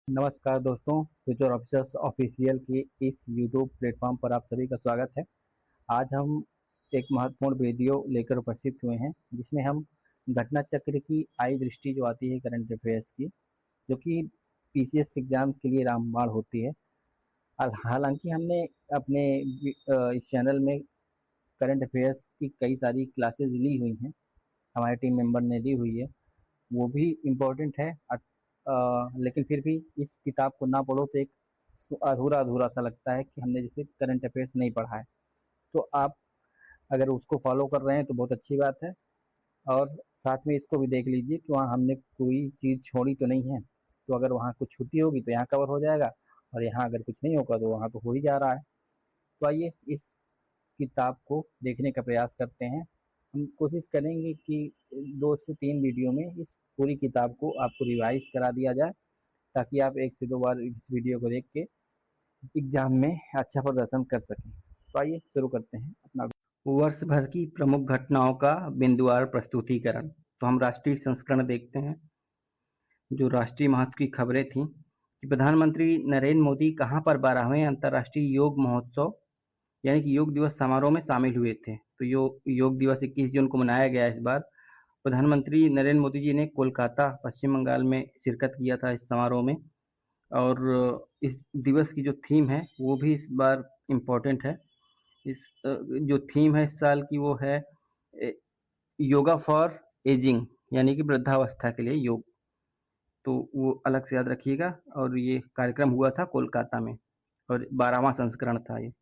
नमस्कार दोस्तों, future officers official के इस यूट्यूब प्लेटफॉर्म पर आप सभी का स्वागत है। आज हम एक महत्वपूर्ण वीडियो लेकर उपस्थित हुए हैं जिसमें हम घटना चक्र की आई दृष्टि जो आती है करंट अफेयर्स की, जो कि पीसीएस एग्जाम्स के लिए रामबाण होती है। हालांकि हमने अपने इस चैनल में करंट अफेयर्स की कई सारी क्लासेस ली हुई हैं, हमारे टीम मेंबर ने ली हुई है, वो भी इम्पोर्टेंट है। लेकिन फिर भी इस किताब को ना पढ़ो तो एक अधूरा अधूरा सा लगता है कि हमने जैसे करंट अफेयर्स नहीं पढ़ा है। तो आप अगर उसको फॉलो कर रहे हैं तो बहुत अच्छी बात है, और साथ में इसको भी देख लीजिए कि वहाँ हमने कोई चीज़ छोड़ी तो नहीं है। तो अगर वहाँ कुछ छुट्टी होगी तो यहाँ कवर हो जाएगा, और यहाँ अगर कुछ नहीं होगा तो वहाँ तो हो ही जा रहा है। तो आइए इस किताब को देखने का प्रयास करते हैं। हम कोशिश करेंगे कि 2 से 3 वीडियो में इस पूरी किताब को आपको रिवाइज करा दिया जाए, ताकि आप 1 से 2 बार इस वीडियो को देख के एग्जाम में अच्छा प्रदर्शन कर सकें। तो आइए शुरू करते हैं अपना वर्ष भर की प्रमुख घटनाओं का बिंदुवार प्रस्तुतिकरण। तो हम राष्ट्रीय संस्करण देखते हैं। जो राष्ट्रीय महत्व की खबरें थी कि प्रधानमंत्री नरेंद्र मोदी कहाँ पर 12वें अंतर्राष्ट्रीय योग महोत्सव यानी कि योग दिवस समारोह में शामिल हुए थे। तो योग दिवस 21 जून को मनाया गया इस बार। प्रधानमंत्री नरेंद्र मोदी जी ने कोलकाता पश्चिम बंगाल में शिरकत किया था इस समारोह में। और इस दिवस की जो थीम है वो भी इस बार इम्पोर्टेंट है। इस जो थीम है इस साल की वो है योगा फॉर एजिंग, यानी कि वृद्धावस्था के लिए योग। तो वो अलग से याद रखिएगा। और ये कार्यक्रम हुआ था कोलकाता में, और 12वां संस्करण था ये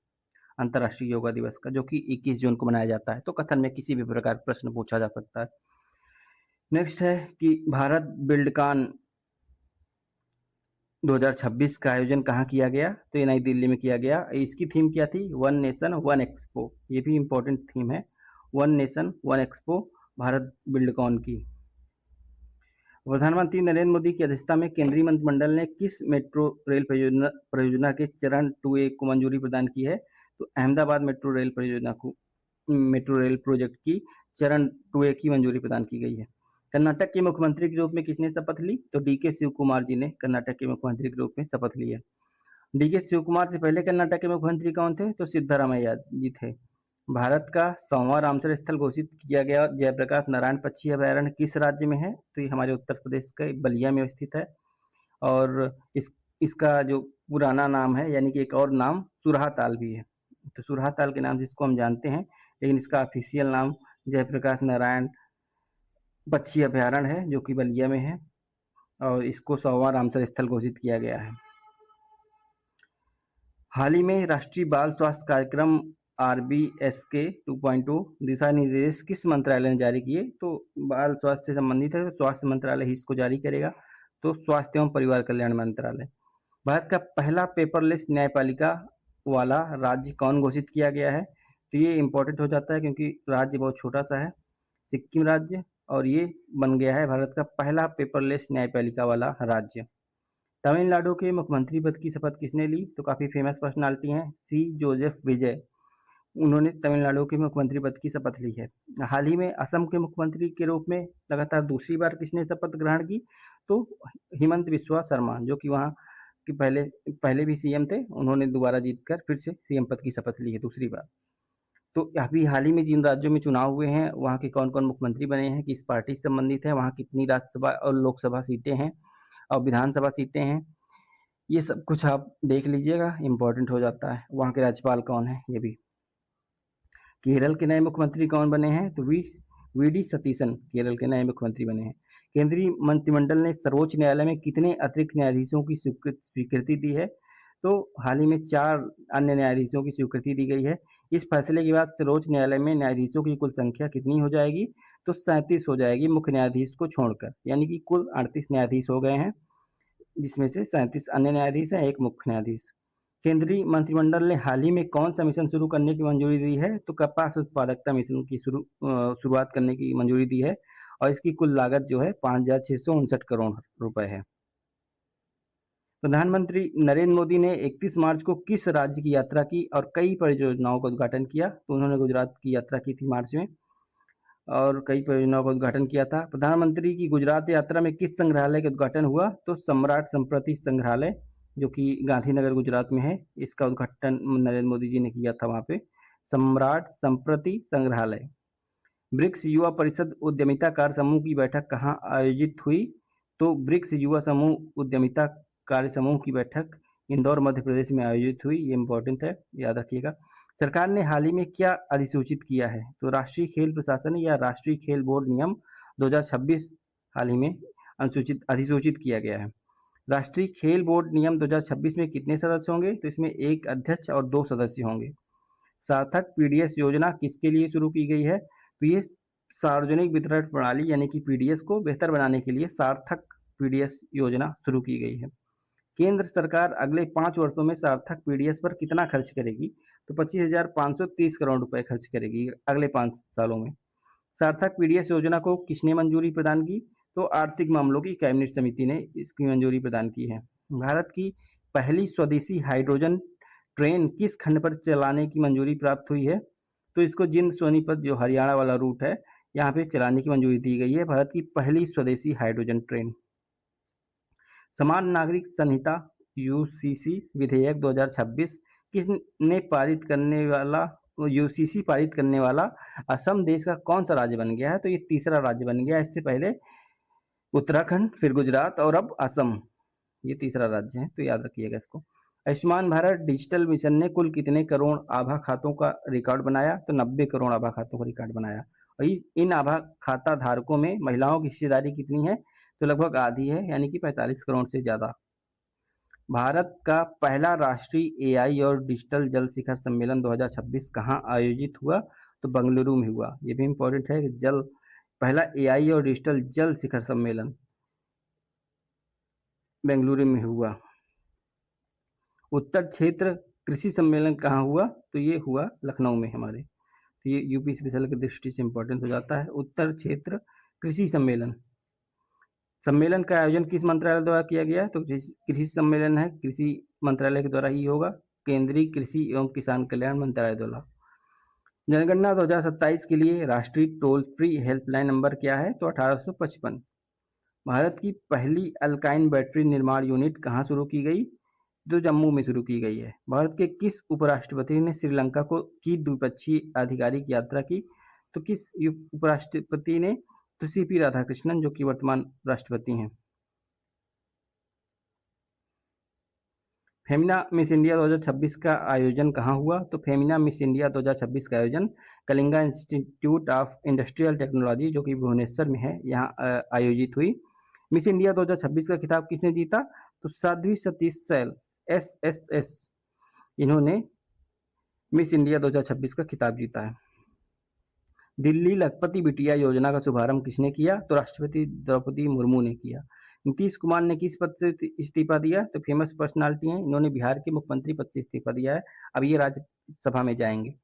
अंतर्राष्ट्रीय योगा दिवस का, जो कि 21 जून को मनाया जाता है। तो कथन में किसी भी प्रकार प्रश्न पूछा जा सकता है। नेक्स्ट है कि भारत बिल्डकॉन 2026 का आयोजन कहाँ किया गया? तो ये नई दिल्ली में किया गया। इसकी थीम क्या थी? One nation one expo. ये भी इम्पोर्टेंट थीम है, one nation one expo, Bharat Buildcon की। प्रधानमंत्री नरेंद्र मोदी की अध्यक्षता में केंद्रीय मंत्रिमंडल ने किस मेट्रो रेल परियोजना के चरण 2A को मंजूरी प्रदान की है? तो अहमदाबाद मेट्रो रेल परियोजना को, मेट्रो रेल प्रोजेक्ट की चरण 2A की मंजूरी प्रदान की गई है। कर्नाटक के मुख्यमंत्री के रूप में किसने शपथ ली? तो डीके शिव कुमार जी ने कर्नाटक के मुख्यमंत्री के रूप में शपथ ली है। डीके शिव कुमार से पहले कर्नाटक के मुख्यमंत्री कौन थे? तो सिद्धरामैया जी थे। भारत का 100वां रामसर स्थल घोषित किया गया जयप्रकाश नारायण पक्षी अभयारण्य किस राज्य में है? तो ये हमारे उत्तर प्रदेश के बलिया में स्थित है। और इसका जो पुराना नाम है, यानी कि एक और नाम सुरहा ताल भी है। तो सुरहा ताल के नाम से इसको हम जानते हैं, लेकिन इसका ऑफिशियल नाम जयप्रकाश नारायण पक्षी अभयारण्य है, जो कि बलिया में है। और इसको 100वां रामसर स्थल घोषित किया गया है। हाल ही में राष्ट्रीय बाल स्वास्थ्य कार्यक्रम RBSK 2.2 दिशा निर्देश किस मंत्रालय ने जारी किए? तो बाल स्वास्थ्य से संबंधित है, तो स्वास्थ्य मंत्रालय ही इसको जारी करेगा। तो स्वास्थ्य एवं परिवार कल्याण मंत्रालय। भारत का पहला पेपरलेस न्यायपालिका वाला राज्य कौन घोषित किया गया है? तो ये इम्पोर्टेंट हो जाता है क्योंकि राज्य बहुत छोटा सा है, सिक्किम राज्य, और ये बन गया है भारत का पहला पेपरलेस न्यायपालिका वाला राज्य। तमिलनाडु के मुख्यमंत्री पद की शपथ किसने ली? तो काफ़ी फेमस पर्सनालिटी हैं, सी जोसेफ विजय। उन्होंने तमिलनाडु के मुख्यमंत्री पद की शपथ ली है। हाल ही में असम के मुख्यमंत्री के रूप में लगातार दूसरी बार किसने शपथ ग्रहण की? तो हिमंत बिस्वा शर्मा, जो कि वहाँ के पहले पहले भी सीएम थे। उन्होंने दोबारा जीतकर फिर से सीएम पद की शपथ ली है दूसरी बार। तो अभी हाल ही में जिन राज्यों में चुनाव हुए हैं वहाँ के कौन कौन मुख्यमंत्री बने हैं, किस पार्टी से संबंधित है, वहाँ कितनी राज्यसभा और लोकसभा सीटें हैं और विधानसभा सीटें हैं, ये सब कुछ आप देख लीजिएगा, इम्पोर्टेंट हो जाता है। वहाँ के राज्यपाल कौन है ये भी। केरल के नए मुख्यमंत्री कौन बने हैं? तो वीडी सतीशन केरल के नए मुख्यमंत्री बने हैं। केंद्रीय मंत्रिमंडल ने सर्वोच्च न्यायालय में कितने अतिरिक्त न्यायाधीशों की स्वीकृति दी है? तो हाल ही में 4 अन्य न्यायाधीशों की स्वीकृति दी गई है। इस फैसले के बाद सर्वोच्च न्यायालय में न्यायाधीशों की कुल संख्या कितनी हो जाएगी? तो 37 हो जाएगी, मुख्य न्यायाधीश को छोड़कर, यानी कि कुल 38 न्यायाधीश हो गए हैं, जिसमें से 37 अन्य न्यायाधीश हैं, एक मुख्य न्यायाधीश। केंद्रीय मंत्रिमंडल ने हाल ही में कौन सा मिशन शुरू करने की मंजूरी दी है? तो कपास उत्पादकता मिशन की शुरुआत करने की मंजूरी दी है, और इसकी कुल लागत जो है 5,659 करोड़ रुपए है। प्रधानमंत्री नरेंद्र मोदी ने 31 मार्च को किस राज्य की यात्रा की और कई परियोजनाओं का उद्घाटन किया? तो उन्होंने गुजरात की यात्रा की थी मार्च में। और कई परियोजनाओं का उद्घाटन किया था। प्रधानमंत्री की गुजरात यात्रा में किस संग्रहालय का उद्घाटन हुआ? तो सम्राट संप्रति संग्रहालय, जो कि गांधीनगर गुजरात में है, इसका उद्घाटन नरेंद्र मोदी जी ने किया था वहाँ पे। सम्राट संप्रति संग्रहालय। ब्रिक्स युवा परिषद उद्यमिता कार्य समूह की बैठक कहाँ आयोजित हुई? तो ब्रिक्स युवा समूह उद्यमिता कार्य समूह की बैठक इंदौर मध्य प्रदेश में आयोजित हुई। ये इम्पोर्टेंट है, याद रखिएगा। सरकार ने हाल ही में क्या अधिसूचित किया है? तो राष्ट्रीय खेल प्रशासन या राष्ट्रीय खेल बोर्ड नियम 2026 हाल ही में अधिसूचित किया गया है। राष्ट्रीय खेल बोर्ड नियम 2026 में कितने सदस्य होंगे? तो इसमें एक अध्यक्ष और 2 सदस्य होंगे। सार्थक पीडीएस योजना किसके लिए शुरू की गई है? तो ये सार्वजनिक वितरण प्रणाली यानी कि पीडीएस को बेहतर बनाने के लिए सार्थक पीडीएस योजना शुरू की गई है। केंद्र सरकार अगले 5 वर्षों में सार्थक पीडीएस पर कितना खर्च करेगी? तो 25,530 करोड़ रुपए खर्च करेगी अगले 5 सालों में। सार्थक पीडीएस योजना को किसने मंजूरी प्रदान की? तो आर्थिक मामलों की कैबिनेट समिति ने इसकी मंजूरी प्रदान की है। भारत की पहली स्वदेशी हाइड्रोजन ट्रेन किस खंड पर चलाने की मंजूरी प्राप्त हुई है? तो इसको जिंद सोनीपत, जो हरियाणा वाला रूट है, यहाँ पे चलाने की मंजूरी दी गई है। भारत की पहली स्वदेशी हाइड्रोजन ट्रेन। समान नागरिक संहिता यूसीसी विधेयक 2026 किसने पारित करने वाला यूसीसी पारित करने वाला असम देश का कौन सा राज्य बन गया है? तो ये तीसरा राज्य बन गया है। इससे पहले उत्तराखंड, फिर गुजरात और अब असम, ये तीसरा राज्य है, तो याद रखिएगा इसको। आयुष्मान भारत डिजिटल मिशन ने कुल कितने करोड़ आभा खातों का रिकॉर्ड बनाया? तो 90 करोड़ आभा खातों का रिकॉर्ड बनाया। और इन आभा खाता धारकों में महिलाओं की हिस्सेदारी कितनी है? तो लगभग आधी है, यानी कि 45 करोड़ से ज्यादा। भारत का पहला राष्ट्रीय एआई और डिजिटल जल शिखर सम्मेलन 2026 कहाँ आयोजित हुआ? तो बेंगलुरु में हुआ। ये भी इम्पोर्टेंट है कि पहला एआई और डिजिटल जल शिखर सम्मेलन बेंगलुरु में हुआ। उत्तर क्षेत्र कृषि सम्मेलन कहाँ हुआ? तो ये हुआ लखनऊ में हमारे। तो ये यूपी स्पेशल की दृष्टि से इम्पोर्टेंट हो जाता है। उत्तर क्षेत्र कृषि सम्मेलन का आयोजन किस मंत्रालय द्वारा किया गया? तो कृषि सम्मेलन है, कृषि मंत्रालय के द्वारा ही होगा, केंद्रीय कृषि एवं किसान कल्याण मंत्रालय द्वारा। जनगणना 2027 के लिए राष्ट्रीय टोल फ्री हेल्पलाइन नंबर क्या है? तो 1855। भारत की पहली अल्काइन बैटरी निर्माण यूनिट कहाँ शुरू की गई? जो जम्मू में शुरू की गई है। भारत के किस उपराष्ट्रपति ने श्रीलंका की द्विपक्षीय आधिकारिक यात्रा की? तो किस उपराष्ट्रपति ने? तो सीपी राधाकृष्णन, जो कि वर्तमान राष्ट्रपति हैं। फेमिना मिस इंडिया 2026 का आयोजन कहाँ हुआ? तो फेमिना मिस इंडिया 2026 का आयोजन Kalinga institute of industrial technology, जो कि भुवनेश्वर में है, यहाँ आयोजित हुई। मिस इंडिया 2026 का खिताब किसने जीता? तो साध्वी सतीश सैल SSS, इन्होंने मिस इंडिया 2026 का खिताब जीता है। दिल्ली लखपति बिटिया योजना का शुभारंभ किसने किया? तो राष्ट्रपति द्रौपदी मुर्मू ने किया। नीतीश कुमार ने किस पद से इस्तीफा दिया? तो फेमस पर्सनालिटी हैं, इन्होंने बिहार के मुख्यमंत्री पद से इस्तीफा दिया है। अब ये राज्यसभा में जाएंगे।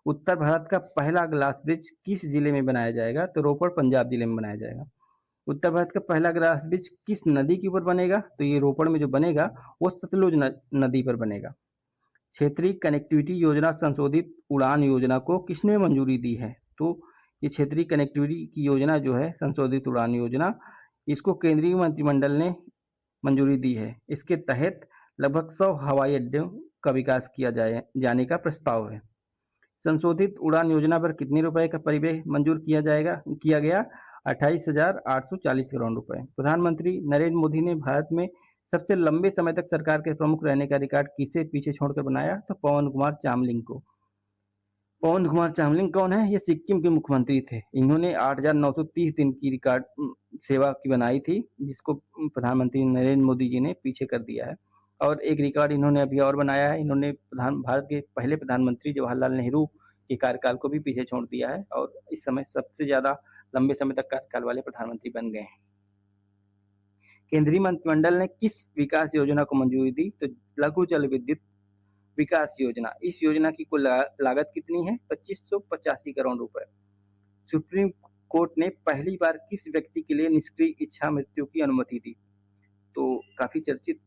उत्तर भारत का पहला ग्लास ब्रिज किस जिले में बनाया जाएगा? तो रोपड़ पंजाब जिले में बनाया जाएगा। उत्तर भारत का पहला ग्लास ब्रिज किस नदी के ऊपर बनेगा? तो ये रोपड़ में जो बनेगा वो सतलुज नदी पर बनेगा। क्षेत्रीय कनेक्टिविटी योजना संशोधित उड़ान योजना को किसने मंजूरी दी है? तो ये क्षेत्रीय कनेक्टिविटी की योजना जो है, संशोधित उड़ान योजना, इसको केंद्रीय मंत्रिमंडल ने मंजूरी दी है। इसके तहत लगभग 100 हवाई अड्डों का विकास किया जाने का प्रस्ताव है। संशोधित उड़ान योजना पर कितने रुपए का परिव्यय मंजूर किया गया? 28,840 करोड़ रुपए। प्रधानमंत्री नरेंद्र मोदी ने भारत में सबसे लंबे समय तक सरकार के प्रमुख रहने का रिकॉर्ड किसे पीछे छोड़कर बनाया? तो पवन कुमार चामलिंग को। पवन कुमार चामलिंग कौन है? ये सिक्किम के मुख्यमंत्री थे। इन्होंने 8,930 दिन की रिकॉर्ड सेवा की बनाई थी, जिसको प्रधानमंत्री नरेंद्र मोदी जी ने पीछे कर दिया है। और एक रिकॉर्ड इन्होंने अभी और बनाया है, इन्होंने भारत के पहले प्रधानमंत्री जवाहरलाल नेहरू के कार्यकाल को भी पीछे छोड़ दिया है और इस समय सबसे ज्यादा लंबे समय तक कार्यकाल वाले प्रधानमंत्री बन गए हैं। केंद्रीय मंत्रिमंडल ने किस विकास योजना को मंजूरी दी? तो लघु जल विद्युत विकास योजना। इस योजना की कुल लागत कितनी है? 2585 करोड़ रुपए। सुप्रीम कोर्ट ने पहली बार किस व्यक्ति के लिए निष्क्रिय इच्छा मृत्यु की अनुमति दी? तो काफी चर्चित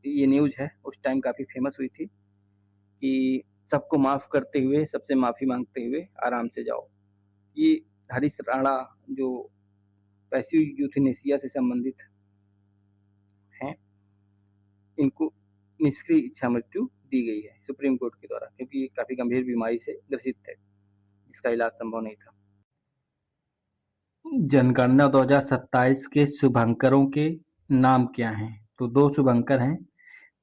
ये न्यूज है, उस टाइम काफी फेमस हुई थी कि सबको माफ करते हुए, सबसे माफी मांगते हुए आराम से जाओ। ये हरीश राणा जो पैसिव यूथनेसिया से संबंधित हैं, इनको निष्क्रिय इच्छा मृत्यु दी गई है सुप्रीम कोर्ट के द्वारा, क्योंकि ये काफी गंभीर बीमारी से ग्रसित थे जिसका इलाज संभव नहीं था। जनगणना 2027 के शुभंकरों के नाम क्या हैं? तो 2 शुभंकर हैं,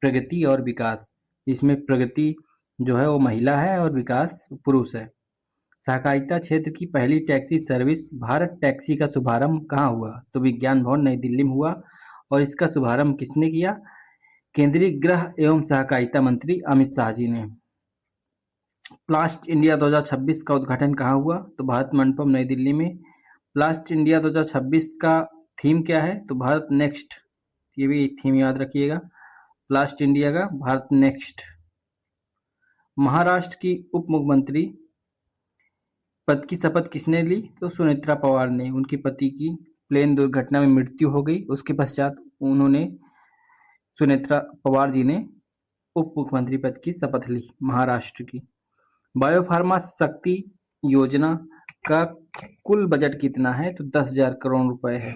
प्रगति और विकास। इसमें प्रगति जो है वो महिला है और विकास पुरुष है। सहकारिता क्षेत्र की पहली टैक्सी सर्विस भारत टैक्सी का शुभारंभ कहाँ हुआ? तो विज्ञान भवन नई दिल्ली में हुआ। और इसका शुभारंभ किसने किया? केंद्रीय गृह एवं सहकारिता मंत्री अमित शाह जी ने। प्लास्ट इंडिया 2026 का उद्घाटन कहाँ हुआ? तो भारत मंडपम नई दिल्ली में। प्लास्ट इंडिया 2026 का थीम क्या है? तो भारत नेक्स्ट। ये भी थीम याद रखिएगा, प्लास्ट इंडिया का भारत नेक्स्ट। महाराष्ट्र की उप मुख्यमंत्री पद की शपथ किसने ली? तो सुनेत्रा पवार ने। उनके पति की प्लेन दुर्घटना में मृत्यु हो गई, उसके पश्चात उन्होंने सुनेत्रा पवार जी ने उप मुख्यमंत्री पद की शपथ ली महाराष्ट्र की। बायोफार्मा शक्ति योजना का कुल बजट कितना है? तो 10,000 करोड़ रुपए है।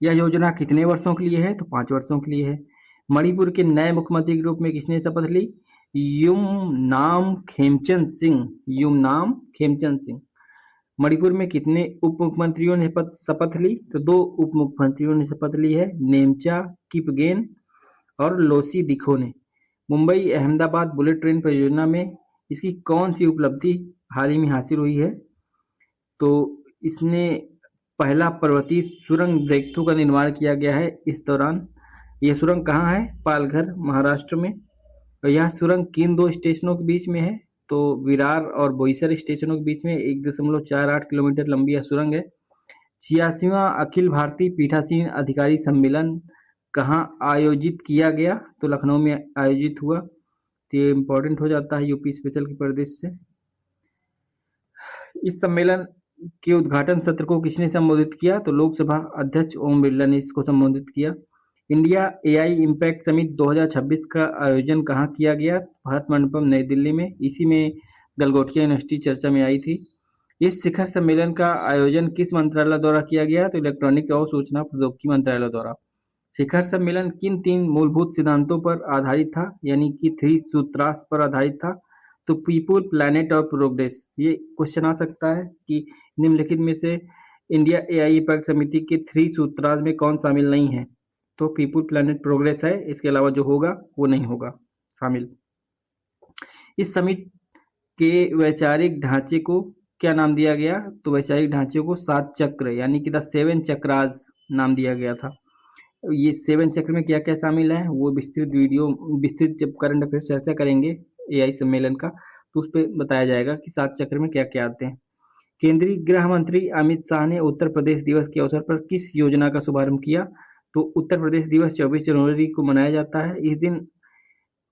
यह योजना कितने वर्षों के लिए है? तो 5 वर्षों के लिए है। मणिपुर के नए मुख्यमंत्री के रूप में किसने शपथ ली? युमनाम खेमचंद सिंह। युमनाम खेमचंद सिंह। मणिपुर में कितने उप मुख्यमंत्रियों ने शपथ ली? तो 2 उप मुख्यमंत्रियों ने शपथ ली है, नेमचा किपगेन और लोसी दिखो ने। मुंबई अहमदाबाद बुलेट ट्रेन परियोजना में इसकी कौन सी उपलब्धि हाल ही में हासिल हुई है? तो इसने पहला पर्वतीय सुरंग ब्रेक थ्रू का निर्माण किया गया है इस दौरान। यह सुरंग कहाँ है? पालघर महाराष्ट्र में। और यह सुरंग किन 2 स्टेशनों के बीच में है? तो विरार और बोईसर स्टेशनों के बीच में 1.48 किलोमीटर लंबी यह सुरंग है। 86वां अखिल भारतीय पीठासीन अधिकारी सम्मेलन कहाँ आयोजित किया गया? तो लखनऊ में आयोजित हुआ। तो ये इम्पोर्टेंट हो जाता है यूपी स्पेशल के प्रदेश से। इस सम्मेलन के उद्घाटन सत्र को किसने संबोधित किया? तो लोकसभा अध्यक्ष ओम बिरला ने इसको संबोधित किया। इंडिया एआई इम्पैक्ट समिट 2026 का आयोजन कहाँ किया गया? भारत मंडपम नई दिल्ली में। इसी में गलगोटिया यूनिवर्सिटी चर्चा में आई थी। इस शिखर सम्मेलन का आयोजन किस मंत्रालय द्वारा किया गया? तो इलेक्ट्रॉनिक और सूचना प्रौद्योगिकी मंत्रालय द्वारा। शिखर सम्मेलन किन 3 मूलभूत सिद्धांतों पर आधारित था? यानी कि 3 सूत्रास पर आधारित था। तो पीपुल, प्लैनेट और प्रोग्रेस। ये क्वेश्चन आ सकता है कि निम्नलिखित में से इंडिया एआई इम्पैक्ट समिति के 3 सूत्रास में कौन शामिल नहीं है? तो पीपुल, प्लैनेट, प्रोग्रेस है। इसके अलावा जो होगा वो नहीं होगा शामिल। इस समिट के वैचारिक ढांचे को क्या नाम दिया गया? तो वैचारिक ढांचे को 7 चक्र यानी कि द 7 चक्रास नाम दिया गया था। ये 7 चक्र में क्या क्या शामिल है वो विस्तृत जब करंट अफेयर चर्चा करेंगे एआई सम्मेलन का तो उस पर बताया जाएगा कि 7 चक्र में क्या क्या आते हैं। केंद्रीय गृह मंत्री अमित शाह ने उत्तर प्रदेश दिवस के अवसर पर किस योजना का शुभारंभ किया? तो उत्तर प्रदेश दिवस 24 जनवरी को मनाया जाता है। इस दिन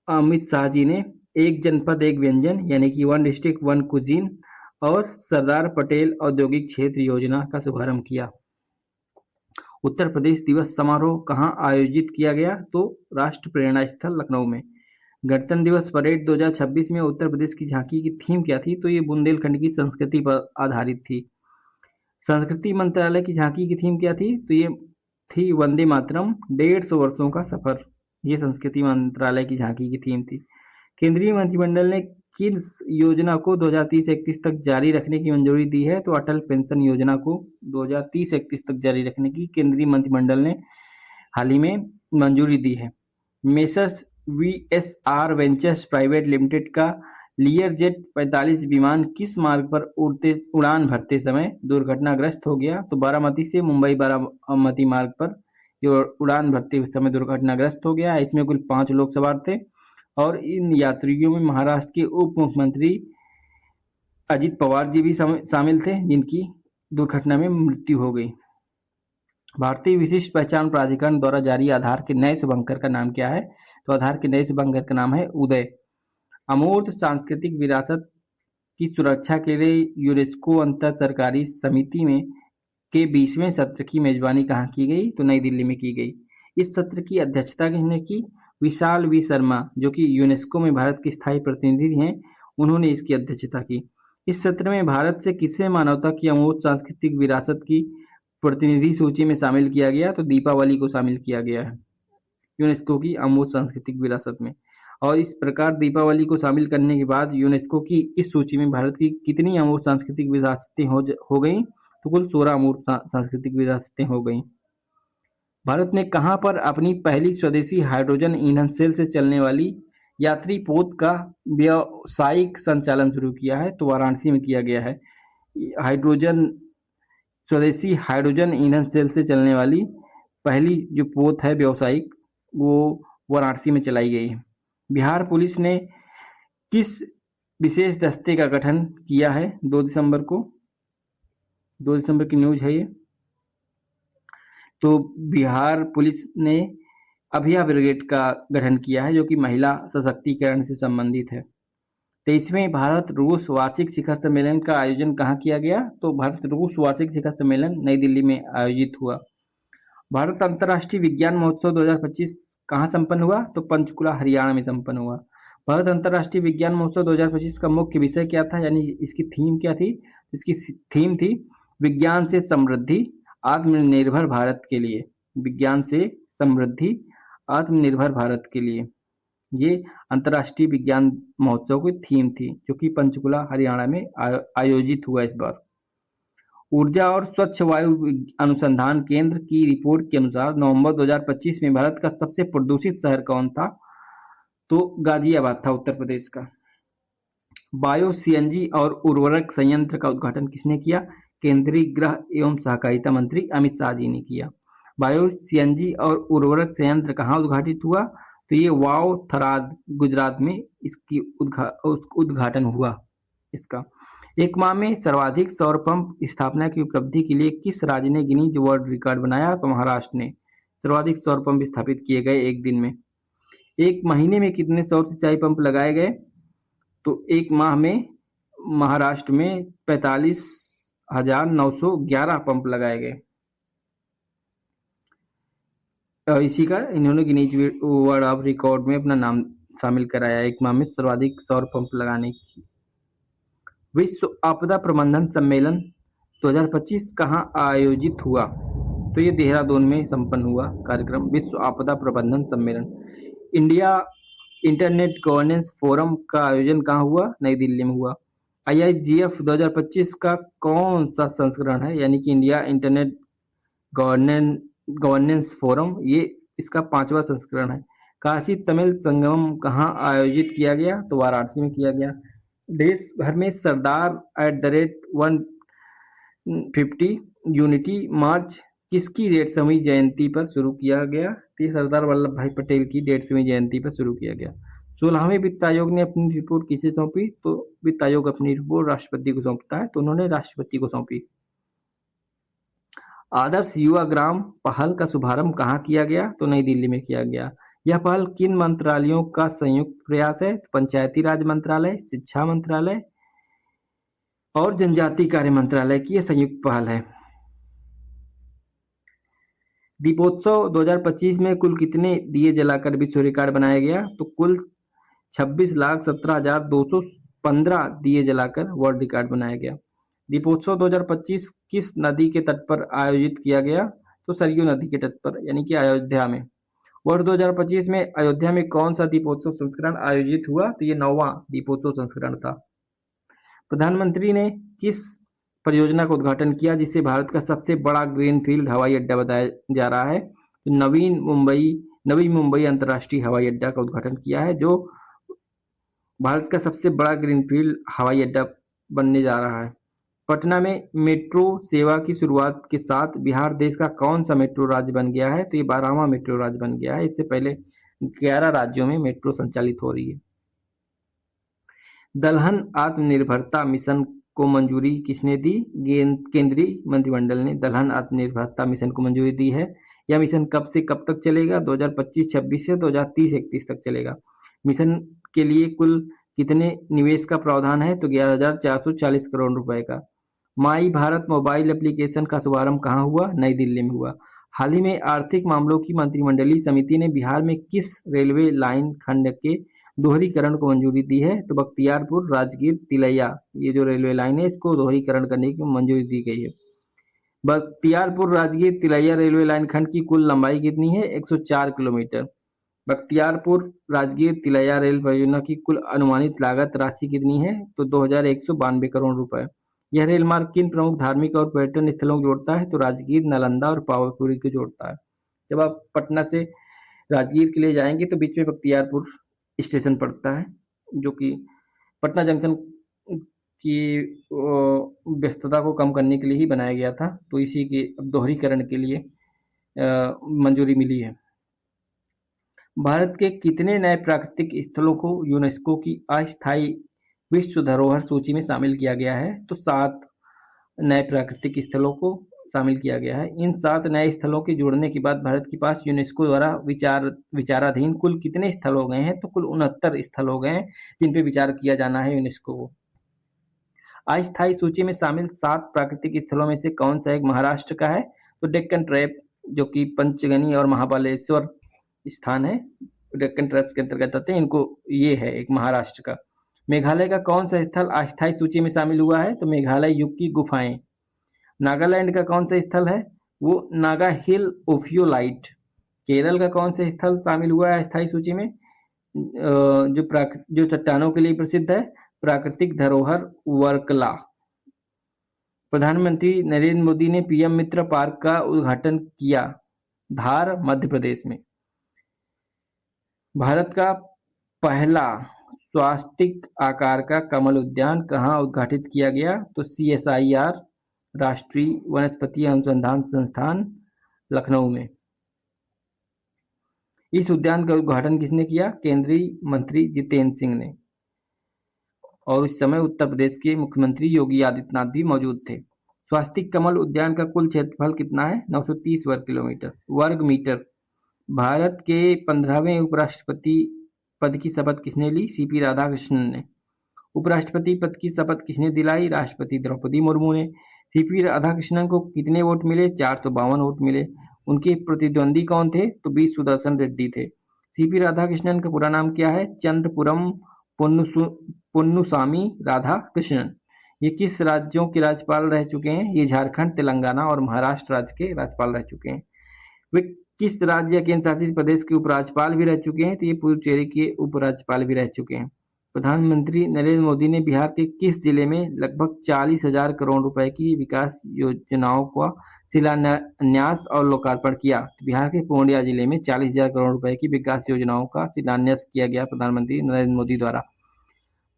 अमित शाह जी ने एक जनपद एक व्यंजन यानी कि 1 डिस्ट्रिक्ट 1 कुजीन और सरदार पटेल औद्योगिक क्षेत्र योजना का शुभारंभ किया। उत्तर प्रदेश दिवस समारोह कहाँ आयोजित किया गया? तो राष्ट्र प्रेरणा स्थल लखनऊ में। गणतंत्र दिवस परेड 2026 में उत्तर प्रदेश की झांकी की थीम क्या थी? तो ये बुंदेलखंड की संस्कृति पर आधारित थी। संस्कृति मंत्रालय की झांकी की थीम क्या थी? तो ये थी वंदे मातरम 150 वर्षों का सफर। ये संस्कृति मंत्रालय की झांकी की थीम थी। केंद्रीय मंत्रिमंडल ने किस योजना को 2030-31 तक जारी रखने की मंजूरी दी है? तो अटल पेंशन योजना को 2030-31 तक जारी रखने की केंद्रीय मंत्रिमंडल ने हाल ही में मंजूरी दी है। Messrs VSR ventures private limited का लियरजेट 45 विमान किस मार्ग पर उड़ान भरते समय दुर्घटनाग्रस्त हो गया? तो बारामती से मुंबई बारामती मार्ग पर ये उड़ान भरते समय दुर्घटनाग्रस्त हो गया। इसमें कुल 5 लोग सवार थे और इन यात्रियों में महाराष्ट्र के उप मुख्यमंत्री अजित पवार जी भी शामिल थे जिनकी दुर्घटना में मृत्यु हो गई। भारतीय विशिष्ट पहचान प्राधिकरण द्वारा जारी आधार के नए शुभंकर का नाम क्या है? तो आधार के नए शुभंकर का नाम है उदय। अमूर्त सांस्कृतिक विरासत की सुरक्षा के लिए यूनेस्को अंतर सरकारी समिति में के 20वें सत्र की मेजबानी कहाँ की गई? तो नई दिल्ली में की गई। इस सत्र की अध्यक्षता किसने की? विशाल वी शर्मा जो कि यूनेस्को में भारत के स्थायी प्रतिनिधि हैं, उन्होंने इसकी अध्यक्षता की। इस सत्र में भारत से किसे मानवता की अमूर्त सांस्कृतिक विरासत की प्रतिनिधि सूची में शामिल किया गया? तो दीपावली को शामिल किया गया है यूनेस्को की अमूर्त सांस्कृतिक विरासत में। और इस प्रकार दीपावली को शामिल करने के बाद यूनेस्को की इस सूची में भारत की कितनी अमूर्त सांस्कृतिक विरासतें हो गई? तो कुल 16 अमूर्त सांस्कृतिक विरासतें हो गई। भारत ने कहां पर अपनी पहली स्वदेशी हाइड्रोजन ईंधन सेल से चलने वाली यात्री पोत का व्यावसायिक संचालन शुरू किया है? तो वाराणसी में किया गया है। स्वदेशी हाइड्रोजन ईंधन सेल से चलने वाली पहली जो पोत है व्यावसायिक, वो वाराणसी में चलाई गई है। बिहार पुलिस ने किस विशेष दस्ते का गठन किया है? 2 दिसंबर को, 2 दिसंबर की न्यूज है ये। तो बिहार पुलिस ने अभिया ब्रिगेड का गठन किया है, जो कि महिला सशक्तिकरण से संबंधित है। 23वें भारत रूस वार्षिक शिखर सम्मेलन का आयोजन कहाँ किया गया? तो भारत रूस वार्षिक शिखर सम्मेलन नई दिल्ली में आयोजित हुआ। भारत अंतर्राष्ट्रीय विज्ञान महोत्सव 2025 कहाँ संपन्न हुआ? तो पंचकुला हरियाणा में संपन्न हुआ। भारत अंतर्राष्ट्रीय विज्ञान महोत्सव 2025 का मुख्य विषय क्या था, यानी इसकी थीम क्या थी? इसकी थीम थी विज्ञान से समृद्धि आत्मनिर्भर भारत के लिए। विज्ञान से समृद्धि आत्मनिर्भर भारत के लिए, ये अंतर्राष्ट्रीय विज्ञान महोत्सव की थीम थी, जो कि पंचकुला हरियाणा में आयोजित हुआ इस बार। ऊर्जा और स्वच्छ वायु अनुसंधान केंद्र की रिपोर्ट के अनुसार नवंबर 2025 में भारत का सबसे प्रदूषित शहर कौन था? तो गाजियाबाद था, उत्तर प्रदेश का। बायो सीएनजी और उर्वरक संयंत्र का उद्घाटन किसने किया? केंद्रीय गृह एवं सहकारिता मंत्री अमित शाह जी ने किया। बायो सीएनजी और उर्वरक संयंत्र कहाँ उद्घाटित हुआ? तो ये वाव थराद गुजरात में इसकी उद्घाटन हुआ इसका। एक माह में सर्वाधिक सौर पंप स्थापना की उपलब्धि के लिए किस राज्य ने गिनीज वर्ल्ड रिकॉर्ड बनाया? तो महाराष्ट्र ने सर्वाधिक सौर पंप स्थापित किए गए एक दिन में। एक महीने में कितने सौर सिंचाई पंप लगाए गए? तो एक माह में महाराष्ट्र में 45,911 पंप लगाए गए। इसी का इन्होंने गिनीज वर्ल्ड ऑफ रिकॉर्ड में अपना नाम शामिल कराया, एक माह में सर्वाधिक सौर पंप लगाने की। विश्व आपदा प्रबंधन सम्मेलन 2025 कहाँ आयोजित हुआ? तो ये देहरादून में संपन्न हुआ कार्यक्रम, विश्व आपदा प्रबंधन सम्मेलन। इंडिया इंटरनेट गवर्नेंस फोरम का आयोजन कहाँ हुआ? नई दिल्ली में हुआ। IIGF 2025 का कौन सा संस्करण है, यानी कि इंडिया इंटरनेट गवर्नेंस फोरम, ये इसका 5वां संस्करण है। काशी तमिल संगमम कहाँ आयोजित किया गया? तो वाराणसी में किया गया। देश भर में सरदार @150 यूनिटी मार्च किसकी 150वीं जयंती पर शुरू किया गया? तो सरदार वल्लभ भाई पटेल की 150वीं जयंती पर शुरू किया गया। 16वें वित्त आयोग ने अपनी रिपोर्ट किसे सौंपी? तो वित्त आयोग अपनी रिपोर्ट राष्ट्रपति को सौंपता है, तो उन्होंने राष्ट्रपति को सौंपी। आदर्श युवा ग्राम पहल का शुभारंभ कहाँ किया गया? तो नई दिल्ली में किया गया। यह पहल किन मंत्रालयों का संयुक्त प्रयास है? पंचायती राज मंत्रालय, शिक्षा मंत्रालय और जनजातीय कार्य मंत्रालय की यह संयुक्त पहल है। दीपोत्सव 2025 में कुल कितने दिए जलाकर विश्व रिकॉर्ड बनाया गया? तो कुल 26,17,215 दिए जलाकर वर्ल्ड रिकॉर्ड बनाया गया। दीपोत्सव 2025 किस नदी के तट पर आयोजित किया गया? तो सरयू नदी के तट पर, यानी कि अयोध्या में। वर्ष 2025 में अयोध्या में कौन सा दीपोत्सव संस्करण आयोजित हुआ? तो ये 9वां दीपोत्सव संस्करण था। प्रधानमंत्री ने किस परियोजना का उद्घाटन किया जिससे भारत का सबसे बड़ा ग्रीनफील्ड हवाई अड्डा बताया जा रहा है? तो नवी मुंबई अंतर्राष्ट्रीय हवाई अड्डा का उद्घाटन किया है, जो भारत का सबसे बड़ा ग्रीनफील्ड हवाई अड्डा बनने जा रहा है। पटना में मेट्रो सेवा की शुरुआत के साथ बिहार देश का कौन सा मेट्रो राज्य बन गया है? तो ये 12वां मेट्रो राज्य बन गया है। इससे पहले 11 राज्यों में मेट्रो संचालित हो रही है। दलहन आत्मनिर्भरता मिशन को मंजूरी किसने दी? केंद्रीय मंत्रिमंडल ने दलहन आत्मनिर्भरता मिशन को मंजूरी दी है। यह मिशन कब से कब तक चलेगा? 2025-26 से 2030-31 तक चलेगा। मिशन के लिए कुल कितने निवेश का प्रावधान है? तो 11,440 करोड़ रुपए का। माई भारत मोबाइल एप्लीकेशन का शुभारंभ कहाँ हुआ? नई दिल्ली में हुआ। हाल ही में आर्थिक मामलों की मंत्रिमंडलीय समिति ने बिहार में किस रेलवे लाइन खंड के दोहरीकरण को मंजूरी दी है? तो बख्तियारपुर राजगीर तिलैया, ये जो रेलवे लाइन है इसको दोहरीकरण करने की मंजूरी दी गई है। बख्तियारपुर राजगीर तिलैया रेलवे लाइन खंड की कुल लंबाई कितनी है? 104 किलोमीटर। बख्तियारपुर राजगीर तिलैया रेल परियोजना की कुल अनुमानित लागत राशि कितनी है? तो 2192 करोड़ रुपए। यह रेल मार्ग किन प्रमुख धार्मिक और पर्यटन स्थलों को जोड़ता है? तो राजगीर, नालंदा और पावापुरी को जोड़ता है। जब आप पटना से राजगीर के लिए जाएंगे तो बीच में बख्तियारपुर स्टेशन पड़ता है, जो कि पटना जंक्शन की व्यस्तता को कम करने के लिए ही बनाया गया था। तो इसी के दोहरीकरण के लिए मंजूरी मिली है। भारत के कितने नए प्राकृतिक स्थलों को यूनेस्को की अस्थायी विश्व धरोहर सूची में शामिल किया गया है? तो 7 नए प्राकृतिक स्थलों को शामिल किया गया है। इन 7 नए स्थलों के जुड़ने के बाद भारत के पास यूनेस्को द्वारा विचाराधीन कुल कितने स्थल हो गए हैं? तो कुल 69 स्थल हो गए हैं जिन पे विचार किया जाना है यूनेस्को को। अस्थायी सूची में शामिल 7 प्राकृतिक स्थलों में से कौन सा एक महाराष्ट्र का है? तो डेक्कन ट्रैप, जो कि पंचगनी और महाबलेश्वर स्थान है, डेक्कन ट्रैप्स के अंतर्गत आते हैं, इनको ये है एक महाराष्ट्र का। मेघालय का कौन सा स्थल अस्थायी सूची में शामिल हुआ है? तो मेघालय युग की गुफाएं। नागालैंड का कौन सा स्थल है? वो नागा हिल ओफियोलाइट। केरल का कौन सा स्थल शामिल हुआ है अस्थायी सूची में? जो चट्टानों के लिए प्रसिद्ध है, प्राकृतिक धरोहर वर्कला। प्रधानमंत्री नरेंद्र मोदी ने पीएम मित्र पार्क का उद्घाटन किया, धार मध्य प्रदेश में। भारत का पहला स्वास्तिक आकार का कमल उद्यान कहाँ उद्घाटित किया गया? तो CSIR राष्ट्रीय वनस्पति अनुसंधान संस्थान लखनऊ में। इस उद्यान का उद्घाटन किसने किया? केंद्रीय मंत्री जितेंद्र सिंह ने। और उस समय उत्तर प्रदेश के मुख्यमंत्री योगी आदित्यनाथ भी मौजूद थे। स्वास्तिक कमल उद्यान का कुल क्षेत्रफल कितना है? 930 वर्ग मीटर। भारत के 15वें उपराष्ट्रपति पद की शपथ किसने ली? CP राधाकृष्णन ने। उपराष्ट्रपति पद की शपथ किसने दिलाई? राष्ट्रपति द्रौपदी मुर्मू ने। CP राधाकृष्णन को कितने वोट मिले? 452 वोट मिले। उनके प्रतिद्वंदी कौन थे? तो बी सुदर्शन रेड्डी थे। CP राधाकृष्णन का पूरा नाम क्या है? चंद्रपुरम पोन्नुसामी राधाकृष्णन। ये किस राज्यों के राज्यपाल रह चुके हैं? ये झारखंड, तेलंगाना और महाराष्ट्र राज्य के राज्यपाल रह चुके हैं। वे किस राज्य या केंद्र शासित प्रदेश के उपराज्यपाल भी रह चुके हैं? तो ये पुडुचेरी के उपराज्यपाल भी रह चुके हैं। प्रधानमंत्री नरेंद्र मोदी ने बिहार के किस जिले में लगभग 40,000 करोड़ रुपए की विकास योजनाओं का शिलान्यास और लोकार्पण किया? तो बिहार के पूर्णिया जिले में 40,000 करोड़ रुपए की विकास योजनाओं का शिलान्यास किया गया प्रधानमंत्री नरेंद्र मोदी द्वारा।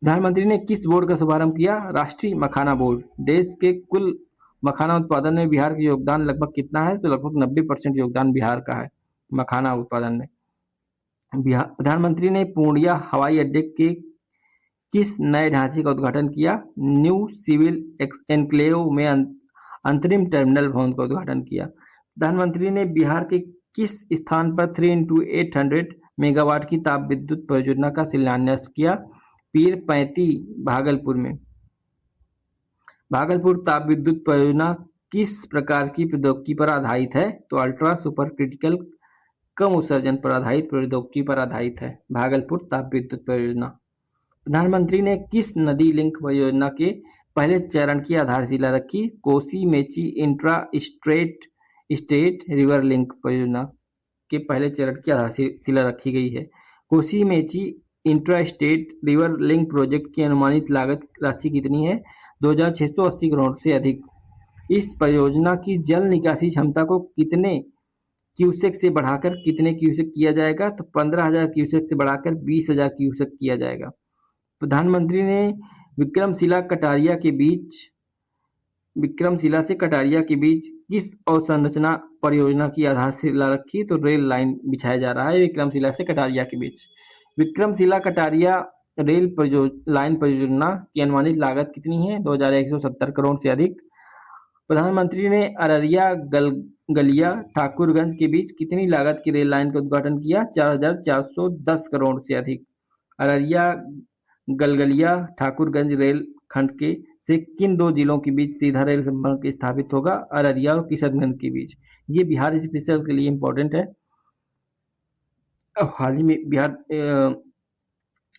प्रधानमंत्री ने किस बोर्ड का शुभारंभ किया? राष्ट्रीय मखाना बोर्ड। देश के कुल मखाना उत्पादन में बिहार का योगदान लगभग कितना है? तो लगभग 90% योगदान बिहार का है मखाना उत्पादन में। प्रधानमंत्री ने पूर्णिया हवाई अड्डे के किस नए ढांचे का उद्घाटन किया? न्यू सिविल एनक्लेव में अंतरिम टर्मिनल भवन का उद्घाटन किया। प्रधानमंत्री ने बिहार के किस स्थान पर 3x800 मेगावाट की ताप विद्युत परियोजना का शिलान्यास किया? पीर पैंती भागलपुर में। भागलपुर ताप विद्युत परियोजना किस प्रकार की प्रौद्योगिकी पर आधारित है? तो अल्ट्रा सुपर क्रिटिकल कम उत्सर्जन पर आधारित प्रौद्योगिकी पर आधारित है भागलपुर ताप विद्युत परियोजना। प्रधानमंत्री ने किस नदी लिंक परियोजना के पहले चरण की आधारशिला रखी? Kosi Mechi intra state river link परियोजना के पहले चरण की आधारशिला रखी गई है। Kosi Mechi intra state river link project की अनुमानित लागत राशि कितनी है? 2,680 करोड़ से अधिक। इस परियोजना की जल निकासी क्षमता को कितने क्यूसेक से बढ़ाकर कितने क्यूसेक किया जाएगा? तो 15,000 क्यूसेक से बढ़ाकर 20,000 क्यूसेक किया जाएगा। प्रधानमंत्री ने विक्रमशिला से कटारिया के बीच किस अवसंरचना परियोजना की आधारशिला रखी? तो रेल लाइन बिछाया जा रहा है विक्रमशिला से कटारिया के बीच। विक्रमशिला कटारिया रेल लाइन परियोजना की अनुमानित लागत कितनी है? 2,170 करोड़ से अधिक। प्रधानमंत्री ने अररिया गलिया ठाकुरगंज के बीच कितनी लागत की रेल लाइन का उद्घाटन किया? 4,410 करोड़ से अधिक। अररिया गलगलिया ठाकुरगंज रेल खंड के से किन 2 जिलों के बीच सीधा रेल संपर्क स्थापित होगा? अररिया और किशनगंज के बीच। ये बिहार स्पेशल के लिए इम्पोर्टेंट है। हाल ही में बिहार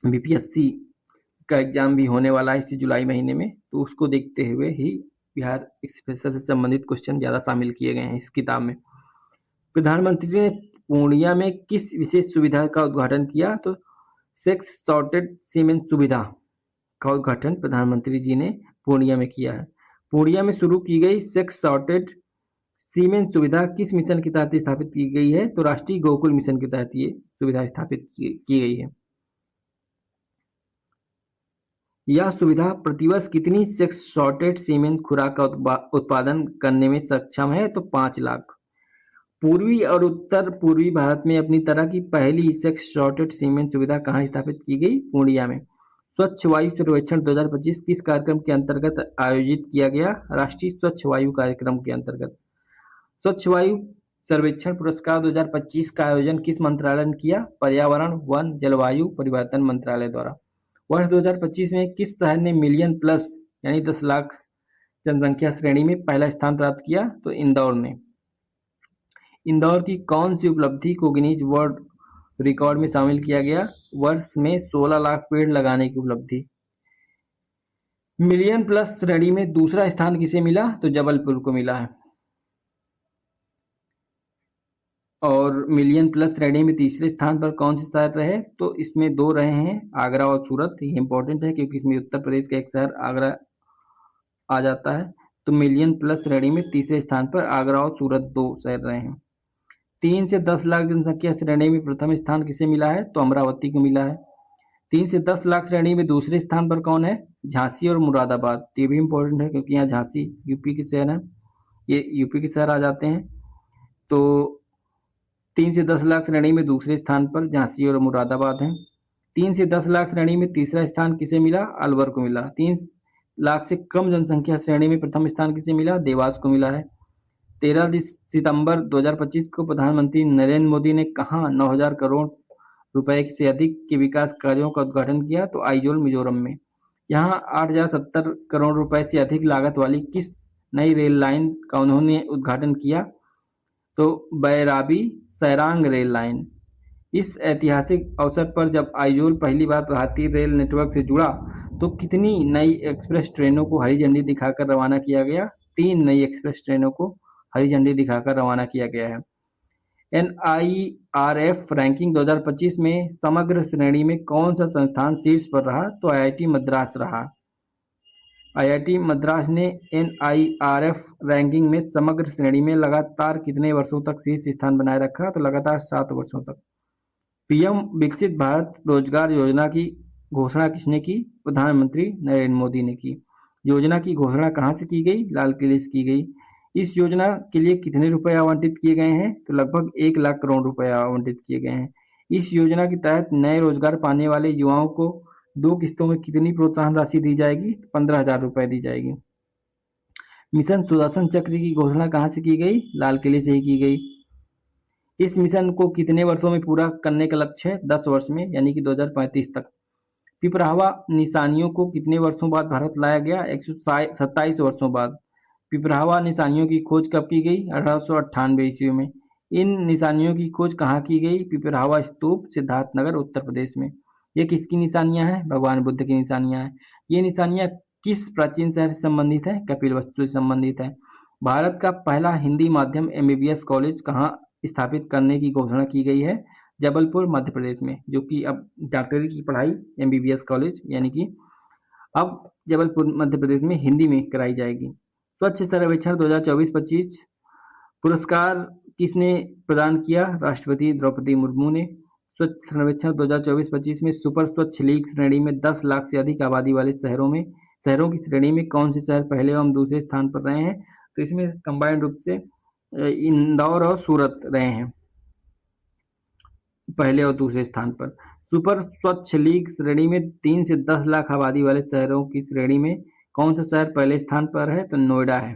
बीपीएससी का एग्जाम भी होने वाला है इसी जुलाई महीने में, तो उसको देखते हुए ही बिहार एक्सप्रेस से संबंधित क्वेश्चन ज़्यादा शामिल किए गए हैं इस किताब में। प्रधानमंत्री ने पूर्णिया में किस विशेष सुविधा का उद्घाटन किया? तो सेक्स सॉर्टेड सीमेंट सुविधा का उद्घाटन प्रधानमंत्री जी ने पूर्णिया में किया है। पूर्णिया में शुरू की गई सेक्स सॉर्टेड सीमेंट सुविधा किस मिशन के तहत स्थापित की गई है? तो राष्ट्रीय गोकुल मिशन के तहत ये सुविधा स्थापित की गई है। यह सुविधा प्रतिवर्ष कितनी सेक्स सॉर्टेड सीमेंट खुराक का उत्पादन करने में सक्षम है? तो 5 लाख। पूर्वी और उत्तर पूर्वी भारत में अपनी तरह की पहली सेक्स सॉर्टेड सीमेंट सुविधा कहाँ स्थापित की गई? पूर्णिया में। स्वच्छ वायु सर्वेक्षण 2025 किस कार्यक्रम के अंतर्गत आयोजित किया गया? राष्ट्रीय स्वच्छ वायु कार्यक्रम के अंतर्गत। स्वच्छ वायु सर्वेक्षण पुरस्कार 2025 का आयोजन किस मंत्रालय ने किया? पर्यावरण, वन, जलवायु परिवर्तन मंत्रालय द्वारा। वर्ष 2025 में किस शहर ने मिलियन प्लस यानी 10 लाख जनसंख्या श्रेणी में पहला स्थान प्राप्त किया? तो इंदौर ने। इंदौर की कौन सी उपलब्धि को गिनीज वर्ल्ड रिकॉर्ड में शामिल किया गया? वर्ष में 16 लाख पेड़ लगाने की उपलब्धि। मिलियन प्लस श्रेणी में दूसरा स्थान किसे मिला? तो जबलपुर को मिला है। और मिलियन प्लस श्रेणी में तीसरे स्थान पर कौन से शहर रहे? तो इसमें 2 रहे हैं, आगरा और सूरत। ये इंपॉर्टेंट है क्योंकि इसमें उत्तर प्रदेश का एक शहर आगरा आ जाता है। तो मिलियन प्लस श्रेणी में तीसरे स्थान पर आगरा और सूरत 2 शहर रहे हैं। 3 से 10 लाख जनसंख्या श्रेणी में प्रथम स्थान किसे मिला है? तो अमरावती को मिला है। 3 से 10 लाख श्रेणी में दूसरे स्थान पर कौन है? झांसी और मुरादाबाद। ये भी इंपॉर्टेंट है क्योंकि यहाँ झांसी यूपी के शहर हैं, ये यूपी के शहर आ जाते हैं। तो 3 से 10 लाख श्रेणी में दूसरे स्थान पर झांसी और मुरादाबाद हैं। 3 से 10 लाख श्रेणी में तीसरा स्थान किसे मिला? अलवर को मिला। 3 लाख से कम जनसंख्या श्रेणी में प्रथम स्थान किसे मिला? देवास को मिला है। 13 सितंबर 2025 को प्रधानमंत्री नरेंद्र मोदी ने कहाँ 9,000 करोड़ रुपए से अधिक के विकास कार्यों का उद्घाटन किया? तो आइजोल मिजोरम में। यहाँ 8,070 करोड़ रुपए से अधिक लागत वाली किस नई रेल लाइन का उन्होंने उद्घाटन किया? तो बैराबी सैरांग रेल लाइन। इस ऐतिहासिक अवसर पर जब आइजोल पहली बार भारतीय रेल नेटवर्क से जुड़ा तो कितनी नई एक्सप्रेस ट्रेनों को हरी झंडी दिखाकर रवाना किया गया? 3 नई एक्सप्रेस ट्रेनों को हरी झंडी दिखाकर रवाना किया गया है। NIRF रैंकिंग 2025 में समग्र श्रेणी में कौन सा संस्थान शीर्ष पर रहा? तो IIT मद्रास रहा। IIT मद्रास ने NIRF रैंकिंग में समग्र श्रेणी में लगातार कितने वर्षों तक शीर्ष स्थान बनाए रखा? तो लगातार 7 वर्षों तक। PM विकसित भारत रोजगार योजना की घोषणा किसने की? प्रधानमंत्री नरेंद्र मोदी ने की। योजना की घोषणा कहाँ से की गई? लाल किले से की गई। इस योजना के लिए कितने रुपए आवंटित किए गए हैं? तो लगभग 1 लाख करोड़ रुपए आवंटित किए गए हैं। इस योजना के तहत नए रोजगार पाने वाले युवाओं को 2 किस्तों में कितनी प्रोत्साहन राशि दी जाएगी? 15,000 रुपए दी जाएगी। मिशन सुदर्शन चक्र की घोषणा कहाँ से की गई? लाल किले से ही की गई। इस मिशन को कितने वर्षों में पूरा करने का लक्ष्य है? 10 वर्ष में, यानी कि 2035 तक। पिपरावा निशानियों को कितने वर्षों बाद भारत लाया गया? 127 वर्षों बाद। पिपरावा निशानियों की खोज कब की गई? 1898 ईस्वी में। इन निशानियों की खोज कहाँ की गई? पिपरावा स्तूप, सिद्धार्थनगर, उत्तर प्रदेश में। ये किसकी निशानियां हैं? भगवान बुद्ध की निशानियां हैं। ये निशानियां किस प्राचीन शहर से संबंधित है? कपिलवस्तु से संबंधित है। भारत का पहला हिंदी माध्यम MBBS कॉलेज कहाँ स्थापित करने की घोषणा की गई है? जबलपुर, मध्य प्रदेश में, जो कि अब डॉक्टरी की पढ़ाई MBBS कॉलेज यानी कि अब जबलपुर मध्य प्रदेश में हिंदी में कराई जाएगी। स्वच्छ सर्वेक्षण 2024-25 पुरस्कार किसने प्रदान किया? राष्ट्रपति द्रौपदी मुर्मू ने। स्वच्छ सर्वेक्षण 2024-25 में सुपर स्वच्छ लीग श्रेणी में 10 लाख से अधिक आबादी वाले शहरों की श्रेणी में कौन से शहर पहले एवं दूसरे स्थान पर रहे हैं? तो इसमें कंबाइंड रूप से इंदौर और सूरत रहे हैं पहले और दूसरे स्थान पर। सुपर स्वच्छ लीग श्रेणी में 3 से 10 लाख आबादी वाले शहरों की श्रेणी में कौन सा शहर पहले स्थान पर है? तो नोएडा है।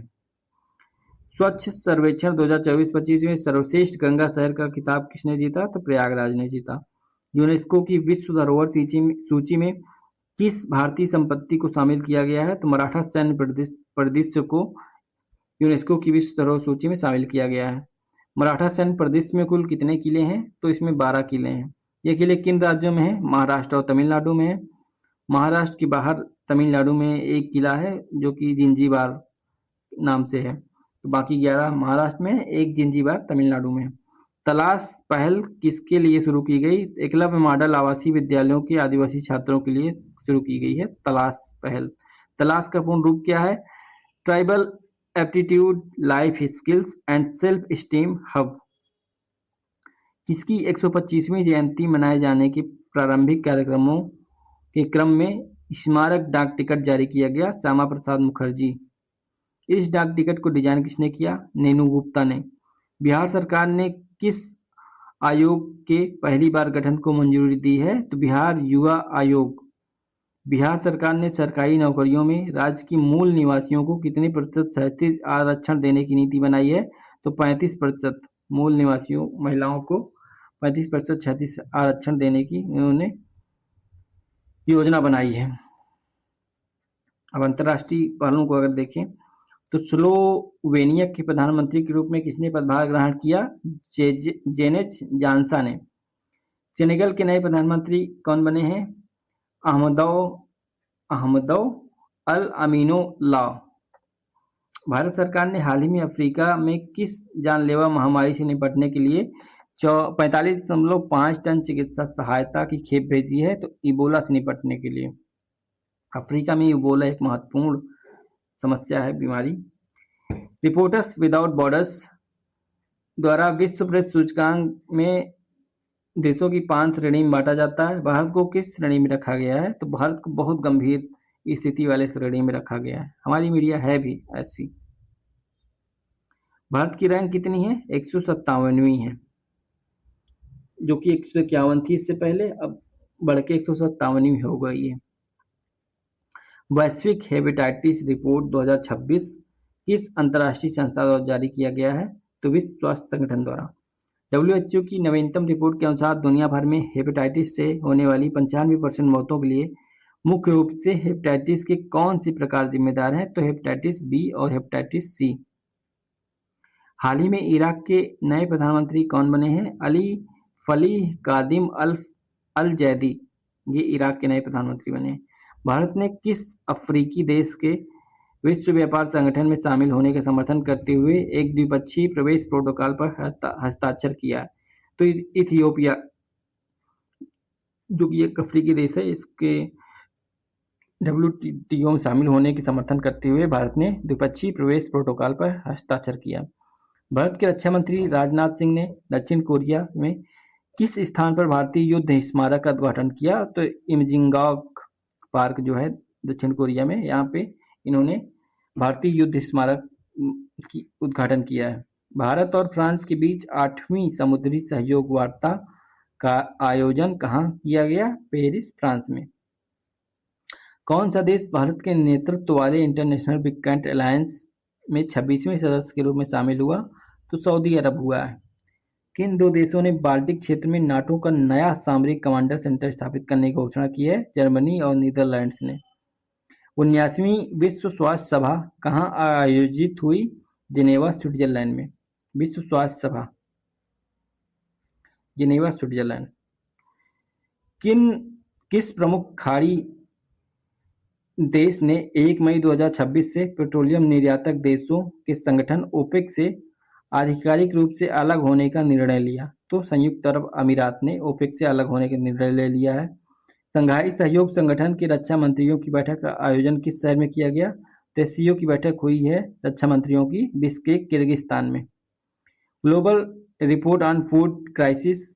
स्वच्छ सर्वेक्षण 2024-25 में सर्वश्रेष्ठ गंगा शहर का खिताब किसने जीता? तो प्रयागराज ने जीता। यूनेस्को की विश्व धरोहर सूची में किस भारतीय संपत्ति को शामिल किया गया है? तो मराठा सैन्य परिदृश्य को यूनेस्को की विश्व धरोहर सूची में शामिल किया गया है। मराठा सैन्य परिदृश्य में कुल कितने किले हैं? तो इसमें 12 किले हैं। ये किले किन राज्यों में है? महाराष्ट्र और तमिलनाडु में है। महाराष्ट्र के बाहर तमिलनाडु में एक किला है जो कि जिंजीबार नाम से है। तो बाकी 11 महाराष्ट्र में, एक जिंजीबार तमिलनाडु में। तलाश पहल किसके लिए शुरू की गई? एकलव्य मॉडल आवासीय विद्यालयों के आदिवासी छात्रों के लिए शुरू की गई है तलाश पहल। तलाश का पूर्ण रूप क्या है? Tribal aptitude life skills and self esteem hub. किसकी 125वीं जयंती मनाए जाने के प्रारंभिक कार्यक्रमों के क्रम में स्मारक डाक टिकट जारी किया गया? श्यामा प्रसाद मुखर्जी। इस डाक टिकट को डिजाइन किसने किया? नेनू गुप्ता ने। बिहार सरकार ने किस आयोग के पहली बार गठन को मंजूरी दी है? तो बिहार युवा आयोग। बिहार सरकार ने सरकारी नौकरियों में राज्य की मूल निवासियों को कितने प्रतिशत क्षैतिज आरक्षण देने की नीति बनाई है? तो 35%। मूल निवासियों महिलाओं को 35% क्षैतिज आरक्षण देने की इन्होंने योजना बनाई है। अब अंतर्राष्ट्रीय पहलुओं को अगर देखें तो स्लोवेनिया के प्रधानमंत्री के रूप में किसने पदभार ग्रहण किया? जेनेच जानसा ने। सेनेगल के नए प्रधानमंत्री कौन बने हैं? अहमदो अल अमीनो ला। भारत सरकार ने हाल ही में अफ्रीका में किस जानलेवा महामारी से निपटने के लिए 45.5 टन चिकित्सा सहायता की खेप भेजी है? तो इबोला से निपटने के लिए। अफ्रीका में इबोला एक महत्वपूर्ण समस्या है, बीमारी। रिपोर्टर्स विदाउट बॉर्डर्स द्वारा विश्व प्रेस सूचकांक में देशों की 5 श्रेणी में बांटा जाता है। भारत को किस श्रेणी में रखा गया है? तो भारत को बहुत गंभीर स्थिति वाले श्रेणी में रखा गया है। हमारी मीडिया है भी ऐसी। भारत की रैंक कितनी है? 157वीं है, जो कि 151 थी इससे पहले, अब बढ़ के 157वीं हो गई है। वैश्विक हेपेटाइटिस रिपोर्ट 2026 किस अंतर्राष्ट्रीय संस्था द्वारा जारी किया गया है? तो विश्व स्वास्थ्य संगठन द्वारा। WHO की नवीनतम रिपोर्ट के अनुसार दुनिया भर में हेपेटाइटिस से होने वाली 95% मौतों के लिए मुख्य रूप से हेपेटाइटिस के कौन से प्रकार जिम्मेदार हैं? तो हेपेटाइटिस बी और हेपेटाइटिस सी। हाल ही में इराक के नए प्रधानमंत्री कौन बने हैं? अली फलीह कादिम अल जैदी, ये इराक के नए प्रधानमंत्री बने हैं। भारत ने किस अफ्रीकी देश के विश्व व्यापार संगठन में शामिल होने का समर्थन करते हुए एक द्विपक्षीय प्रवेश प्रोटोकॉल पर हस्ताक्षर किया? तो इथियोपिया, जो कि एक अफ्रीकी देश है, इसके WTO में शामिल होने के समर्थन करते हुए भारत ने द्विपक्षीय प्रवेश प्रोटोकॉल पर हस्ताक्षर किया। भारत के रक्षा मंत्री राजनाथ सिंह ने दक्षिण कोरिया में किस स्थान पर भारतीय युद्ध स्मारक का उद्घाटन किया? तो इमजिंगॉक पार्क जो है दक्षिण कोरिया में, यहाँ पे इन्होंने भारतीय युद्ध स्मारक की उद्घाटन किया है। भारत और फ्रांस के बीच 8वीं समुद्री सहयोग वार्ता का आयोजन कहाँ किया गया? पेरिस, फ्रांस में। कौन सा देश भारत के नेतृत्व वाले इंटरनेशनल पिकेट अलायंस में 26वें सदस्य के रूप में शामिल हुआ? तो सऊदी अरब हुआ है। किन 2 देशों ने बाल्टिक क्षेत्र में नाटो का नया सामरिक कमांडर सेंटर स्थापित करने की घोषणा की है? जर्मनी और नीदरलैंड्स ने। 19वीं विश्व स्वास्थ्य सभा कहाँ आयोजित हुई? जिनेवा, स्विट्जरलैंड में। विश्व स्वास्थ्य सभा जिनेवा, स्विट्जरलैंड। किस प्रमुख खाड़ी देश ने 1 मई 2026 से पेट्रोलियम निर्यातक देशों के संगठन ओपेक से आधिकारिक रूप से अलग होने का निर्णय लिया? तो संयुक्त अरब अमीरात ने ओपेक से अलग होने का निर्णय ले लिया है। संघाई सहयोग संगठन के रक्षा मंत्रियों की बैठक का आयोजन किस शहर में किया गया? तो SCO की बैठक हुई है रक्षा मंत्रियों की बिश्केक, किर्गिस्तान में। Global report on food crisis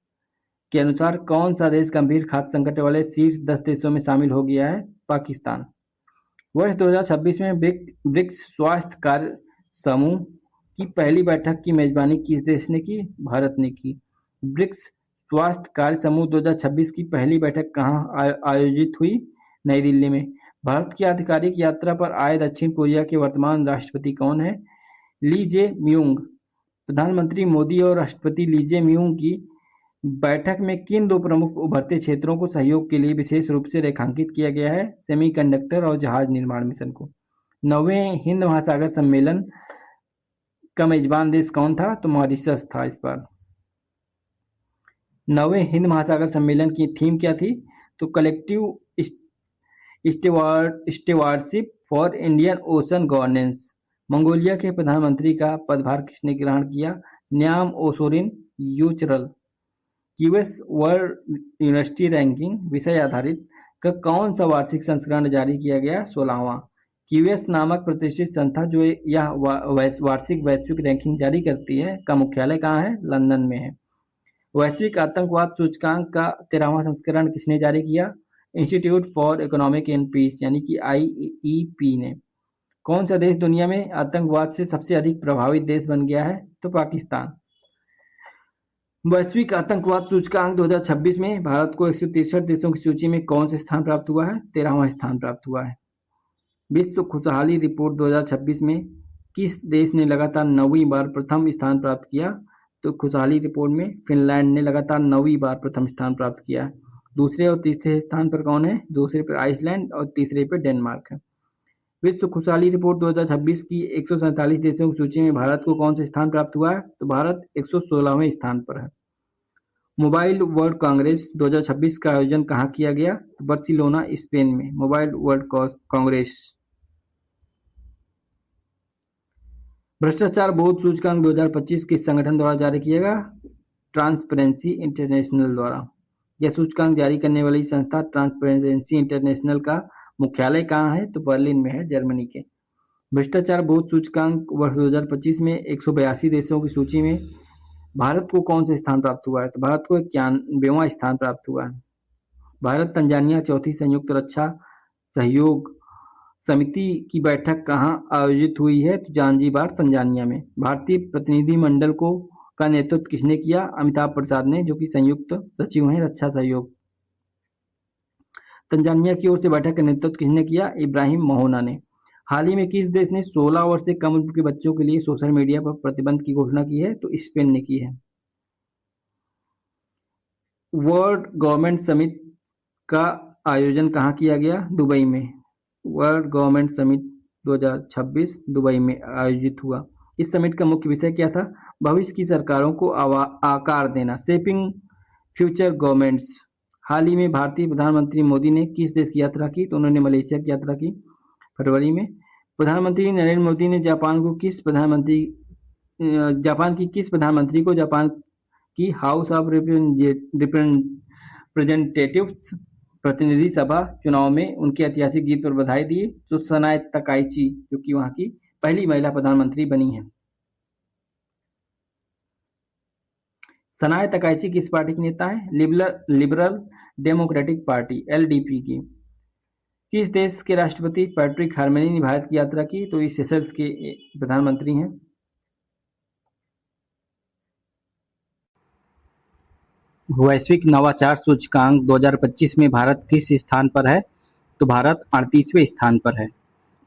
के अनुसार कौन सा देश गंभीर खाद्य संकट वाले शीर्ष 10 देशों में शामिल हो गया है? पाकिस्तान। वर्ष 2026 में ब्रिक्स स्वास्थ्य कार्य समूह की पहली बैठक की मेजबानी किस देश ने की? भारत ने की। ब्रिक्स स्वास्थ्य कार्य समूह 2026 की पहली बैठक कहाँ आयोजित हुई? नई दिल्ली में। भारत की आधिकारिक यात्रा पर आए दक्षिण कोरिया के वर्तमान राष्ट्रपति कौन है? ली जे म्यूंग। प्रधानमंत्री मोदी और राष्ट्रपति ली जे म्यूंग की बैठक में किन 2 प्रमुख उभरते क्षेत्रों को सहयोग के लिए विशेष रूप से रेखांकित किया गया है? सेमीकंडक्टर और जहाज निर्माण मिशन को। 9वें हिंद महासागर सम्मेलन का मेजबान देश कौन था? तो मॉरिशस था इस बार। नवे हिंद महासागर सम्मेलन की थीम क्या थी? तो collective stewardship for Indian Ocean governance. Mongolia के प्रधानमंत्री का पदभार किसने ग्रहण किया? Nyam Osoryn Uchral. QS world university ranking विषय आधारित का कौन सा वार्षिक संस्करण जारी किया गया? 16वां। क्यूएस नामक प्रतिष्ठित संस्था जो यह वार्षिक वैश्विक रैंकिंग जारी करती है का मुख्यालय कहाँ है? लंदन में है। वैश्विक आतंकवाद सूचकांक का 13वां संस्करण किसने जारी किया? Institute for economic and peace यानी कि आईईपी ने। कौन सा देश दुनिया में आतंकवाद से सबसे अधिक प्रभावित देश बन गया है? तो पाकिस्तान। वैश्विक आतंकवाद सूचकांक 2026 में भारत को 163 देशों की सूची में कौन से स्थान प्राप्त हुआ है? 13वां स्थान प्राप्त हुआ है। विश्व खुशहाली रिपोर्ट 2026 में किस देश ने लगातार 9वीं बार प्रथम स्थान प्राप्त किया? तो खुशहाली रिपोर्ट में फिनलैंड ने लगातार 9वीं बार प्रथम स्थान प्राप्त किया है। दूसरे और तीसरे स्थान पर कौन है? दूसरे पर आइसलैंड और तीसरे पर डेनमार्क है। विश्व खुशहाली रिपोर्ट 2026 की 147 देशों की सूची में भारत को कौन से स्थान प्राप्त हुआ है? तो भारत 116वें स्थान पर है। मोबाइल वर्ल्ड कांग्रेस 2026 का आयोजन कहाँ किया गया? तो बार्सिलोना स्पेन में मोबाइल वर्ल्ड कांग्रेस। भ्रष्टाचार बोध सूचकांक 2025 किस संगठन द्वारा जारी किया गया? ट्रांसपेरेंसी इंटरनेशनल द्वारा। यह सूचकांक जारी करने वाली संस्था ट्रांसपेरेंसी इंटरनेशनल का मुख्यालय कहाँ है? तो बर्लिन में है, जर्मनी के। भ्रष्टाचार बोध सूचकांक वर्ष 2025 में 182 देशों की सूची में भारत को कौन से स्थान प्राप्त हुआ है? तो भारत को 91वां स्थान प्राप्त हुआ है। भारत तंजानिया चौथी संयुक्त रक्षा सहयोग समिति की बैठक कहाँ आयोजित हुई है? तो जांजीबार तंजानिया में। भारतीय प्रतिनिधिमंडल का नेतृत्व किसने किया? अमिताभ प्रसाद ने, जो कि संयुक्त सचिव हैं रक्षा सहयोग। तंजानिया की ओर से बैठक का नेतृत्व किसने किया? इब्राहिम मोहना ने। हाल ही में किस देश ने 16 वर्ष से कम उम्र के बच्चों के लिए सोशल मीडिया पर प्रतिबंध की घोषणा की है? तो स्पेन ने की है। वर्ल्ड गवर्नमेंट समिट का आयोजन कहाँ किया गया? दुबई में। वर्ल्ड गवर्नमेंट समिट 2026 दुबई में आयोजित हुआ। इस समिट का मुख्य विषय क्या था? भविष्य की सरकारों को आकार देना, शेपिंग फ्यूचर गवर्नमेंट्स। हाल ही में भारतीय प्रधानमंत्री मोदी ने किस देश की यात्रा की? तो उन्होंने मलेशिया की यात्रा की फरवरी में। प्रधानमंत्री नरेंद्र मोदी ने जापान की जापान की हाउस ऑफ रिप्रेजेंटेटिव्स प्रतिनिधि सभा चुनाव में उनकी ऐतिहासिक जीत पर बधाई दी। तो सनाए तकाइची, जो कि वहां की पहली महिला प्रधानमंत्री बनी है। सनाए तकाइची किस पार्टी की नेता है? लिबरल डेमोक्रेटिक पार्टी एलडीपी की। किस देश के राष्ट्रपति पैट्रिक हार्मेनी ने भारत की यात्रा की? तो ये सेशल्स के प्रधानमंत्री हैं। वैश्विक नवाचार सूचकांक 2025 में भारत किस स्थान पर है? तो भारत 38वें स्थान पर है।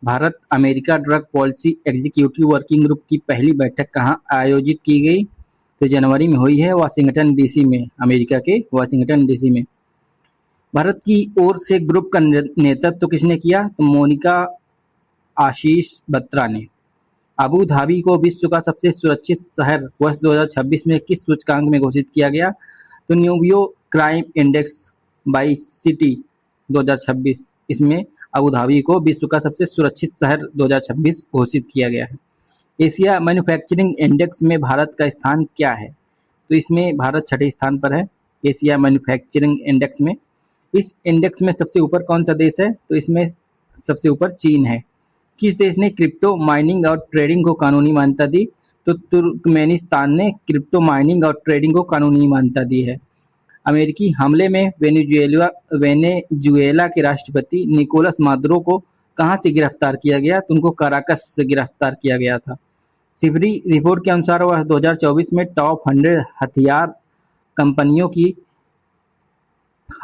Bharat America drug policy executive working group की पहली बैठक कहाँ आयोजित की गई? तो जनवरी में हुई है, वाशिंगटन डीसी में, अमेरिका के वाशिंगटन डीसी में। भारत की ओर से ग्रुप का नेतृत्व किसने किया? तो मोनिका आशीष बत्रा ने। अबू धाबी को विश्व का सबसे सुरक्षित शहर वर्ष 2026 में किस सूचकांक में घोषित किया गया? तो न्यूबियो क्राइम इंडेक्स बाई सिटी 2026, इसमें अबू धाबी को विश्व का सबसे सुरक्षित शहर 2026 घोषित किया गया है। एशिया मैन्युफैक्चरिंग इंडेक्स में भारत का स्थान क्या है? तो इसमें भारत 6ठे स्थान पर है एशिया मैन्युफैक्चरिंग इंडेक्स में। इस इंडेक्स में सबसे ऊपर कौन सा देश है? तो इसमें सबसे ऊपर चीन है। किस देश ने क्रिप्टो माइनिंग और ट्रेडिंग को कानूनी मान्यता दी? तो तुर्कमेनिस्तान ने क्रिप्टो माइनिंग और ट्रेडिंग को कानूनी मान्यता दी है। अमेरिकी हमले में वेनेजुएला के राष्ट्रपति निकोलस मादुरो को कहां से गिरफ्तार किया गया? तो उनको काराकस से गिरफ्तार किया गया था। सिवरी रिपोर्ट के अनुसार वर्ष 2024 में टॉप 100 हथियार कंपनियों की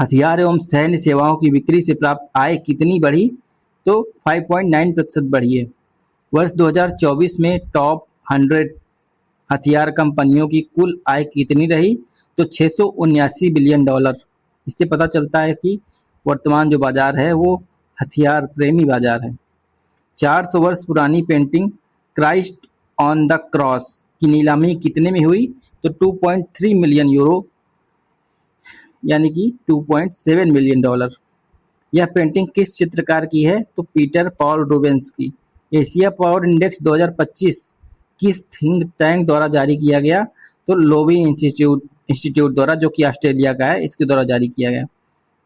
हथियार एवं सैन्य सेवाओं की बिक्री से प्राप्त आय कितनी बढ़ी? तो 5.9% बढ़ी है। वर्ष 2024 में टॉप 100 हथियार कंपनियों की कुल आय कितनी रही? तो $679 बिलियन। इससे पता चलता है कि वर्तमान जो बाजार है वो हथियार प्रेमी बाजार है। 400 वर्ष पुरानी painting Christ on the cross की नीलामी कितने में हुई? तो 2.3 मिलियन यूरो यानी कि $2.7 मिलियन। यह पेंटिंग किस चित्रकार की है? तो पीटर पॉल रूबेंस की। एशिया पावर इंडेक्स 2025 किस थिंक टैंक द्वारा जारी किया गया? तो लोवी इंस्टीट्यूट द्वारा, जो कि ऑस्ट्रेलिया का है, इसके द्वारा जारी किया गया।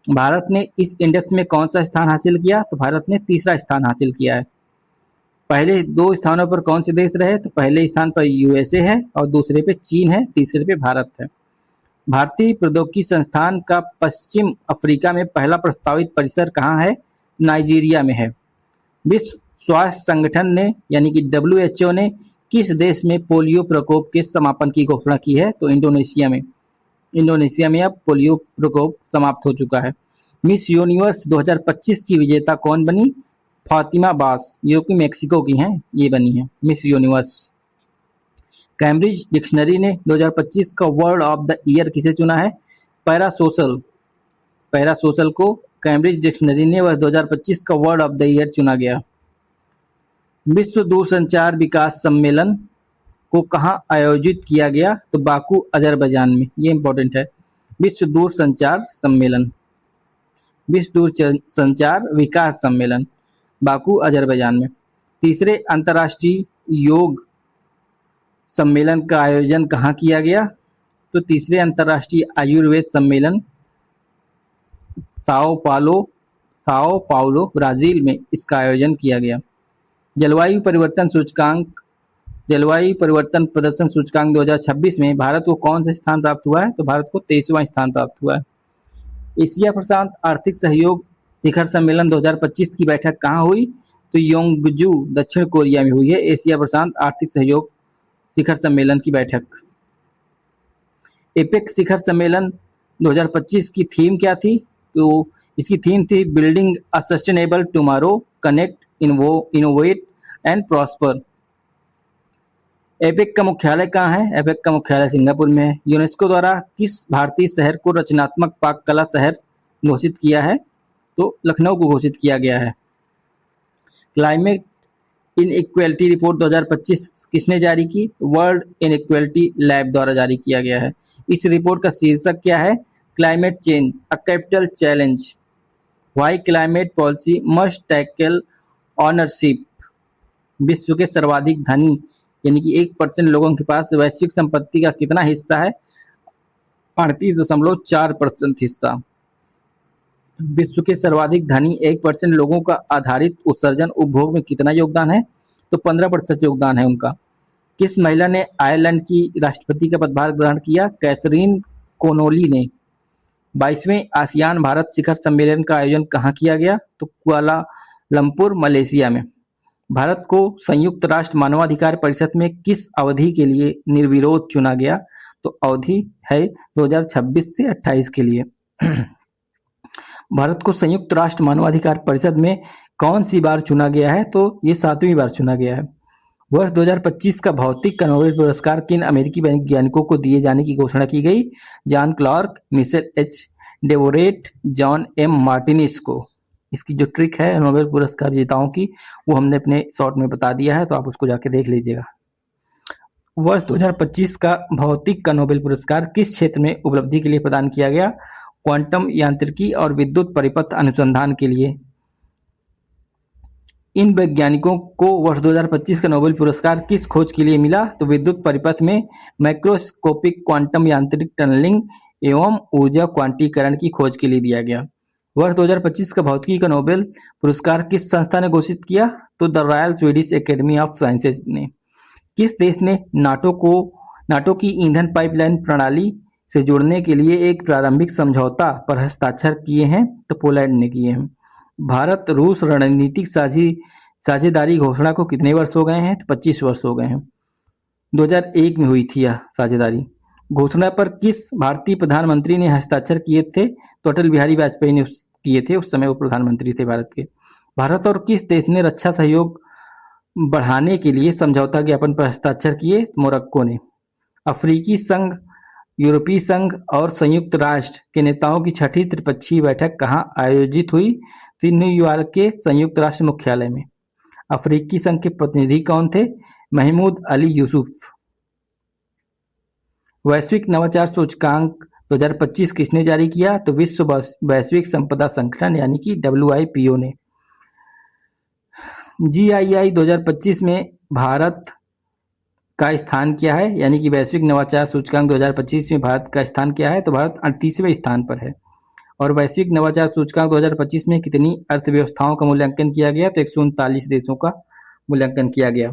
भारत ने इस इंडेक्स में कौन सा स्थान हासिल किया? तो भारत ने तीसरा स्थान हासिल किया है। पहले दो स्थानों पर कौन से देश रहे? तो पहले स्थान पर यूएसए है और दूसरे पे चीन है, तीसरे पे भारत है। भारतीय प्रौद्योगिकी संस्थान का पश्चिम अफ्रीका में पहला प्रस्तावित परिसर कहाँ है? नाइजीरिया में है। विश्व स्वास्थ्य संगठन ने यानी कि WHO ने किस देश में पोलियो प्रकोप के समापन की घोषणा की है? तो इंडोनेशिया में। इंडोनेशिया में अब पोलियो प्रकोप समाप्त हो चुका है। मिस यूनिवर्स 2025 की विजेता कौन बनी? फातिमा बास, जो कि मेक्सिको की हैं, ये बनी है मिस यूनिवर्स। कैम्ब्रिज डिक्शनरी ने 2025 का वर्ड ऑफ द ईयर किसे चुना है? पैरासोशल। पैरासोशल को कैम्ब्रिज डिक्शनरी ने वह 2025 का वर्ड ऑफ द ईयर चुना गया। विश्व दूरसंचार विकास सम्मेलन को कहाँ आयोजित किया गया? तो बाकू अजरबैजान में। ये इंपॉर्टेंट है। विश्व दूरसंचार सम्मेलन, विश्व दूरसंचार विकास सम्मेलन बाकू अजरबैजान में। तीसरे अंतर्राष्ट्रीय योग सम्मेलन का आयोजन कहाँ किया गया? तो तीसरे अंतर्राष्ट्रीय आयुर्वेद सम्मेलन साओ पाउलो ब्राजील में इसका आयोजन किया गया। जलवायु परिवर्तन प्रदर्शन सूचकांक 2026 में भारत को कौन सा स्थान प्राप्त हुआ है? तो भारत को 23वां स्थान प्राप्त हुआ है। एशिया प्रशांत आर्थिक सहयोग शिखर सम्मेलन 2025 की बैठक कहाँ हुई? तो योंगजू, दक्षिण कोरिया में हुई है एशिया प्रशांत आर्थिक सहयोग शिखर सम्मेलन की बैठक। एपेक शिखर सम्मेलन 2025 की थीम क्या थी? तो इसकी थीम थी building a sustainable tomorrow, connect, innovate and prosper. APEC का मुख्यालय कहाँ है? एपेक का मुख्यालय सिंगापुर में है। यूनेस्को द्वारा किस भारतीय शहर को रचनात्मक पाक कला शहर घोषित किया है? तो लखनऊ को घोषित किया गया है। क्लाइमेट इनइक्वालिटी रिपोर्ट 2025 किसने जारी की? वर्ल्ड इनइक्वालिटी लैब द्वारा जारी किया गया है। इस रिपोर्ट का शीर्षक क्या है? Climate change a capital challenge, why climate policy must tackle ownership. विश्व के सर्वाधिक धनी यानी कि 1% लोगों के पास वैश्विक संपत्ति का कितना हिस्सा है? 38.4% हिस्सा। विश्व के सर्वाधिक धनी 1% लोगों का आधारित उत्सर्जन उपभोग में कितना योगदान है? तो 15% योगदान है उनका। किस महिला ने आयरलैंड की राष्ट्रपति का पदभार ग्रहण किया? कैथरीन कोनोली ने। 22वें आसियान भारत शिखर सम्मेलन का आयोजन कहाँ किया गया? तो कुआलालंपुर, मलेशिया में। भारत को संयुक्त राष्ट्र मानवाधिकार परिषद में किस अवधि के लिए निर्विरोध चुना गया? तो अवधि है 2026 से 28 के लिए। भारत को संयुक्त राष्ट्र मानवाधिकार परिषद में कौन सी बार चुना गया है? तो ये 7वीं बार चुना गया है। वर्ष 2025 का भौतिक का नोबेल पुरस्कार किन अमेरिकी वैज्ञानिकों को दिए जाने की घोषणा की गई? John Clarke, Michel H Devoret, John M Martinis को। इसकी जो ट्रिक है नोबेल पुरस्कार विजेताओं की, वो हमने अपने शॉर्ट में बता दिया है, तो आप उसको जाके देख लीजिएगा। वर्ष 2025 का भौतिक का नोबेल पुरस्कार किस क्षेत्र में उपलब्धि के लिए प्रदान किया गया? क्वांटम यांत्रिकी और विद्युत परिपथ अनुसंधान के लिए। इन वैज्ञानिकों को वर्ष 2025 का नोबेल पुरस्कार किस खोज के लिए मिला? तो विद्युत परिपथ में मैक्रोस्कोपिक क्वांटम यांत्रिक टनलिंग एवं ऊर्जा क्वांटीकरण की खोज के लिए दिया गया। वर्ष 2025 का भौतिकी का नोबेल पुरस्कार किस संस्था ने घोषित किया? तो the royal Swedish academy of sciences ने। किस देश ने नाटो की ईंधन पाइपलाइन प्रणाली से जुड़ने के लिए एक प्रारंभिक समझौता पर हस्ताक्षर किए हैं? तो पोलैंड ने किए हैं। भारत रूस रणनीतिक साझेदारी घोषणा को कितने वर्ष हो गए हैं? तो 25 वर्ष हो गए हैं। 2001 में हुई थी यह साझेदारी। घोषणा पर किस भारतीय प्रधानमंत्री ने हस्ताक्षर किए थे? तो अटल बिहारी वाजपेयी ने किए थे, उस समय वो प्रधानमंत्री थे भारत के। भारत और किस देश ने रक्षा सहयोग बढ़ाने के लिए समझौता ज्ञापन पर हस्ताक्षर किए? मोरक्को ने। अफ्रीकी संघ, यूरोपीय संघ और संयुक्त राष्ट्र के नेताओं की छठी त्रिपक्षीय बैठक कहाँ आयोजित हुई? तो न्यूयॉर्क के संयुक्त राष्ट्र मुख्यालय में। अफ्रीकी संघ के प्रतिनिधि कौन थे? महमूद अली यूसुफ। वैश्विक नवाचार सूचकांक 2025 किसने जारी किया? तो विश्व वैश्विक संपदा संगठन यानी कि WIPO ने। GII 2025 में भारत का स्थान क्या है? यानी कि वैश्विक नवाचार सूचकांक 2025 में भारत का स्थान क्या है? तो भारत 38वें स्थान पर है। और वैश्विक नवाचार सूचकांक 2025 में कितनी अर्थव्यवस्थाओं का मूल्यांकन किया गया? तो 139 देशों का मूल्यांकन किया गया।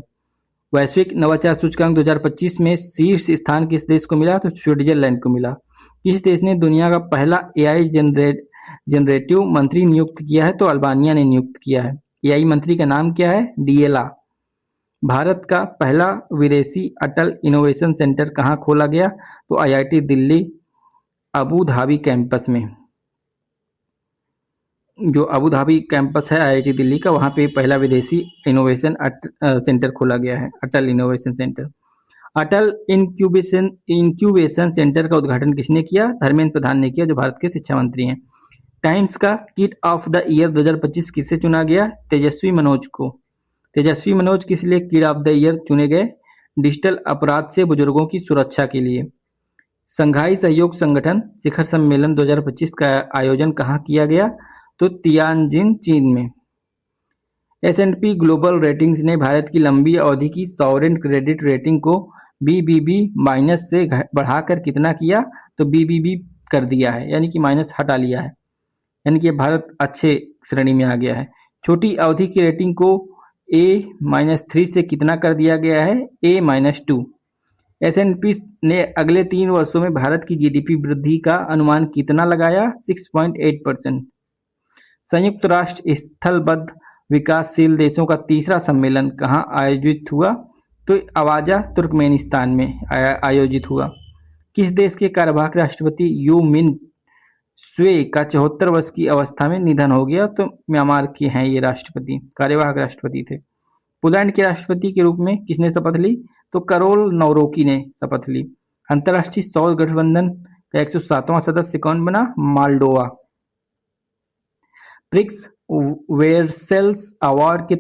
वैश्विक नवाचार सूचकांक 2025 में शीर्ष स्थान किस देश को मिला? तो स्विट्जरलैंड को मिला। किस देश ने दुनिया का पहला AI जनरेटिव मंत्री नियुक्त किया है? तो अल्बानिया ने नियुक्त किया है। AI मंत्री का नाम क्या है? DLA। भारत का पहला विदेशी अटल इनोवेशन सेंटर कहाँ खोला गया? तो IIT Delhi Abu Dhabi campus में। जो अबू धाबी कैंपस है IIT दिल्ली का, वहाँ पे पहला विदेशी इनोवेशन सेंटर खोला गया है, अटल इनोवेशन सेंटर। अटल इंक्यूबेशन सेंटर का उद्घाटन किसने किया? धर्मेंद्र प्रधान ने किया, जो भारत के शिक्षा मंत्री हैं। टाइम्स का किड ऑफ द ईयर 2025 किससे चुना गया? तेजस्वी मनोज को। तेजस्वी मनोज किस लिए किड ऑफ द ईयर चुने गए? डिजिटल अपराध से बुजुर्गों की सुरक्षा के लिए। संघाई सहयोग संगठन शिखर सम्मेलन 2025 का आयोजन कहाँ किया गया? तो तियानजिन, चीन में। S&P ग्लोबल रेटिंग्स ने भारत की लंबी अवधि की सॉवरेन क्रेडिट रेटिंग को BBB माइनस से बढ़ाकर कितना किया? तो BBB कर दिया है, यानी कि माइनस हटा लिया है, यानी कि भारत अच्छे श्रेणी में आ गया है। छोटी अवधि की रेटिंग को A-3 से कितना कर दिया गया है? A-2। S&P ने अगले 3 वर्षों में भारत की GDP वृद्धि का अनुमान कितना लगाया? 6.8%। संयुक्त राष्ट्र स्थलबद्ध विकासशील देशों का तीसरा सम्मेलन कहाँ आयोजित हुआ? तो अवाजा, तुर्कमेनिस्तान में आयोजित हुआ। किस देश के कार्यवाहक राष्ट्रपति यू मिन स्वे का 74 वर्ष की अवस्था में निधन हो गया? तो म्यांमार के हैं ये राष्ट्रपति, कार्यवाहक राष्ट्रपति थे। पोलैंड के राष्ट्रपति के रूप में किसने शपथ ली? तो करोल नौरोकी ने शपथ ली। अंतर्राष्ट्रीय सौर गठबंधन का 107वां सदस्य कौन बना? मोल्डोवा। प्रिक्स वेरसेल्स अवार्ड के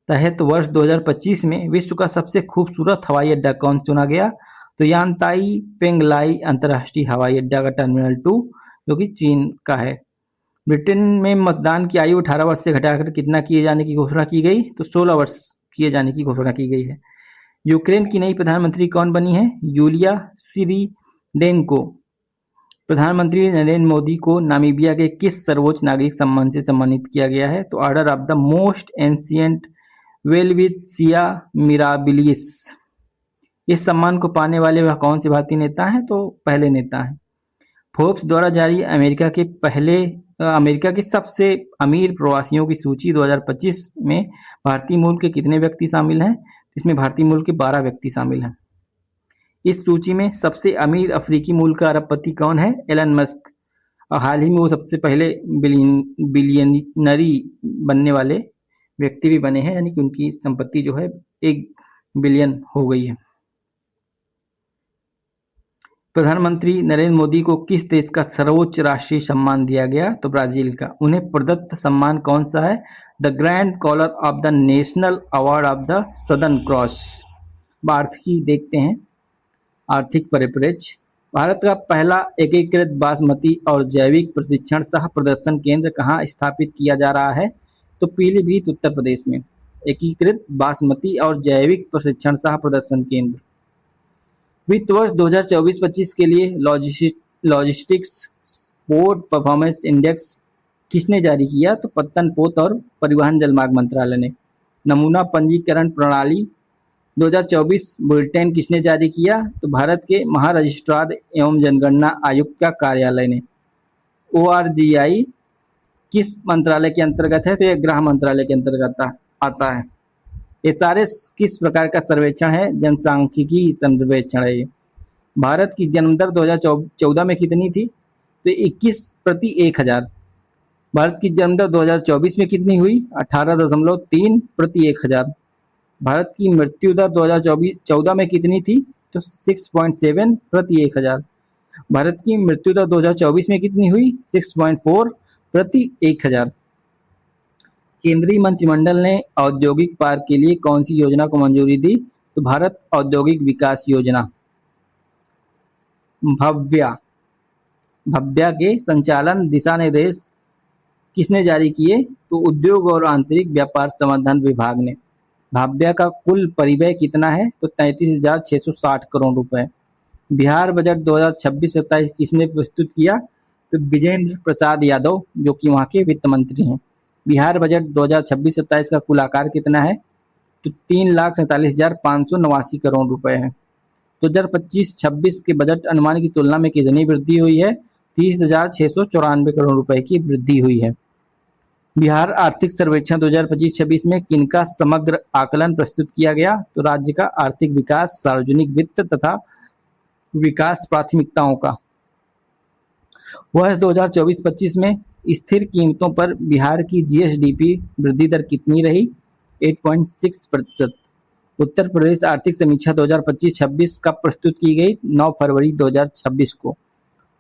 तहत वर्ष 2025 में विश्व का सबसे खूबसूरत हवाई अड्डा कौन चुना गया? तो यांताई पेंगलाई अंतर्राष्ट्रीय हवाई अड्डा का टर्मिनल 2, जो कि चीन का है। ब्रिटेन में मतदान की आयु 18 वर्ष से घटाकर कितना किए जाने की घोषणा की गई? तो 16 वर्ष किए जाने की घोषणा की गई है। यूक्रेन की नई प्रधानमंत्री कौन बनी है? यूलिया स्विरिडेंको। प्रधानमंत्री नरेंद्र मोदी को नामीबिया के किस सर्वोच्च नागरिक सम्मान से सम्मानित किया गया है? तो order of the most ancient Welwitschia mirabilis. इस सम्मान को पाने वाले वह कौन से भारतीय नेता हैं? तो पहले नेता हैं। फोर्ब्स द्वारा जारी अमेरिका के सबसे अमीर प्रवासियों की सूची 2025 में भारतीय मूल के कितने व्यक्ति शामिल हैं? इसमें भारतीय मूल के 12 व्यक्ति शामिल हैं। इस सूची में सबसे अमीर अफ्रीकी मूल का अरबपति कौन है? Elon Musk. और हाल ही में वो सबसे पहले बिलियनरी बनने वाले व्यक्ति भी बने हैं, यानी कि उनकी संपत्ति जो है 1 बिलियन हो गई है। प्रधानमंत्री नरेंद्र मोदी को किस देश का सर्वोच्च राष्ट्रीय सम्मान दिया गया? तो ब्राजील का। उन्हें प्रदत्त सम्मान कौन सा है? The Grand Collar of the National Award of the Southern Cross. आर्थिकी देखते हैं, आर्थिक परिप्रेक्ष्य। भारत का पहला एकीकृत बासमती और जैविक प्रशिक्षण सह प्रदर्शन केंद्र कहाँ स्थापित किया जा रहा है? तो पीलीभीत, उत्तर प्रदेश में। एकीकृत बासमती और जैविक प्रशिक्षण सह प्रदर्शन केंद्र। वित्त वर्ष 2024-25 के लिए लॉजिस्टिक्स पोर्ट परफॉर्मेंस इंडेक्स किसने जारी किया? तो पत्तन पोत और परिवहन जलमार्ग मंत्रालय ने। नमूना पंजीकरण प्रणाली 2024 बुलेटिन किसने जारी किया? तो भारत के महारजिस्ट्रार एवं जनगणना आयुक्त का कार्यालय ने। ORGI किस मंत्रालय के अंतर्गत है? तो यह गृह मंत्रालय के अंतर्गत आता है। SRS किस प्रकार का सर्वेक्षण है? जनसांख्यिकी सर्वेक्षण है। भारत की जन्म दर 2014 में कितनी थी? तो 21 प्रति 1000। भारत की जन्म दर 2024 में कितनी हुई? 18.3 प्रति 1000। भारत की मृत्यु दर 2014 में कितनी थी? तो 6.7 प्रति 1000। भारत की मृत्यु दर 2024 में कितनी हुई? 6.4 प्रति 1000। केंद्रीय मंत्रिमंडल ने औद्योगिक पार्क के लिए कौन सी योजना को मंजूरी दी? तो भारत औद्योगिक विकास योजना। भव्या। भव्या के संचालन दिशा निर्देश किसने जारी किए? तो उद्योग और आंतरिक व्यापार संवर्धन विभाग ने। भव्या का कुल परिव्यय कितना है? तो 33,660 करोड़ रुपए। बिहार बजट 2026-27 किसने प्रस्तुत किया? तो विजेंद्र प्रसाद यादव, जो कि वहाँ के वित्त मंत्री हैं। बिहार बजट 2026-27 का कुल आकार कितना है? तो 3,47,589 करोड़ रुपए है। 2025-26 के बजट अनुमान की तुलना में कितनी वृद्धि हुई है? 30,694 करोड़ रुपए की वृद्धि हुई है। बिहार आर्थिक सर्वेक्षण 2025-26 में किनका समग्र आकलन प्रस्तुत किया गया? तो राज्य का आर्थिक विकास, सार्वजनिक वित्त तथा विकास प्राथमिकताओं का। वर्ष 2024-25 में स्थिर कीमतों पर बिहार की जीएसडीपी वृद्धि दर कितनी रही? 8.6%। उत्तर प्रदेश आर्थिक समीक्षा 2025-26 कब प्रस्तुत की गई? 9 फरवरी 2026 को।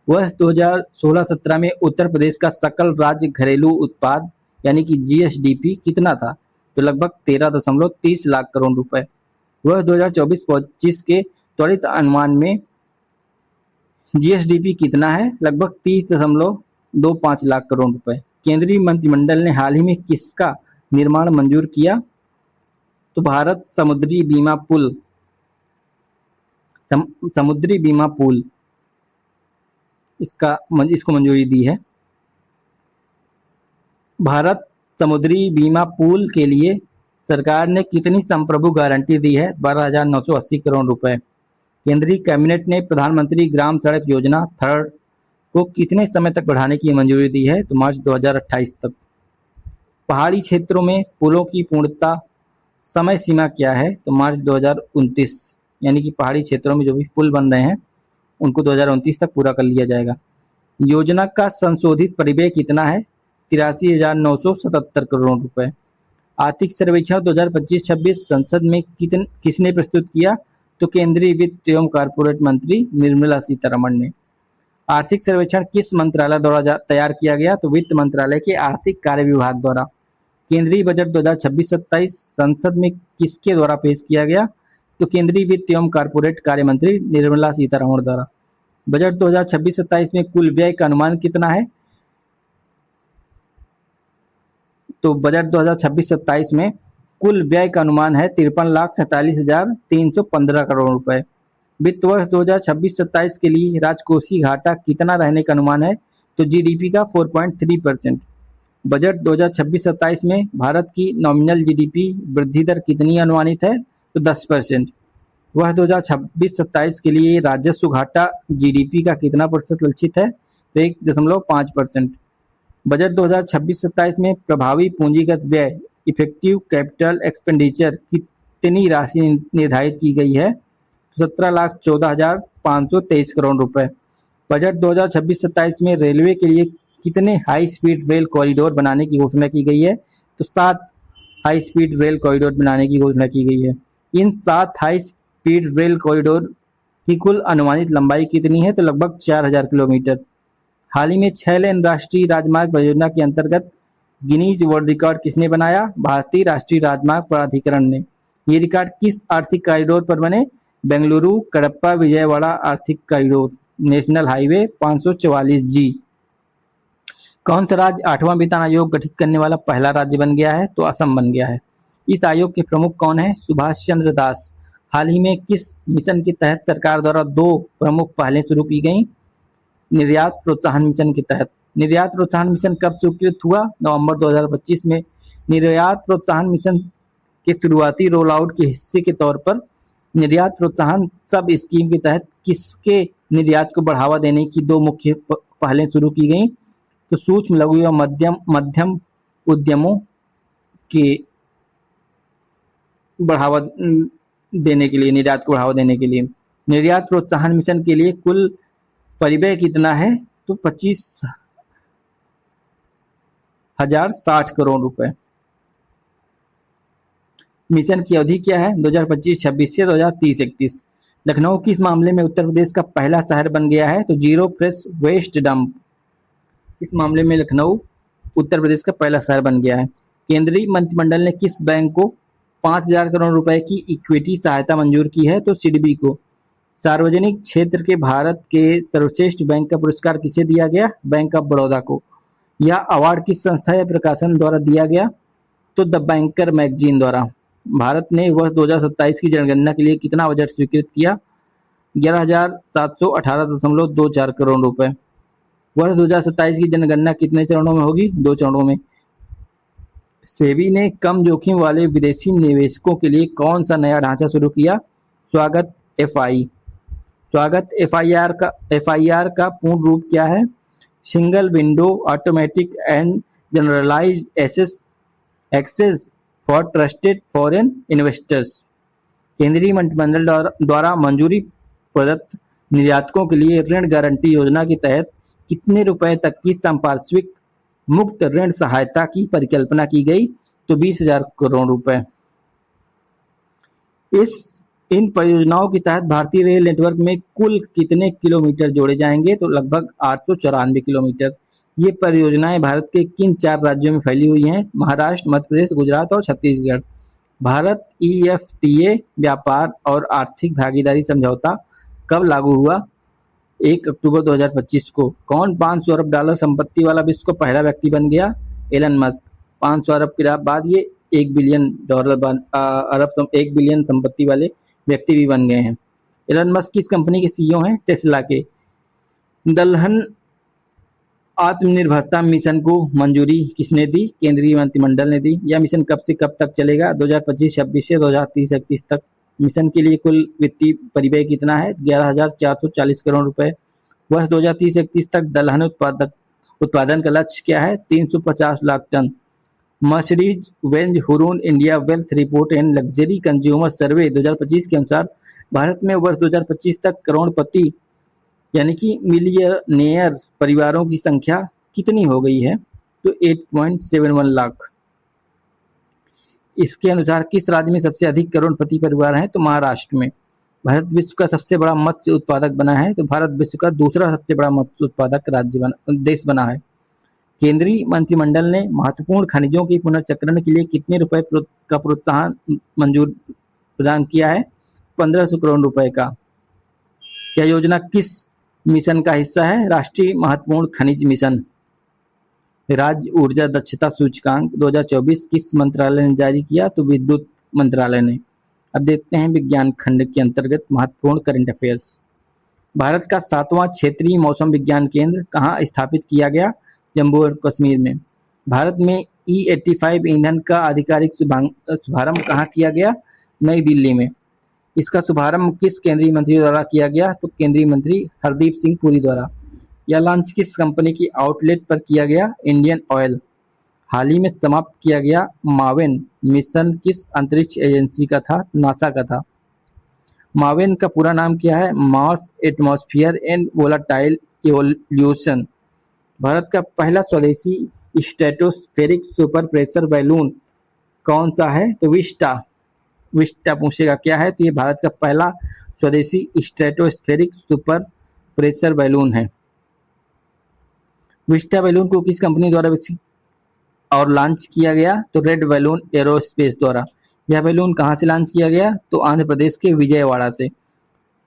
वर्ष 2016-17 में उत्तर प्रदेश का सकल राज्य घरेलू उत्पाद यानी कि जीएसडीपी कितना था? तो लगभग 13.30 लाख करोड़ रुपए। वर्ष 2024-25 के त्वरित अनुमान में जीएसडीपी कितना है? लगभग 30.25 लाख करोड़ रुपए। केंद्रीय मंत्रिमंडल ने हाल ही में किसका निर्माण मंजूर किया? तो भारत समुद्री बीमा पुल इसको मंजूरी दी है। भारत समुद्री बीमा पुल के लिए सरकार ने कितनी संप्रभु गारंटी दी है? 12,980 करोड़ रुपए। केंद्रीय कैबिनेट ने प्रधानमंत्री ग्राम सड़क योजना थर्ड को कितने समय तक बढ़ाने की मंजूरी दी है? तो मार्च 2028 तक। पहाड़ी क्षेत्रों में पुलों की पूर्णता समय सीमा क्या है? तो मार्च 2029, यानी कि पहाड़ी क्षेत्रों में जो भी पुल बन रहे हैं उनको 2029 तक पूरा कर लिया जाएगा। योजना का संशोधित परिव्यय कितना है? 83,977 करोड़ रुपए। आर्थिक सर्वेक्षण 2025-26 संसद में किसने प्रस्तुत किया? तो केंद्रीय वित्त एवं कारपोरेट मंत्री निर्मला सीतारमण ने। आर्थिक सर्वेक्षण किस मंत्रालय द्वारा तैयार किया गया? तो वित्त मंत्रालय के आर्थिक कार्य विभाग द्वारा। केंद्रीय बजट 2026-27 संसद में किसके द्वारा पेश किया गया? तो केंद्रीय वित्त एवं कारपोरेट कार्य मंत्री निर्मला सीतारमण द्वारा। बजट 2026-27 में कुल व्यय का अनुमान कितना है? तो बजट 2026-27 में कुल व्यय का अनुमान है 53,47,315 करोड़ रुपए। वित्त वर्ष 2026-27 के लिए राजकोषीय घाटा कितना रहने का अनुमान है? तो जीडीपी का 4.3%। बजट 2026-27 में भारत की नॉमिनल जीडीपी वृद्धि दर कितनी अनुमानित है? तो 10%। वर्ष 2026-27 के लिए राजस्व घाटा जीडीपी का कितना प्रतिशत लक्षित है? तो 1.5%। बजट 2026-27 में प्रभावी पूंजीगत व्यय इफेक्टिव कैपिटल एक्सपेंडिचर कितनी राशि निर्धारित की गई है? 17,14,523 करोड़ रुपए। बजट 2026-27 में रेलवे के लिए कितने हाई स्पीड रेल कॉरिडोर बनाने की घोषणा की गई है? तो 7 हाई स्पीड रेल कॉरिडोर बनाने की घोषणा की गई है। इन 7 हाई स्पीड रेल कॉरिडोर की कुल अनुमानित लंबाई कितनी है? तो लगभग 4,000 किलोमीटर। हाल ही में 6 लेन राष्ट्रीय राजमार्ग परियोजना के अंतर्गत गिनीज वर्ल्ड रिकॉर्ड किसने बनाया? भारतीय राष्ट्रीय राजमार्ग प्राधिकरण ने। ये रिकॉर्ड किस आर्थिक कॉरिडोर पर बने? बेंगलुरु कडप्पा विजयवाड़ा आर्थिक कॉरिडोर, नेशनल हाईवे 544G। कौन सा राज्य 8वां वेतन आयोग गठित करने वाला पहला राज्य बन गया है? तो असम बन गया है। इस आयोग के प्रमुख कौन है? सुभाष चंद्र दास। हाल ही में किस मिशन के तहत सरकार द्वारा 2 प्रमुख पहलें शुरू की गई? निर्यात प्रोत्साहन मिशन के तहत। निर्यात प्रोत्साहन मिशन कब स्वीकृत हुआ? नवंबर 2025 में। निर्यात प्रोत्साहन मिशन के शुरुआती रोल आउट के हिस्से के तौर पर निर्यात प्रोत्साहन सब स्कीम के तहत किसके निर्यात को बढ़ावा देने की 2 मुख्य पहलें शुरू की गई? तो सूक्ष्म लघु एवं मध्यम उद्यमों के बढ़ावा देने के लिए, निर्यात को बढ़ावा देने के लिए। निर्यात प्रोत्साहन मिशन के लिए कुल परिव्यय कितना है? तो 25,060 करोड़ रुपए। मिशन की अवधि क्या है? 2025-26 से 2030-31। लखनऊ किस मामले में उत्तर प्रदेश का पहला शहर बन गया है? तो जीरो फ्रेश वेस्ट डंप। इस मामले में लखनऊ उत्तर प्रदेश का पहला शहर बन गया है। केंद्रीय मंत्रिमंडल ने किस बैंक को 5,000 करोड़ रुपए की इक्विटी सहायता मंजूर की है? तो सिडबी को। सार्वजनिक क्षेत्र के भारत के सर्वश्रेष्ठ बैंक का पुरस्कार किसे दिया गया? बैंक ऑफ बड़ौदा को। यह अवार्ड किस संस्था या प्रकाशन द्वारा दिया गया? तो द बैंकर मैगजीन द्वारा। भारत ने वर्ष 2027 की जनगणना के लिए कितना बजट स्वीकृत किया? 11,718.24 करोड़ रुपए। वर्ष 2027 की जनगणना कितने चरणों में होगी? 2 चरणों में। सेबी ने कम जोखिम वाले विदेशी निवेशकों के लिए कौन सा नया ढांचा शुरू किया? स्वागत एफआई। स्वागत एफआईआर का पूर्ण रूप क्या है? Single window automatic and generalised access for trusted foreign investors. केंद्रीय मंत्रिमंडल द्वारा मंजूरी प्रदत्त निर्यातकों के लिए ऋण गारंटी योजना के तहत कितने रुपए तक की संपार्श्विक मुक्त ऋण सहायता की परिकल्पना की गई? तो 20,000 करोड़ रुपए। इन परियोजनाओं के तहत भारतीय रेल नेटवर्क में कुल कितने किलोमीटर जोड़े जाएंगे? तो लगभग 894 किलोमीटर। ये परियोजनाएं भारत के किन 4 राज्यों में फैली हुई हैं? महाराष्ट्र, मध्य प्रदेश, गुजरात और छत्तीसगढ़। भारत ईएफटीए व्यापार और आर्थिक भागीदारी समझौता कब लागू हुआ? 1 अक्टूबर 2025 को। कौन $500 अरब संपत्ति वाला विश्व का पहला व्यक्ति बन गया? Elon Musk. 500 अरब के बाद ये $1 बिलियन संपत्ति वाले व्यक्ति भी बन गए हैं। एलन मस्क किस कंपनी के सीईओ हैं? टेस्ला के। दलहन आत्मनिर्भरता मिशन को मंजूरी किसने दी? केंद्रीय मंत्रिमंडल ने दी। यह मिशन कब से कब तक चलेगा? 2025-26 से 2030-31 तक। मिशन के लिए कुल वित्तीय परिव्यय कितना है? 11,440 करोड़ रुपए। वर्ष 2030-31 तक दलहन उत्पादन का लक्ष्य क्या है? 350 lakh ton. Mercedes Benz Hurun India wealth report and luxury consumer survey 2025 के अनुसार भारत में वर्ष 2025 तक करोड़पति यानी कि मिलियनेयर परिवारों की संख्या कितनी हो गई है? तो 8.71 लाख। इसके अनुसार किस राज्य में सबसे अधिक करोड़पति परिवार हैं? तो महाराष्ट्र में। भारत विश्व का सबसे बड़ा मत्स्य उत्पादक बना है, तो भारत विश्व का दूसरा सबसे बड़ा मत्स्य उत्पादक देश बना है। केंद्रीय मंत्रिमंडल ने महत्वपूर्ण खनिजों के पुनर्चक्रण के लिए कितने रुपए का प्रोत्साहन मंजूर प्रदान किया है? 1500 करोड़ रुपए का। यह योजना किस मिशन का हिस्सा है? राष्ट्रीय महत्वपूर्ण खनिज मिशन। राज्य ऊर्जा दक्षता सूचकांक 2024 किस मंत्रालय ने जारी किया? तो विद्युत मंत्रालय ने। अब देखते हैं विज्ञान खंड के अंतर्गत महत्वपूर्ण करंट अफेयर्स। भारत का 7वां क्षेत्रीय मौसम विज्ञान केंद्र कहाँ स्थापित किया गया? जम्मू और कश्मीर में। भारत में E85 ईंधन का आधिकारिक शुभारंभ कहाँ किया गया? नई दिल्ली में। इसका शुभारंभ किस केंद्रीय मंत्री द्वारा किया गया? तो केंद्रीय मंत्री हरदीप सिंह पुरी द्वारा। यह लॉन्च किस कंपनी की आउटलेट पर किया गया? Indian oil. हाल ही में समाप्त किया गया मावेन मिशन किस अंतरिक्ष एजेंसी का था? नासा का था। मावेन का पूरा नाम क्या है? Mars atmosphere and volatile evolution. Bharat का पहला स्वदेशी स्ट्रेटोस्फेरिक सुपर प्रेशर बैलून कौन सा है? तो विस्टा पूछेगा क्या है? तो ये भारत का पहला स्वदेशी स्ट्रेटोस्फेरिक सुपर प्रेशर बैलून है। विस्टा बैलून को किस कंपनी द्वारा विकसित और लॉन्च किया गया? तो रेड बैलून एरोस्पेस द्वारा। यह बैलून कहाँ से लॉन्च किया गया? तो आंध्र प्रदेश के विजयवाड़ा से।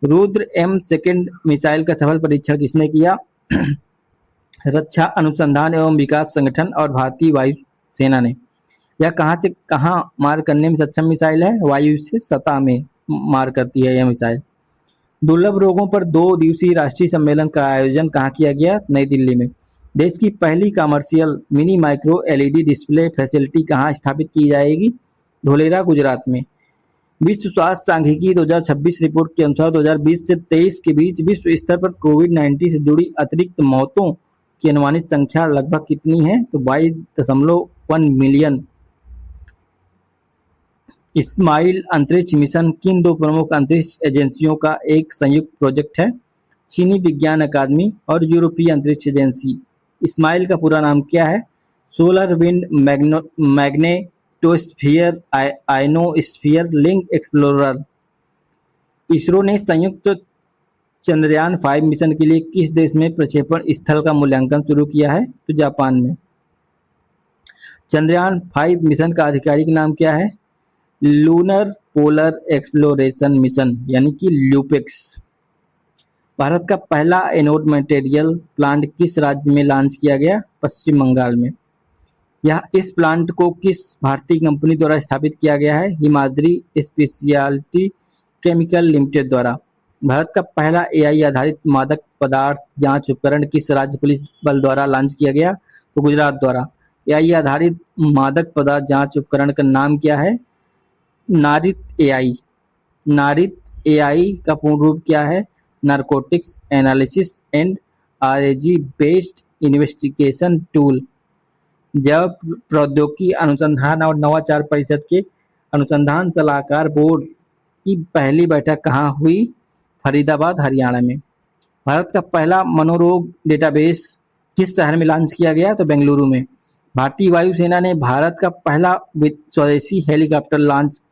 रुद्र M2 मिसाइल का सफल परीक्षण किसने किया? रक्षा अनुसंधान एवं विकास संगठन और भारतीय वायु सेना ने। यह कहाँ से कहाँ मार करने में सक्षम मिसाइल है? वायु से सतह में मार करती है यह मिसाइल। दुर्लभ रोगों पर 2 दिवसीय राष्ट्रीय सम्मेलन का आयोजन कहाँ किया गया? नई दिल्ली में। देश की पहली commercial mini micro LED display facility कहाँ स्थापित की जाएगी? धोलेरा, गुजरात में। विश्व स्वास्थ्य सांख्यिकी 2026 रिपोर्ट के अनुसार 2020 से 23 के बीच विश्व स्तर पर कोविड-19 से जुड़ी अतिरिक्त मौतों की अनुमानित संख्या लगभग कितनी है? तो 22.1 मिलियन। इस्माइल अंतरिक्ष मिशन किन 2 प्रमुख अंतरिक्ष एजेंसियों का एक संयुक्त प्रोजेक्ट है? चीनी विज्ञान अकादमी और यूरोपीय अंतरिक्ष एजेंसी। इस्माइल का पूरा नाम क्या है? Solar wind magnetosphere ionosphere link explorer. ISRO ने संयुक्त चंद्रयान 5 मिशन के लिए किस देश में प्रक्षेपण स्थल का मूल्यांकन शुरू किया है? तो जापान में। चंद्रयान 5 मिशन का आधिकारिक नाम क्या है? लूनर पोलर एक्सप्लोरेशन मिशन यानी कि ल्यूपेक्स। भारत का पहला एनोड मटेरियल प्लांट किस राज्य में लॉन्च किया गया? पश्चिम बंगाल में। यह इस प्लांट को किस भारतीय कंपनी द्वारा स्थापित किया गया है? हिमाद्री स्पेशलिटी केमिकल लिमिटेड द्वारा। भारत का पहला एआई आधारित मादक पदार्थ जांच उपकरण किस राज्य पुलिस बल द्वारा लॉन्च किया गया? तो गुजरात द्वारा। एआई आधारित मादक पदार्थ जांच उपकरण का नाम क्या है? नारित एआई। नारित एआई का पूर्ण रूप क्या है? Narcotics analysis and आरएजी based investigation tool. जैव प्रौद्योगिकी अनुसंधान और नवाचार परिषद के अनुसंधान सलाहकार बोर्ड की पहली बैठक कहाँ हुई? फरीदाबाद, हरियाणा में। भारत का पहला मनोरोग डेटाबेस किस शहर में लॉन्च किया गया? तो बेंगलुरु में। भारतीय वायुसेना ने भारत का पहला स्वदेशी हेलीकॉप्टर लॉन्च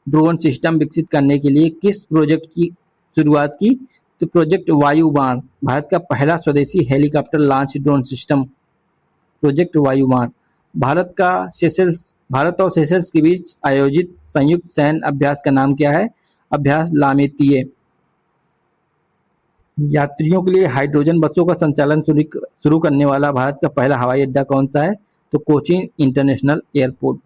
ड्रोन सिस्टम विकसित करने के लिए किस प्रोजेक्ट की शुरुआत की? तो प्रोजेक्ट वायुबाण। भारत का पहला स्वदेशी helicopter launch drone system project Vayuban. Bharat और सेशल्स के बीच आयोजित संयुक्त सैन्य अभ्यास का नाम क्या है? अभ्यास लामेतिए। यात्रियों के लिए हाइड्रोजन बसों का संचालन शुरू करने वाला भारत का पहला हवाई अड्डा कौन सा है? तो कोचीन इंटरनेशनल एयरपोर्ट।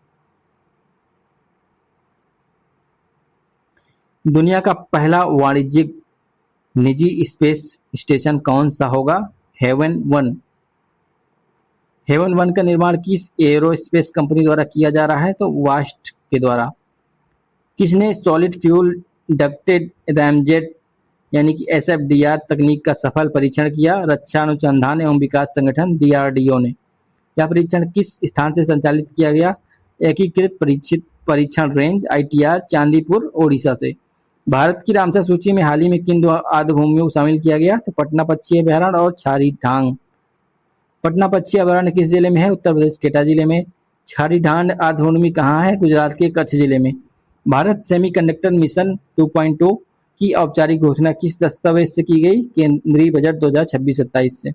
दुनिया का पहला वाणिज्यिक निजी स्पेस स्टेशन कौन सा होगा? Haven one. हेवन वन का निर्माण किस एरोस्पेस कंपनी द्वारा किया जा रहा है? तो वास्ट के द्वारा। किसने सॉलिड फ्यूल डक्टेड रैमजेट यानी कि एसएफडीआर तकनीक का सफल परीक्षण किया? रक्षा अनुसंधान एवं विकास संगठन डीआरडीओ ने। यह परीक्षण किस स्थान से संचालित किया गया? एकीकृत परीक्षण रेंज आईटीआर चांदीपुर ओडिशा से। भारत की रामसर सूची में हाल ही में किन दो आद्य भूमियों को शामिल किया गया? तो पटना पक्षी अभयारण्य और छारी ढांग। पटना पक्षी अभयारण्य किस जिले में है? उत्तर प्रदेश के एटा जिले में। छारी ढांग आद्य भूमि कहाँ है? गुजरात के कच्छ जिले में। भारत सेमीकंडक्टर मिशन 2.0 की औपचारिक घोषणा किस दस्तावेज से की गई? केंद्रीय बजट 2026-27 से।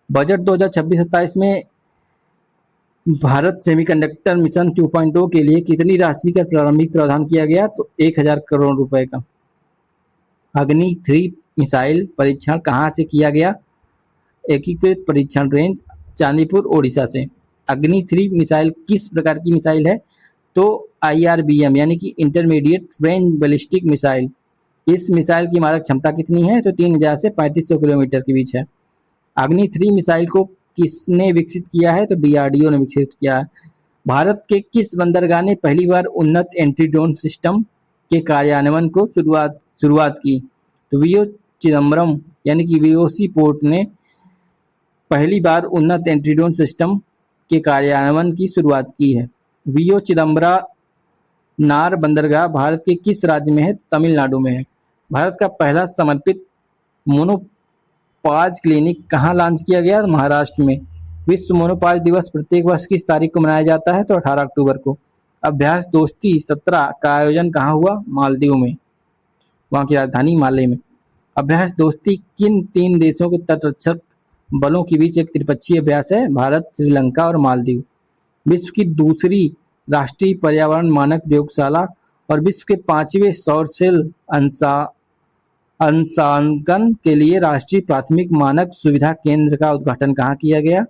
बजट 2026-27 में भारत सेमीकंडक्टर मिशन 2.0 के लिए कितनी राशि का प्रारंभिक प्रावधान किया गया? तो 1000 करोड़ रुपए का। अग्नि 3 मिसाइल परीक्षण कहाँ से किया गया? एकीकृत परीक्षण रेंज चांदीपुर ओडिशा से। अग्नि 3 मिसाइल किस प्रकार की मिसाइल है? तो आईआरबीएम यानी कि इंटरमीडिएट रेंज बैलिस्टिक मिसाइल। इस मिसाइल की मारक क्षमता कितनी है? तो 3000 से 3500 किलोमीटर के बीच है। अग्नि 3 मिसाइल को किसने विकसित किया है? तो डीआरडीओ ने विकसित किया है। भारत के किस बंदरगाह ने पहली बार उन्नत एंटी ड्रोन सिस्टम के कार्यान्वयन को शुरुआत की? तो वीओ चिदम्बरम यानी कि वीओसी पोर्ट ने पहली बार उन्नत एंटी ड्रोन सिस्टम के कार्यान्वयन की शुरुआत की है। वीओ चिदम्बरा नार बंदरगाह भारत के किस राज्य में है? तमिलनाडु में है। भारत का पहला समर्पित मोनोपाज क्लिनिक कहाँ लॉन्च किया गया? महाराष्ट्र में। विश्व मोनोपाज दिवस प्रत्येक वर्ष किस तारीख को मनाया जाता है? तो 18 अक्टूबर को। अभ्यास दोस्ती 17 का आयोजन कहाँ हुआ? मालदीव में, वहाँ की राजधानी माले में। अभ्यास दोस्ती किन 3 देशों के तटरक्षक बलों के बीच एक त्रिपक्षीय अभ्यास है? भारत, श्रीलंका और मालदीव। विश्व की दूसरी राष्ट्रीय पर्यावरण मानक प्रयोगशाला और विश्व के 5वें सौर सेल अंशांकन के लिए राष्ट्रीय प्राथमिक मानक सुविधा केंद्र का उद्घाटन कहाँ किया गया?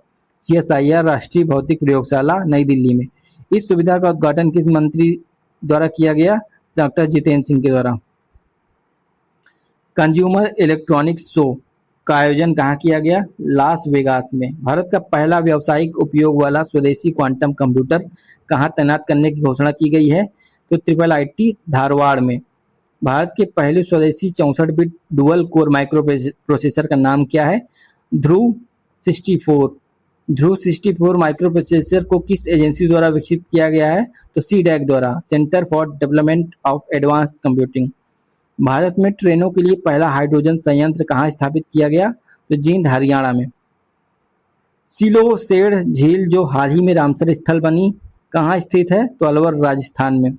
सीएसआईआर राष्ट्रीय भौतिक प्रयोगशाला नई दिल्ली में। इस सुविधा का उद्घाटन किस मंत्री द्वारा किया गया? डॉक्टर जितेंद्र सिंह के द्वारा। कंज्यूमर इलेक्ट्रॉनिक्स शो का आयोजन कहाँ किया गया? लास वेगास में। भारत का पहला व्यावसायिक उपयोग वाला स्वदेशी क्वांटम कंप्यूटर कहाँ तैनात करने की घोषणा की गई है? तो IIIT धारवाड़ में। भारत के पहले स्वदेशी 64 bit dual core micro processor का नाम क्या है? ध्रुव 64। ध्रुव 64 माइक्रो प्रोसेसर को किस एजेंसी द्वारा विकसित किया गया है? तो CDAC द्वारा, centre for development of advanced computing. Bharat में ट्रेनों के लिए पहला हाइड्रोजन संयंत्र कहाँ स्थापित किया गया? तो जींद, हरियाणा में। सिलोसेड़ झील जो हाल ही में रामसर स्थल बनी कहाँ स्थित है? तो अलवर, राजस्थान में।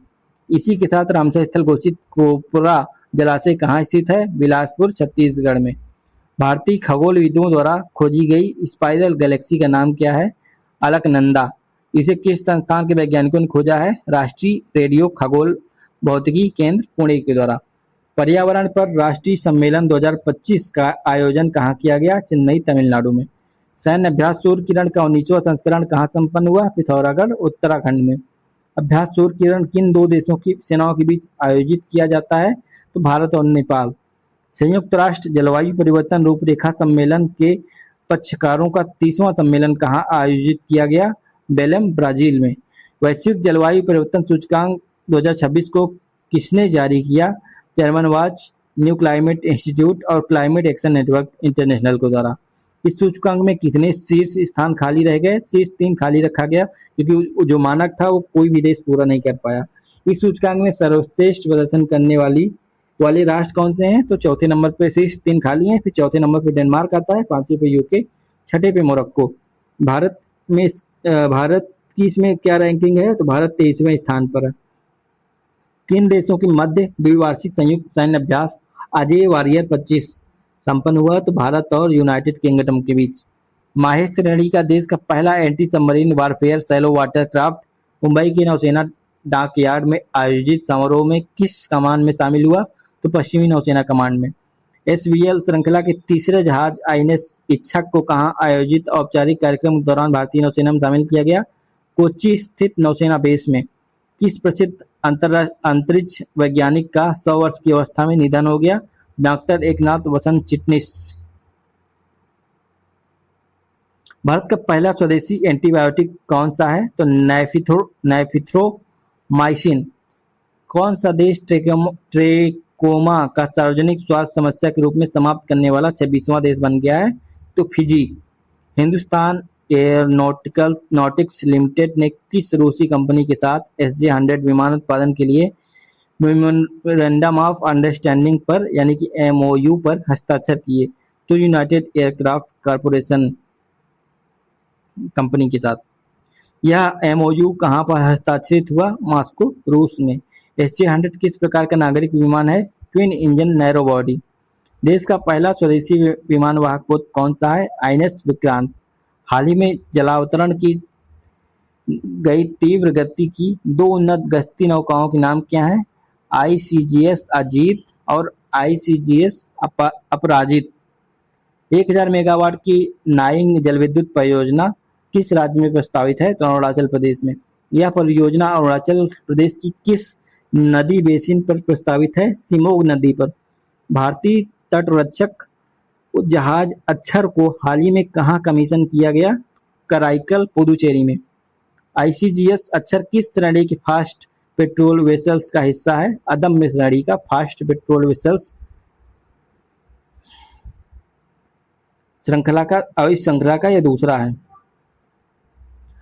इसी के साथ रामसर स्थल घोषित कोपरा जलाशय कहाँ स्थित है? बिलासपुर, छत्तीसगढ़ में। भारतीय खगोलविदों द्वारा खोजी गई स्पाइरल गैलेक्सी का नाम क्या है? अलकनंदा। इसे किस संस्थान के वैज्ञानिकों ने खोजा है? राष्ट्रीय रेडियो खगोल भौतिकी केंद्र पुणे के द्वारा। पर्यावरण पर राष्ट्रीय सम्मेलन 2025 का आयोजन कहाँ किया गया? चेन्नई, तमिलनाडु में। सैन्य अभ्यास सूर्य किरण का 19वां संस्करण कहाँ संपन्न हुआ? पिथौरागढ़, उत्तराखंड में। अभ्यास सूर्य किरण किन दो देशों की सेनाओं के बीच आयोजित किया जाता है? तो भारत और नेपाल। संयुक्त राष्ट्र जलवायु परिवर्तन रूपरेखा सम्मेलन के पक्षकारों का 30वां सम्मेलन कहाँ आयोजित किया गया? बेलेम, ब्राजील में। वैश्विक जलवायु परिवर्तन सूचकांक 2026 को किसने जारी किया? German watch, new climate institute और क्लाइमेट एक्शन नेटवर्क इंटरनेशनल को द्वारा। इस सूचकांक में कितने शीर्ष स्थान खाली रह गए? शीर्ष 3 खाली रखा गया, क्योंकि जो मानक था वो कोई भी देश पूरा नहीं कर पाया। इस सूचकांक में सर्वश्रेष्ठ प्रदर्शन करने वाले राष्ट्र कौन से हैं? तो चौथे नंबर पे शीर्ष 3 खाली हैं, फिर चौथे नंबर पे डेनमार्क आता है, 5वें पे यूके, 6ठे पे मोरक्को। भारत की इसमें क्या रैंकिंग है? तो भारत 23वें स्थान पर है। किन देशों के मध्य द्विवार्षिक संयुक्त सैन्य अभ्यास अजय वॉरियर 25 संपन्न हुआ? तो भारत और यूनाइटेड किंगडम के बीच। माहेश श्रेणी का देश का पहला anti submarine warfare shallow water craft Mumbai की नौसेना डॉकयार्ड में आयोजित समारोह में किस कमान में शामिल हुआ? तो पश्चिमी नौसेना कमांड में। एसवीएल श्रृंखला के तीसरे जहाज आईएनएस इच्छक को कहाँ आयोजित औपचारिक कार्यक्रम के दौरान भारतीय नौसेना में शामिल किया गया? कोच्चि स्थित नौसेना बेस में। किस प्रसिद्ध अंतरिक्ष वैज्ञानिक का 100 वर्ष की अवस्था में निधन हो गया? डॉक्टर एकनाथ वसंत चिटनिस। भारत का पहला स्वदेशी एंटीबायोटिक कौन सा है? तो नेफिथ्रोमाइसिन। कौन सा देश ट्रेकोमा का सार्वजनिक स्वास्थ्य समस्या के रूप में समाप्त करने वाला 26वां देश बन गया है? तो फिजी। हिंदुस्तान एयरोनॉटिक्स लिमिटेड ने किस रूसी कंपनी के साथ SJ-100 विमान उत्पादन के लिए मेमोरेंडम ऑफ अंडरस्टैंडिंग पर यानी कि MOU पर हस्ताक्षर किए? तो यूनाइटेड एयरक्राफ्ट कॉरपोरेशन कंपनी के साथ। यह MOU कहाँ पर हस्ताक्षरित हुआ? मॉस्को, रूस में। SJ-100 किस प्रकार का नागरिक विमान है? Twin engine narrow body. देश का पहला स्वदेशी विमान वाहक पोत कौन सा है? INS विक्रांत। हाल ही में जलावतरण की गई तीव्र गति की 2 उन्नत गश्ती नौकाओं के नाम क्या हैं? ICGS अजीत और ICGS अपराजित। 1000 मेगावाट की नाइंग जलविद्युत परियोजना किस राज्य में प्रस्तावित है? तो अरुणाचल प्रदेश में। यह परियोजना अरुणाचल प्रदेश की किस नदी बेसिन पर प्रस्तावित है? सिमोग नदी पर। भारतीय तटरक्षक जहाज अक्षर को हाल ही में कहाँ कमीशन किया गया? कराईकल, पुदुचेरी में। ICGS अक्षर किस श्रेणी के फास्ट पेट्रोल वेसल्स का हिस्सा है? अदम्य श्रेणी का फास्ट पेट्रोल वेसल्स श्रृंखला का यह दूसरा है।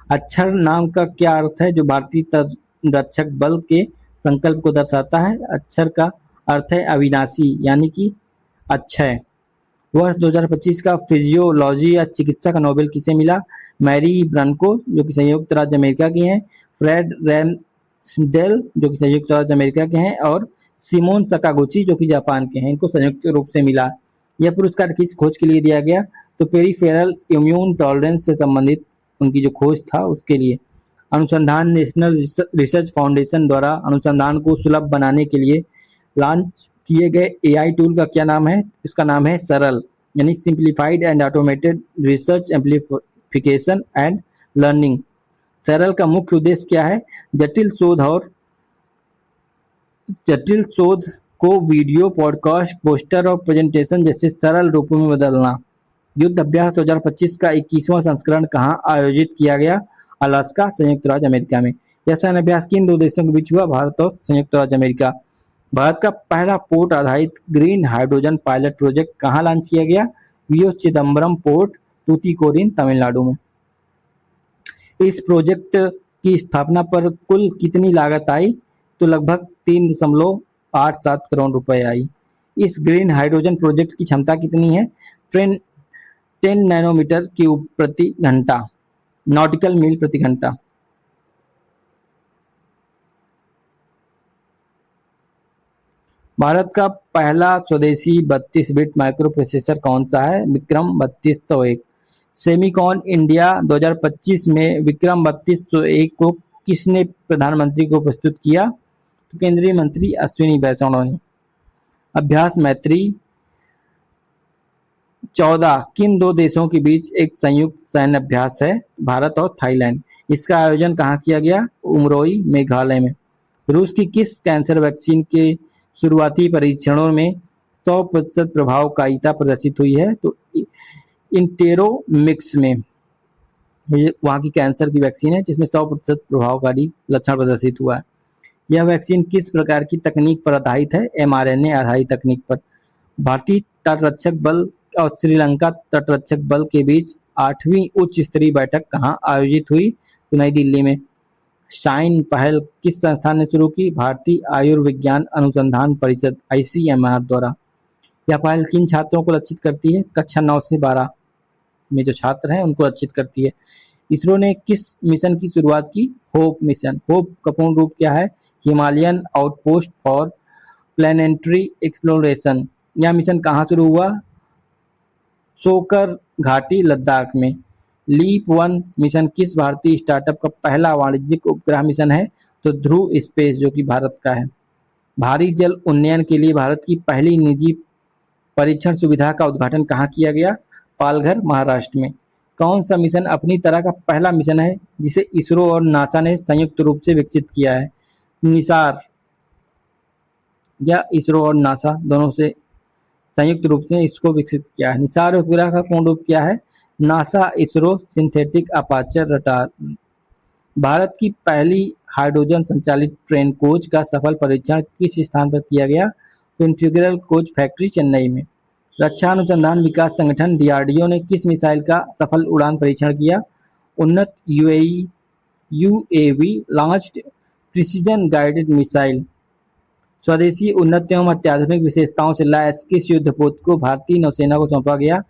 अक्षर नाम का क्या अर्थ है? जो भारतीय तटरक्षक बल के संकल्प को दर्शाता है। अक्षर का अर्थ है अविनाशी यानी कि अक्षय। वर्ष 2025 का फिजियोलॉजी या चिकित्सा का नोबेल किसे मिला? मैरी ब्रनको जो कि संयुक्त राज्य अमेरिका की हैं, फ्रेड रैम्सडेल जो कि संयुक्त राज्य अमेरिका के हैं और सिमोन सकागुची जो कि जापान के हैं। इनको संयुक्त रूप से मिला। यह पुरस्कार किस खोज के लिए दिया गया? तो पेरिफेरल इम्यून टॉलरेंस से संबंधित उनकी जो खोज था उसके लिए। अनुसंधान नेशनल रिसर्च फाउंडेशन द्वारा अनुसंधान को सुलभ बनाने के लिए लॉन्च किए गए AI टूल का क्या नाम है? इसका नाम है सरल यानी simplified and automated research amplification and learning. सरल का मुख्य उद्देश्य क्या है? जटिल शोध को वीडियो, पॉडकास्ट, पोस्टर और प्रेजेंटेशन जैसे सरल रूपों में बदलना। युद्ध अभ्यास 2025 का 21वां संस्करण कहाँ आयोजित किया गया? अलास्का, संयुक्त राज्य अमेरिका में। यह सैन्य अभ्यास किन दो देशों के बीच हुआ? भारत और संयुक्त राज्य अमेरिका। भारत का पहला पोर्ट आधारित ग्रीन हाइड्रोजन पायलट प्रोजेक्ट कहाँ लॉन्च किया गया? VO चिदम्बरम पोर्ट, तूतीकोरिन, तमिलनाडु में। इस प्रोजेक्ट की स्थापना पर कुल कितनी लागत आई? तो लगभग 3.87 करोड़ रुपए आई। इस ग्रीन हाइड्रोजन प्रोजेक्ट की क्षमता कितनी है? 10 नैनोमीटर क्यूब प्रति घंटा, नॉटिकल मील प्रति घंटा। भारत का पहला स्वदेशी 32 बिट माइक्रो प्रोसेसर कौन सा है? विक्रम 3201। सेमीकॉन इंडिया 2025 में विक्रम 3201 को किसने प्रधानमंत्री को प्रस्तुत किया? तो केंद्रीय मंत्री अश्विनी वैष्णव ने। अभ्यास मैत्री 14 किन दो देशों के बीच एक संयुक्त सैन्य अभ्यास है? भारत और थाईलैंड। इसका आयोजन कहाँ किया गया? उमरोई, मेघालय में। रूस की किस कैंसर वैक्सीन के शुरुआती परीक्षणों में 100% प्रभावकारिता प्रदर्शित हुई है? तो इंटेरोमिक्स में। ये वहाँ की कैंसर की वैक्सीन है जिसमें 100% प्रभावकारी लक्षण प्रदर्शित हुआ है। यह वैक्सीन किस प्रकार की तकनीक पर आधारित है? mRNA आधारित तकनीक पर। भारतीय तटरक्षक बल और श्रीलंका तटरक्षक बल के बीच 8वीं उच्च स्तरीय बैठक कहाँ आयोजित हुई? तो नई दिल्ली में। शाइन पहल किस संस्थान ने शुरू की? भारतीय आयुर्विज्ञान अनुसंधान परिषद ICMR द्वारा। यह पहल किन छात्रों को लक्षित करती है? कक्षा 9 से 12 में जो छात्र हैं उनको लक्षित करती है। इसरो ने किस मिशन की शुरुआत की? Hope mission. होप का पूर्ण रूप क्या है? Himalayan outpost for planetary exploration. यह मिशन कहाँ शुरू हुआ? सोकर घाटी, लद्दाख में। लीप 1 मिशन किस भारतीय स्टार्टअप का पहला वाणिज्यिक उपग्रह मिशन है? तो ध्रुव स्पेस जो कि भारत का है। भारी जल उन्नयन के लिए भारत की पहली निजी परीक्षण सुविधा का उद्घाटन कहाँ किया गया? पालघर, महाराष्ट्र में। कौन सा मिशन अपनी तरह का पहला मिशन है जिसे इसरो और नासा ने संयुक्त रूप से विकसित किया है? निसार। या इसरो और नासा दोनों से संयुक्त रूप से इसको विकसित किया है। निसार उपग्रह का पूर्ण रूप क्या है? NASA ISRO synthetic aperture radar. Bharat की पहली हाइड्रोजन संचालित ट्रेन कोच का सफल परीक्षण किस स्थान पर किया गया? तो इंटीग्रल कोच फैक्ट्री, चेन्नई में। रक्षा अनुसंधान विकास संगठन DRDO ने किस मिसाइल का सफल उड़ान परीक्षण किया? उन्नत UAV launched precision guided missile. स्वदेशी उन्नत एवं अत्याधुनिक विशेषताओं से लैस किस युद्धपोत को भारतीय नौसेना को सौंपा गया?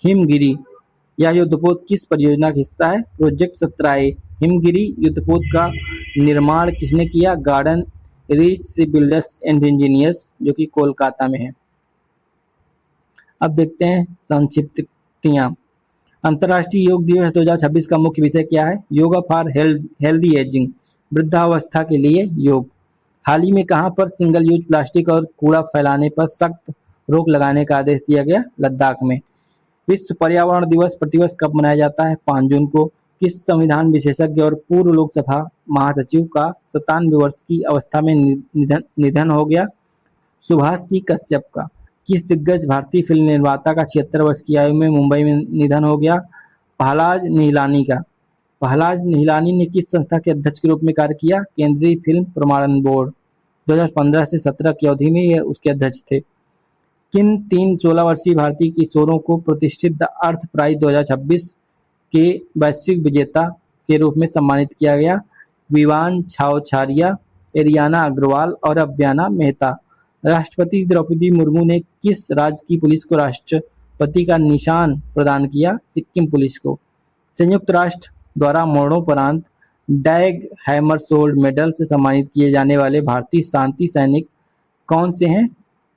हिमगिरी। यह युद्धपोत किस परियोजना का हिस्सा है? Project 17A। हिमगिरी युद्धपोत का निर्माण किसने किया? Garden reach shipbuilders and engineers जो कि कोलकाता में है। अब देखते हैं संक्षिप्तियाँ। अंतर्राष्ट्रीय योग दिवस 2026 का मुख्य विषय क्या है? योगा फॉर हेल्दी एजिंग, वृद्धावस्था के लिए योग। हाल ही में कहाँ पर सिंगल यूज प्लास्टिक और कूड़ा फैलाने पर सख्त रोक लगाने का आदेश दिया गया? लद्दाख में। विश्व पर्यावरण दिवस प्रतिवर्ष कब मनाया जाता है? 5 जून को। किस संविधान विशेषज्ञ और पूर्व लोकसभा महासचिव का 97 वर्ष की अवस्था में निधन हो गया? सुभाष सी कश्यप का। किस दिग्गज भारतीय फिल्म निर्माता का 76 वर्ष की आयु में मुंबई में निधन हो गया? पहलाज निहलानी का। पहलाज निहलानी ने किस संस्था के अध्यक्ष के रूप में कार्य किया? केंद्रीय फिल्म प्रमाणन बोर्ड। 2015 से 17 की अवधि में ये उसके अध्यक्ष थे। किन 3 16 वर्षीय भारतीय किशोरों को प्रतिष्ठित द अर्थ प्राइज 2026 के वैश्विक विजेता के रूप में सम्मानित किया गया? विवान छावछारिया, एरियाना अग्रवाल और अव्याना मेहता। राष्ट्रपति द्रौपदी मुर्मू ने किस राज्य की पुलिस को राष्ट्रपति का निशान प्रदान किया? सिक्किम पुलिस को। संयुक्त राष्ट्र द्वारा मरणोपरांत डैग हैमरशोल्ड मेडल से सम्मानित किए जाने वाले भारतीय शांति सैनिक कौन से हैं?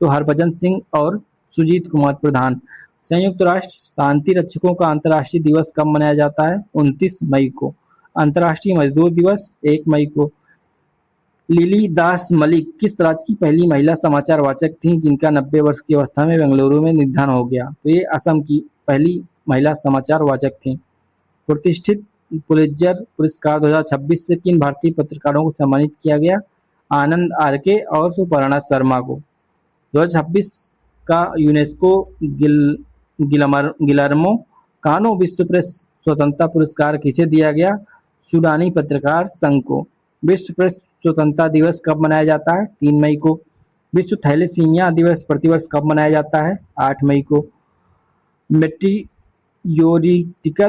तो हरभजन सिंह और सुजीत कुमार प्रधान। संयुक्त राष्ट्र शांति रक्षकों का अंतर्राष्ट्रीय दिवस कब मनाया जाता है? 29 मई को। अंतर्राष्ट्रीय मजदूर दिवस 1 मई को। लिली दास मलिक किस राज्य की पहली महिला समाचार वाचक थी जिनका 90 वर्ष की अवस्था में बेंगलुरु में निधन हो गया? तो ये असम की पहली महिला समाचार वाचक थी। प्रतिष्ठित पुलित्जर पुरस्कार 2026 से किन भारतीय पत्रकारों को सम्मानित किया गया? आनंद आरके और सुपर्णा शर्मा को। 2026 का यूनेस्को गिलर्मो कानो विश्व प्रेस स्वतंत्रता पुरस्कार किसे दिया गया? सूडानी पत्रकार संघ को। विश्व प्रेस स्वतंत्रता दिवस कब मनाया जाता है? 3 मई को। विश्व थैलेसीमिया दिवस प्रतिवर्ष कब मनाया जाता है? 8 मई को। मेट्रियोटिकल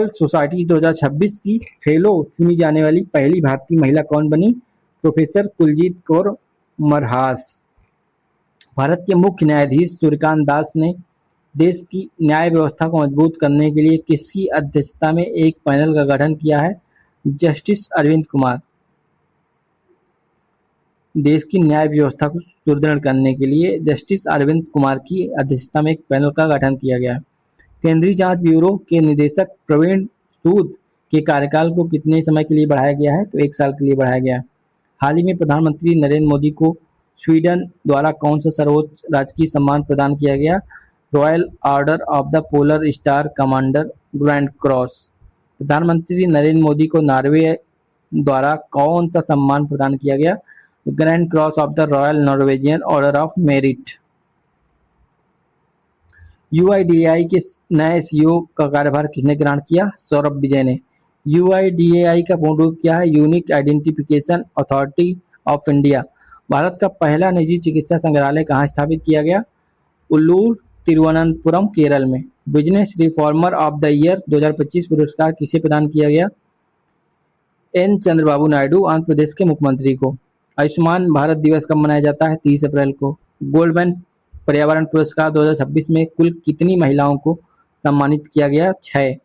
सोसाइटी 2026 की फेलो चुनी जाने वाली पहली भारतीय महिला कौन बनी? प्रोफेसर कुलजीत कौर मरहास। भारत के मुख्य न्यायाधीश सूर्यकांत दास ने देश की न्याय व्यवस्था को मजबूत करने के लिए किसकी अध्यक्षता में एक पैनल का गठन किया है? जस्टिस अरविंद कुमार। देश की न्याय व्यवस्था को सुदृढ़ करने के लिए जस्टिस अरविंद कुमार की अध्यक्षता में एक पैनल का गठन किया गया है। केंद्रीय जांच ब्यूरो के निदेशक प्रवीण सूद के कार्यकाल को कितने समय के लिए बढ़ाया गया है? तो 1 साल के लिए बढ़ाया गया है। हाल ही में प्रधानमंत्री नरेंद्र मोदी को स्वीडन द्वारा कौन सा सर्वोच्च राजकीय सम्मान प्रदान किया गया? Royal order of the polar star commander grand cross. प्रधानमंत्री नरेंद्र मोदी को नॉर्वे द्वारा कौन सा सम्मान प्रदान किया गया? Grand cross of the royal Norwegian order of merit. UIDAI के नए सीईओ का कार्यभार किसने ग्रहण किया? सौरभ विजय ने। यूआईडीएआई का पूर्ण रूप क्या है? Unique identification authority of India. Bharat का पहला निजी चिकित्सा संग्रहालय कहाँ स्थापित किया गया? उल्लूर, तिरुवनंतपुरम, केरल में। Business reformer of the year 2025 पुरस्कार किसे प्रदान किया गया? एन चंद्रबाबू नायडू, आंध्र प्रदेश के मुख्यमंत्री को। आयुष्मान भारत दिवस कब मनाया जाता है? 30 अप्रैल को। गोल्डमैन पर्यावरण पुरस्कार 2026 में कुल कितनी महिलाओं को सम्मानित किया गया? 6,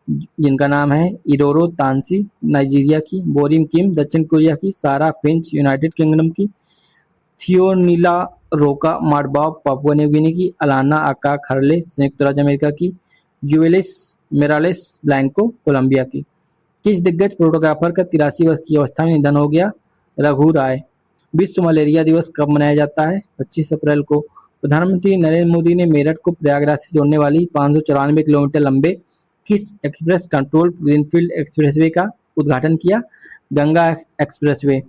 जिनका नाम है इरोरो तांसी नाइजीरिया की, बोरिम किम दक्षिण कोरिया की, सारा फिंच यूनाइटेड किंगडम की, थियोनीला रोका मार्बाव पापुआ न्यू गिनी की, अलाना आका खरले संयुक्त राज्य अमेरिका की, यूएलिस मेरालेस ब्लैंको कोलंबिया की। किस दिग्गज फोटोग्राफर का 83 वर्ष की अवस्था में निधन हो गया? रघु राय। विश्व मलेरिया दिवस कब मनाया जाता है? 25 अप्रैल को। प्रधानमंत्री नरेंद्र मोदी ने मेरठ को प्रयागराज से जोड़ने वाली 594 किलोमीटर लंबे किस एक्सप्रेस कंट्रोल ग्रीनफील्ड एक्सप्रेसवे का उद्घाटन किया? गंगा एक्सप्रेसवे।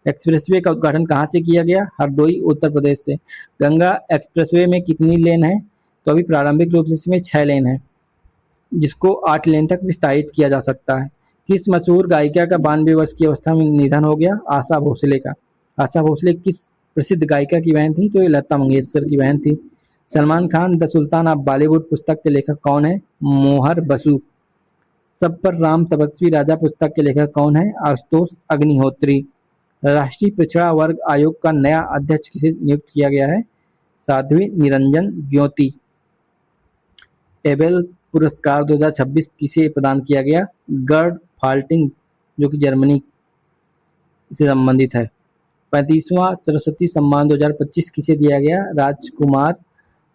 एक्सप्रेसवे का उद्घाटन कहाँ से किया गया? हरदोई, उत्तर प्रदेश से। गंगा एक्सप्रेसवे में कितनी लेन है? तो अभी प्रारंभिक रूप से इसमें 6 लेन है, जिसको 8 लेन तक विस्तारित किया जा सकता है। किस मशहूर गायिका का 92 वर्ष की अवस्था में निधन हो गया? आशा भोसले का। आशा भोसले किस प्रसिद्ध गायिका की बहन थी? तो ये लता मंगेशकर की बहन थी। Salman Khan the sultan of Bollywood पुस्तक के लेखक कौन है? मोहर बसु। सब पर राम तपस्वी राजा पुस्तक के लेखक कौन है? आशुतोष अग्निहोत्री। राष्ट्रीय पिछड़ा वर्ग आयोग का नया अध्यक्ष किसे नियुक्त किया गया है? साध्वी निरंजन ज्योति। एबेल पुरस्कार 2026 किसे प्रदान किया गया? गर्ड फाल्टिंग, जो कि जर्मनी से संबंधित है। 35वां सरस्वती सम्मान 2025 किसे दिया गया? राजकुमार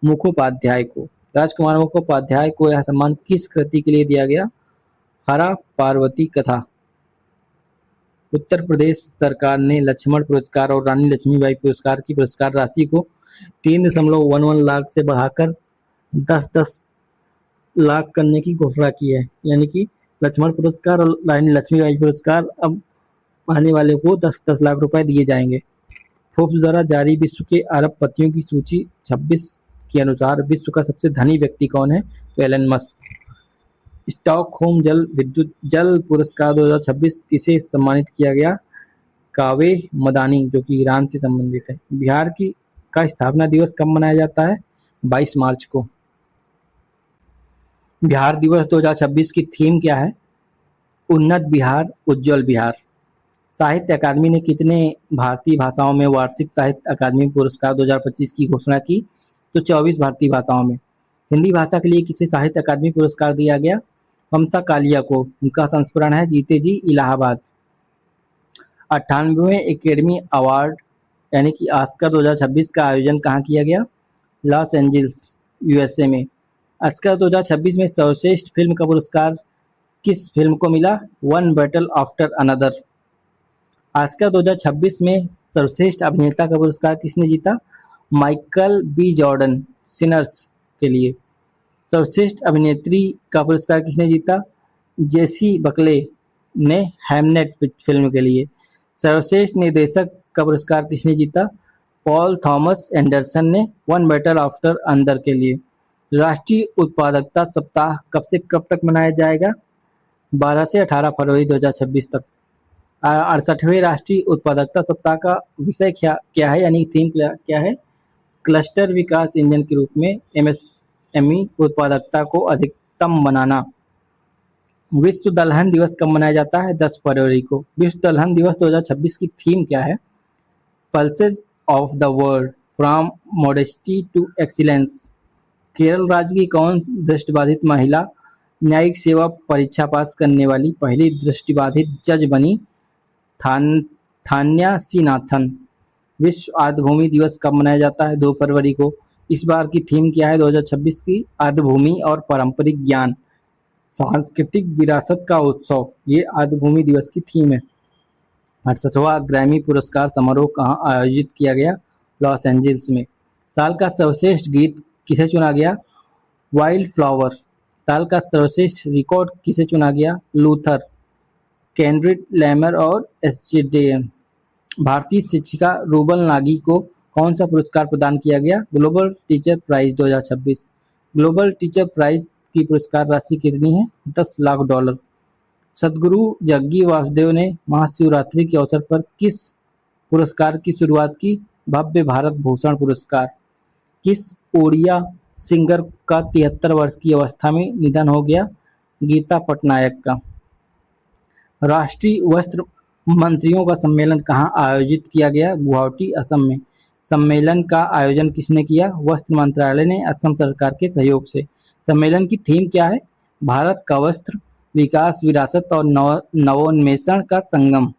मुखोपाध्याय को। राजकुमार मुखोपाध्याय को यह सम्मान किस कृति के लिए दिया गया? हरा पार्वती कथा। उत्तर प्रदेश सरकार ने लक्ष्मण पुरस्कार और रानी लक्ष्मीबाई पुरस्कार की पुरस्कार राशि को 3.11 लाख से बढ़ाकर 10-10 लाख करने की घोषणा की है। यानी कि लक्ष्मण पुरस्कार और रानी लक्ष्मीबाई पुरस्कार अब आने वाले को 10-10 लाख रुपए दिए जाएंगे। फोर्ब्स द्वारा जारी विश्व के अरबपतियों की सूची 26 के अनुसार विश्व का सबसे धनी व्यक्ति कौन है? तो एलन मस्क। स्टॉकहोम जल विद्युत जल पुरस्कार 2026 किसे सम्मानित किया गया? कावे मदानी, जो कि ईरान से संबंधित है। बिहार की का स्थापना दिवस कब मनाया जाता है? 22 मार्च को। बिहार दिवस 2026 की थीम क्या है? उन्नत बिहार, उज्जवल बिहार। साहित्य अकादमी ने कितने भारतीय भाषाओं में वार्षिक साहित्य अकादमी पुरस्कार 2025 की घोषणा की? तो 24 भारतीय भाषाओं में। हिंदी भाषा के लिए किसे साहित्य अकादमी पुरस्कार दिया गया? ममता कालिया को। उनका संस्मरण है जीते जी इलाहाबाद। 98वें एकेडमी अवार्ड यानी कि ऑस्कर 2026 का आयोजन कहाँ किया गया? लॉस एंजल्स, यूएसए में। ऑस्कर 2026 में सर्वश्रेष्ठ फिल्म का पुरस्कार किस फिल्म को मिला? One battle after another. Oscar 2026 में सर्वश्रेष्ठ अभिनेता का पुरस्कार किसने जीता? माइकल बी जॉर्डन, सिनर्स के लिए। सर्वश्रेष्ठ अभिनेत्री का पुरस्कार किसने जीता? जेसी बकले ने हैमनेट फिल्म के लिए। सर्वश्रेष्ठ निर्देशक का पुरस्कार किसने जीता? पॉल थॉमस एंडरसन ने वन बैटल आफ्टर अनदर के लिए। राष्ट्रीय उत्पादकता सप्ताह कब से कब तक मनाया जाएगा? 12 से 18 फरवरी 2026 तक। 68वें राष्ट्रीय उत्पादकता सप्ताह का विषय क्या है, यानी थीम क्या है? क्लस्टर विकास इंजन के रूप में एमएसएमई उत्पादकता को अधिकतम बनाना। विश्व दलहन दिवस कब मनाया जाता है? 10 फरवरी को। विश्व दलहन दिवस 2026 की थीम क्या है? Pulses of the world from modesty to excellence. Kerala राज्य की कौन दृष्टिबाधित महिला न्यायिक सेवा परीक्षा पास करने वाली पहली दृष्टिबाधित जज बनी? थान्या सीनाथन। विश्व आर्द्रभूमि दिवस कब मनाया जाता है? 2 फरवरी को। इस बार की थीम क्या है 2026 की? आर्द्रभूमि और पारंपरिक ज्ञान, सांस्कृतिक विरासत का उत्सव। ये आर्द्रभूमि दिवस की थीम है। 68वां ग्रैमी पुरस्कार समारोह कहाँ आयोजित किया गया? लॉस एंजल्स में। साल का सर्वश्रेष्ठ गीत किसे चुना गया? Wild flower. साल का सर्वश्रेष्ठ रिकॉर्ड किसे चुना गया? लूथर, केंड्रिक लैमर और एसजेडीएम। भारतीय शिक्षिका रूबल नागी को कौन सा पुरस्कार प्रदान किया गया? Global teacher prize 2026। Global teacher prize की पुरस्कार राशि कितनी है? $10 लाख। सदगुरु जग्गी वासुदेव ने महाशिवरात्रि के अवसर पर किस पुरस्कार की शुरुआत की? भव्य भारत भूषण पुरस्कार। किस ओडिया सिंगर का 73 वर्ष की अवस्था में निधन हो गया? गीता पटनायक का। राष्ट्रीय वस्त्र मंत्रियों का सम्मेलन कहाँ आयोजित किया गया? गुवाहाटी, असम में। सम्मेलन का आयोजन किसने किया? वस्त्र मंत्रालय ने असम सरकार के सहयोग से। सम्मेलन की थीम क्या है? भारत का वस्त्र, विकास, विरासत और नवोन्मेषण का संगम।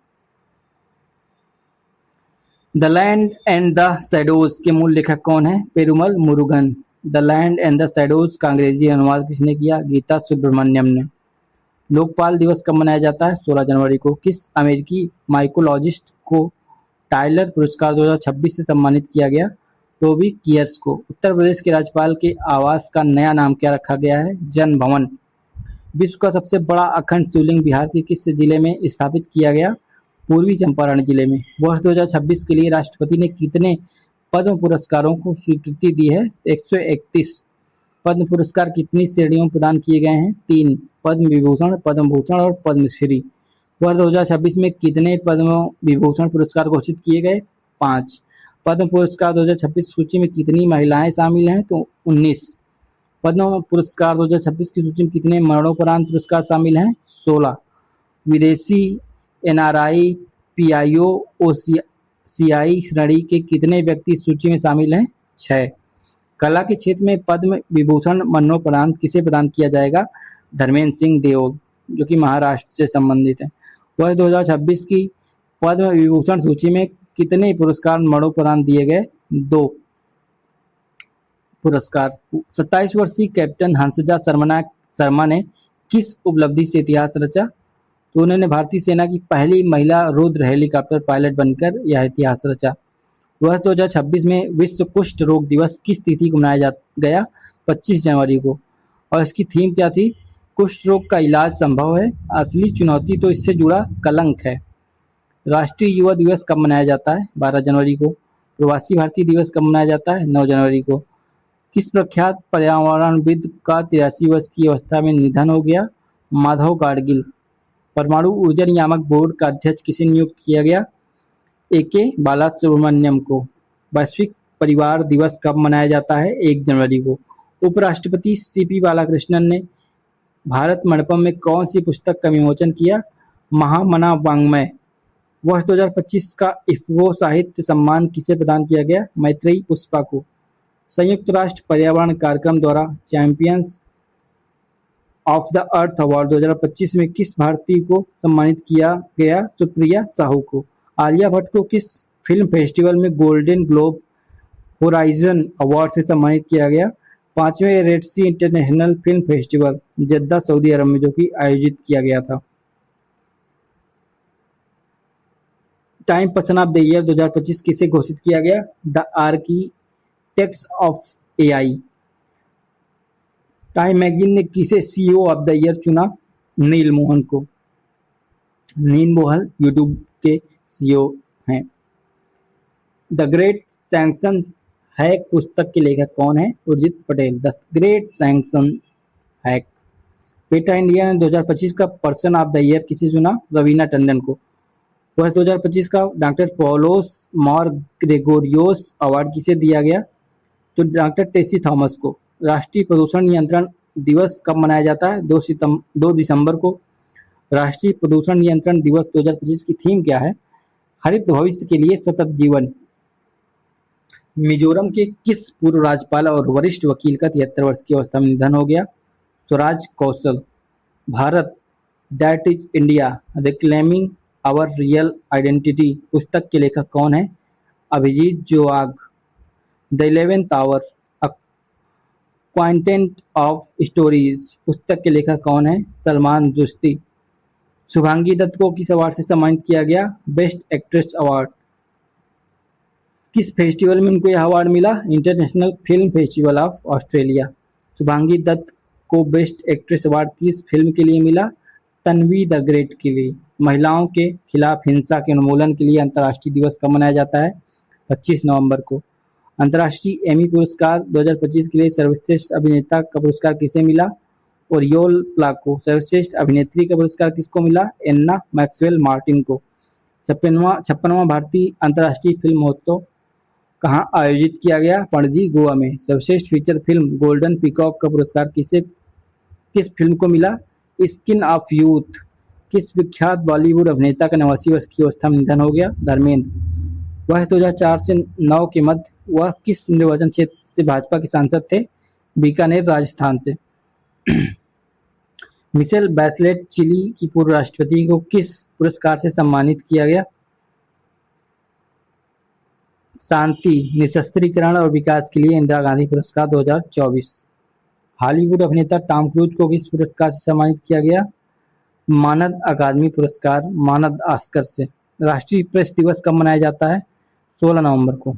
The land and the shadows के मूल लेखक कौन है? Perumal Murugan. The land and the shadows का अंग्रेजी अनुवाद किसने किया? गीता सुब्रमण्यम ने। लोकपाल दिवस कब मनाया जाता है? 16 जनवरी को। किस अमेरिकी माइकोलॉजिस्ट को टाइलर पुरस्कार 2026 से सम्मानित किया गया? टोबी कियर्स को। उत्तर प्रदेश के राज्यपाल के आवास का नया नाम क्या रखा गया है? जन भवन। विश्व का सबसे बड़ा अखंड शिवलिंग बिहार के किस जिले में स्थापित किया गया? पूर्वी चंपारण जिले में। वर्ष 2026 के लिए राष्ट्रपति ने कितने पद्म पुरस्कारों को स्वीकृति दी है? 131। पद्म पुरस्कार कितनी श्रेणियों में प्रदान किए गए हैं? 3। पद्म विभूषण, पद्म भूषण और पद्मश्री। वर्ष 2026 में कितने पद्म विभूषण पुरस्कार घोषित किए गए? 5। पद्म पुरस्कार 2026 सूची में कितनी महिलाएं शामिल हैं? तो 19। पद्म पुरस्कार 2026 की सूची में कितने मरणोपरांत पुरस्कार शामिल हैं? 16। विदेशी एनआरआई पीआईओ ओसीआई श्रेणी के कितने व्यक्ति इस सूची में शामिल हैं? 6। कला के क्षेत्र में पद्म विभूषण मरणोपरांत किसे प्रदान किया जाएगा? धर्मेंद्र सिंह देओल, जो कि महाराष्ट्र से संबंधित है। वर्ष 2026 की पद्म विभूषण सूची में कितने पुरस्कार मरणोपरांत दिए गए? 2 पुरस्कार। 27 वर्षीय कैप्टन हंसजा शर्मा ने किस उपलब्धि से इतिहास रचा? तो उन्होंने भारतीय सेना की पहली महिला रुद्र हेलीकॉप्टर पायलट बनकर यह इतिहास रचा। वर्ष 2026 में विश्व कुष्ठ रोग दिवस किस तिथि को मनाया गया? 25 जनवरी को। और इसकी थीम क्या थी? कुष्ठ रोग का इलाज संभव है, असली चुनौती तो इससे जुड़ा कलंक है। राष्ट्रीय युवा दिवस कब मनाया जाता है? 12 जनवरी को। प्रवासी भारतीय दिवस कब मनाया जाता है? 9 जनवरी को। किस प्रख्यात पर्यावरणविद का 83 वर्ष की अवस्था में निधन हो गया? माधव गाडगिल। परमाणु ऊर्जा नियामक बोर्ड का अध्यक्ष किसे नियुक्त किया गया? ए.के. बालासुब्रमण्यम को। वैश्विक परिवार दिवस कब मनाया जाता है? 1 जनवरी को। उपराष्ट्रपति सीपी बालाकृष्णन ने भारत मंडपम में कौन सी पुस्तक का विमोचन किया? महामना वाङ्मय। वर्ष 2025 का इफ्को साहित्य सम्मान किसे प्रदान किया गया? मैत्रेयी पुष्पा को। संयुक्त राष्ट्र पर्यावरण कार्यक्रम द्वारा champions of the earth award 2025 में किस भारतीय को सम्मानित किया गया? सुप्रिया साहू को। आलिया भट्ट को किस फिल्म फेस्टिवल में गोल्डन ग्लोब होराइजन अवार्ड से सम्मानित किया गया? 5वें Red Sea international film festival Jeddah सऊदी अरब में, जो कि आयोजित किया गया था। Time person of the year 2025 किसे घोषित किया गया? The architects of AI. Time magazine ने किसे सीईओ ऑफ द ईयर चुना? नील मोहन को। नील मोहन यूट्यूब के सीईओ हैं। द ग्रेट सैंक्शन हैक पुस्तक के लेखक कौन है? Urjit Patel. The great sanction hack. PETA India ने 2025 का पर्सन ऑफ द ईयर किसे चुना? रवीना टंडन को। वर्ष 2025 का डॉक्टर पौलोस मार ग्रेगोरियोस अवार्ड किसे दिया गया? तो डॉक्टर टेसी थॉमस को। राष्ट्रीय प्रदूषण नियंत्रण दिवस कब मनाया जाता है? 2 दिसंबर को। राष्ट्रीय प्रदूषण नियंत्रण दिवस 2025 की थीम क्या है? हरित भविष्य के लिए सतत जीवन। मिजोरम के किस पूर्व राज्यपाल और वरिष्ठ वकील का 73 वर्ष की अवस्था में निधन हो गया? Swaraj Kaushal. Bharat that is India reclaiming our real identity पुस्तक के लेखक कौन है? Abhijit Joag. The 11th hour content of stories पुस्तक के लेखक कौन है? सलमान रुश्दी। शुभांगी दत्त को किस अवार्ड से सम्मानित किया गया? Best actress award. किस फेस्टिवल में उनको यह अवार्ड मिला? International film festival of Australia. Shubhangi Dutt को बेस्ट एक्ट्रेस अवार्ड किस फिल्म के लिए मिला? तन्वी द ग्रेट के लिए। महिलाओं के खिलाफ हिंसा के उन्मूलन के लिए अंतर्राष्ट्रीय दिवस कब मनाया जाता है? 25 नवंबर को। अंतर्राष्ट्रीय एमी पुरस्कार 2025 के लिए सर्वश्रेष्ठ अभिनेता का पुरस्कार किसे मिला? ओरियोल प्लाक को। सर्वश्रेष्ठ अभिनेत्री का पुरस्कार किसको मिला? एन्ना मैक्सवेल मार्टिन को। 56वां भारतीय अंतर्राष्ट्रीय फिल्म महोत्सव कहाँ आयोजित किया गया? पणजी, गोवा में। सर्वश्रेष्ठ फीचर फिल्म गोल्डन पीकॉक का पुरस्कार किस फिल्म को मिला? Skin of youth. किस विख्यात बॉलीवुड अभिनेता का 89 वर्ष की अवस्था में निधन हो गया? धर्मेंद्र। वह 2004 से 9 के मध्य वह किस निर्वाचन क्षेत्र से भाजपा के सांसद थे? बीकानेर, राजस्थान से। मिशेल बैचलेट चिली की पूर्व राष्ट्रपति को किस पुरस्कार से सम्मानित किया गया? शांति, निशस्त्रीकरण और विकास के लिए इंदिरा गांधी पुरस्कार 2024। हॉलीवुड अभिनेता टॉम क्रूज को किस पुरस्कार से सम्मानित किया गया? मानद अकादमी पुरस्कार, मानद ऑस्कर से। राष्ट्रीय प्रेस दिवस कब मनाया जाता है? 16 नवंबर को।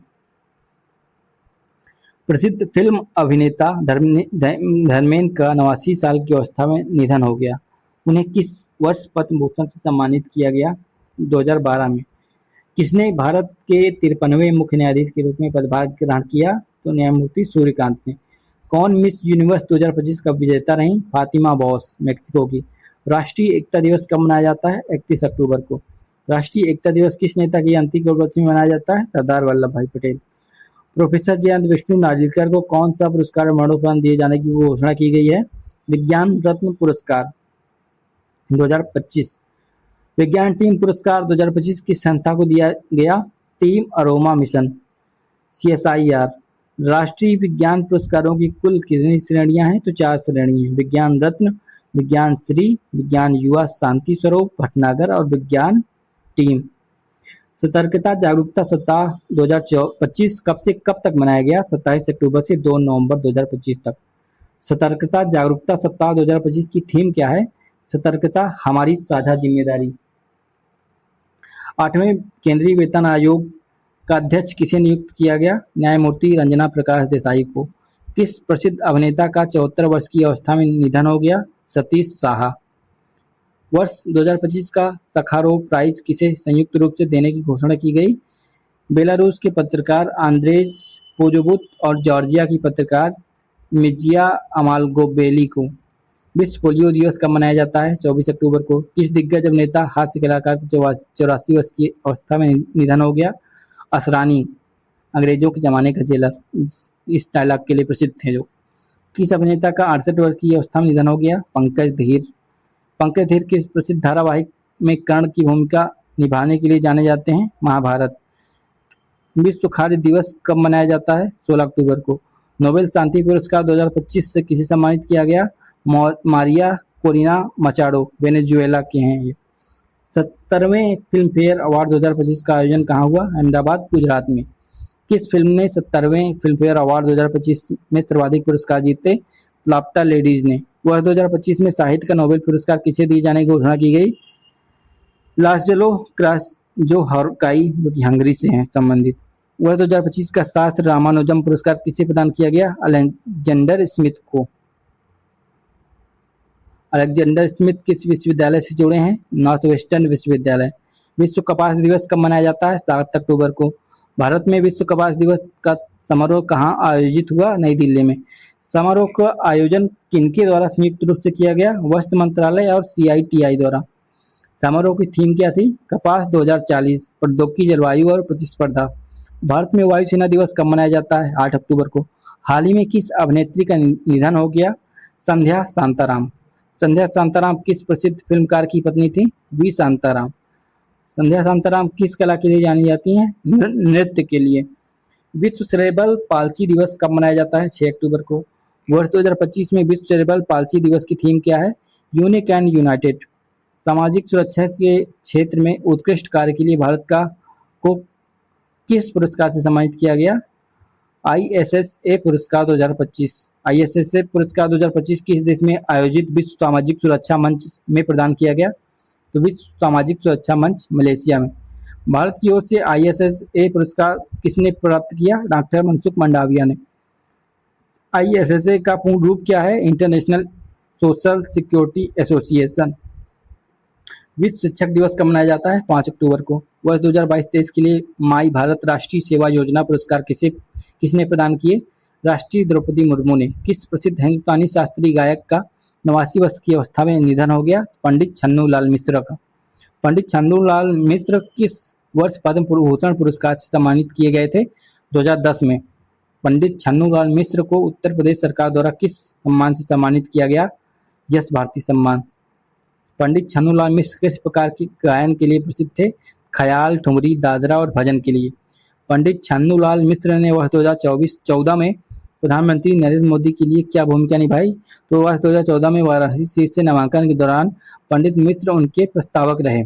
प्रसिद्ध फिल्म अभिनेता धर्मेंद्र का 89 साल की अवस्था में निधन हो गया। उन्हें किस वर्ष पद्म भूषण से सम्मानित किया गया? 2012 में। किसने भारत के 53वें मुख्य न्यायाधीश के रूप में पदभार ग्रहण किया? तो न्यायमूर्ति सूर्यकांत ने। कौन मिस यूनिवर्स 2025 का विजेता रही? फातिमा बॉस, मेक्सिको की। राष्ट्रीय एकता दिवस कब मनाया जाता है? 31 अक्टूबर को। राष्ट्रीय एकता दिवस किस नेता की जयंती के उपलक्ष्य में मनाया जाता है? सरदार वल्लभ भाई पटेल। प्रोफेसर जयंत विष्णु नार्लिकर को कौन सा पुरस्कार और मरणोपरांत दिए जाने की घोषणा की गई है? विज्ञान रत्न पुरस्कार 2025। विज्ञान टीम पुरस्कार 2025 किस संस्था को दिया गया? Team aroma mission, CSIR। राष्ट्रीय विज्ञान पुरस्कारों की कुल कितनी श्रेणियां हैं? तो 4 श्रेणियां। विज्ञान रत्न, विज्ञान श्री, विज्ञान युवा शांति स्वरूप भटनागर और विज्ञान टीम। सतर्कता जागरूकता सप्ताह 2025 कब से कब तक मनाया गया? 27 अक्टूबर से 2 नवंबर 2025 तक। सतर्कता जागरूकता सप्ताह 2025 की थीम क्या है? सतर्कता हमारी साझा जिम्मेदारी। 8वें केंद्रीय वेतन आयोग का अध्यक्ष किसे नियुक्त किया गया? न्यायमूर्ति रंजना प्रकाश देसाई को। किस प्रसिद्ध अभिनेता का 74 वर्ष की अवस्था में निधन हो गया? सतीश साहा। वर्ष 2025 का सखारोव प्राइज किसे संयुक्त रूप से देने की घोषणा की गई? बेलारूस के पत्रकार आंद्रेज पोजोबुत और जॉर्जिया की पत्रकार मिजिया अमालगोबेली को। विश्व पोलियो दिवस कब मनाया जाता है? 24 अक्टूबर को। किस दिग्गज अभिनेता हास्य कलाकार को 84 वर्ष की अवस्था में निधन हो गया? असरानी, अंग्रेजों के जमाने का जेलर, इस डायलॉग के लिए प्रसिद्ध थे जो। किस अभिनेता का 68 वर्ष की अवस्था में निधन हो गया? पंकज धीर। पंकज धीर किस प्रसिद्ध धारावाहिक में कर्ण की भूमिका निभाने के लिए जाने जाते हैं? महाभारत। विश्व खाद्य दिवस कब मनाया जाता है? 16 अक्टूबर को। नोबेल शांति पुरस्कार 2025 से किसे सम्मानित किया गया? मारिया कोरिना मचाडो, वेनेजुएला के हैं ये। 70वें फिल्म फेयर अवार्ड 2025 का आयोजन कहाँ हुआ? अहमदाबाद, गुजरात में। किस फिल्म ने 70वें फिल्म फेयर अवार्ड 2025 में सर्वाधिक पुरस्कार जीते? लाप्टा लेडीज ने। वह 2025 में साहित्य का नोबेल पुरस्कार किसे दिए जाने की घोषणा की गई? लास्जलो क्रासजोहरकाई, जो कि हंगरी से हैं संबंधित। वह 2025 का शास्त्र रामानुजम पुरस्कार किसे प्रदान किया गया? अलेक्जेंडर स्मिथ को। अलेक्जेंडर स्मिथ किस विश्वविद्यालय से जुड़े हैं? नॉर्थ वेस्टर्न विश्वविद्यालय। विश्व कपास दिवस कब मनाया जाता है? 7 अक्टूबर को। भारत में विश्व कपास दिवस का समारोह कहाँ आयोजित हुआ? नई दिल्ली में। समारोह का आयोजन किनके द्वारा संयुक्त रूप से किया गया? वस्त्र मंत्रालय और CITI द्वारा। समारोह की थीम क्या थी? कपास 2040, प्रौद्योगिकी, जलवायु और प्रतिस्पर्धा। भारत में वायुसेना दिवस कब मनाया जाता है? 8 अक्टूबर को। हाल ही में किस अभिनेत्री का निधन हो गया? संध्या शांताराम। संध्या शांताराम किस प्रसिद्ध फिल्मकार की पत्नी थी? वी शांताराम। संध्या शांताराम किस कला के लिए जानी जाती हैं? नृत्य के लिए। विश्व सेरेब्रल पाल्सी दिवस कब मनाया जाता है? 6 अक्टूबर को। वर्ष 2025 में विश्व सेरेब्रल पाल्सी दिवस की थीम क्या है? Unique and United. सामाजिक सुरक्षा के क्षेत्र में उत्कृष्ट कार्य के लिए भारत को किस पुरस्कार से सम्मानित किया गया? ISSA पुरस्कार 2025। ISSA पुरस्कार 2025 किस देश में आयोजित विश्व सामाजिक सुरक्षा मंच में प्रदान किया गया? तो विश्व सामाजिक सुरक्षा मंच मलेशिया में। भारत की ओर से ISSA पुरस्कार किसने प्राप्त किया? डॉक्टर मनसुख मंडाविया ने। ISSA का पूर्ण रूप क्या है? International social security association. विश्व शिक्षक दिवस कब मनाया जाता है? 5 अक्टूबर को। वर्ष 2022-23 के लिए माई भारत राष्ट्रीय सेवा योजना पुरस्कार किसने प्रदान किए? राष्ट्रीय द्रौपदी मुर्मू ने। किस प्रसिद्ध हिंदुस्तानी शास्त्रीय गायक का 89 वर्ष की अवस्था में निधन हो गया? पंडित छन्नू लाल मिश्र का। पंडित छन्नू लाल मिश्र किस वर्ष पद्म भूषण पुरस्कार से सम्मानित किए गए थे? 2010 में। पंडित छन्नू लाल मिश्र को उत्तर प्रदेश सरकार द्वारा किस सम्मान से सम्मानित किया गया? यश भारती सम्मान। पंडित छन्नूलाल मिश्र किस प्रकार के गायन के लिए प्रसिद्ध थे? ख्याल, ठुमरी, दादरा और भजन के लिए। पंडित छन्नूलाल मिश्र ने वर्ष 2014 में प्रधानमंत्री नरेंद्र मोदी के लिए क्या भूमिका निभाई? तो वर्ष 2014 में वाराणसी सीट से नामांकन के दौरान पंडित मिश्र उनके प्रस्तावक रहे।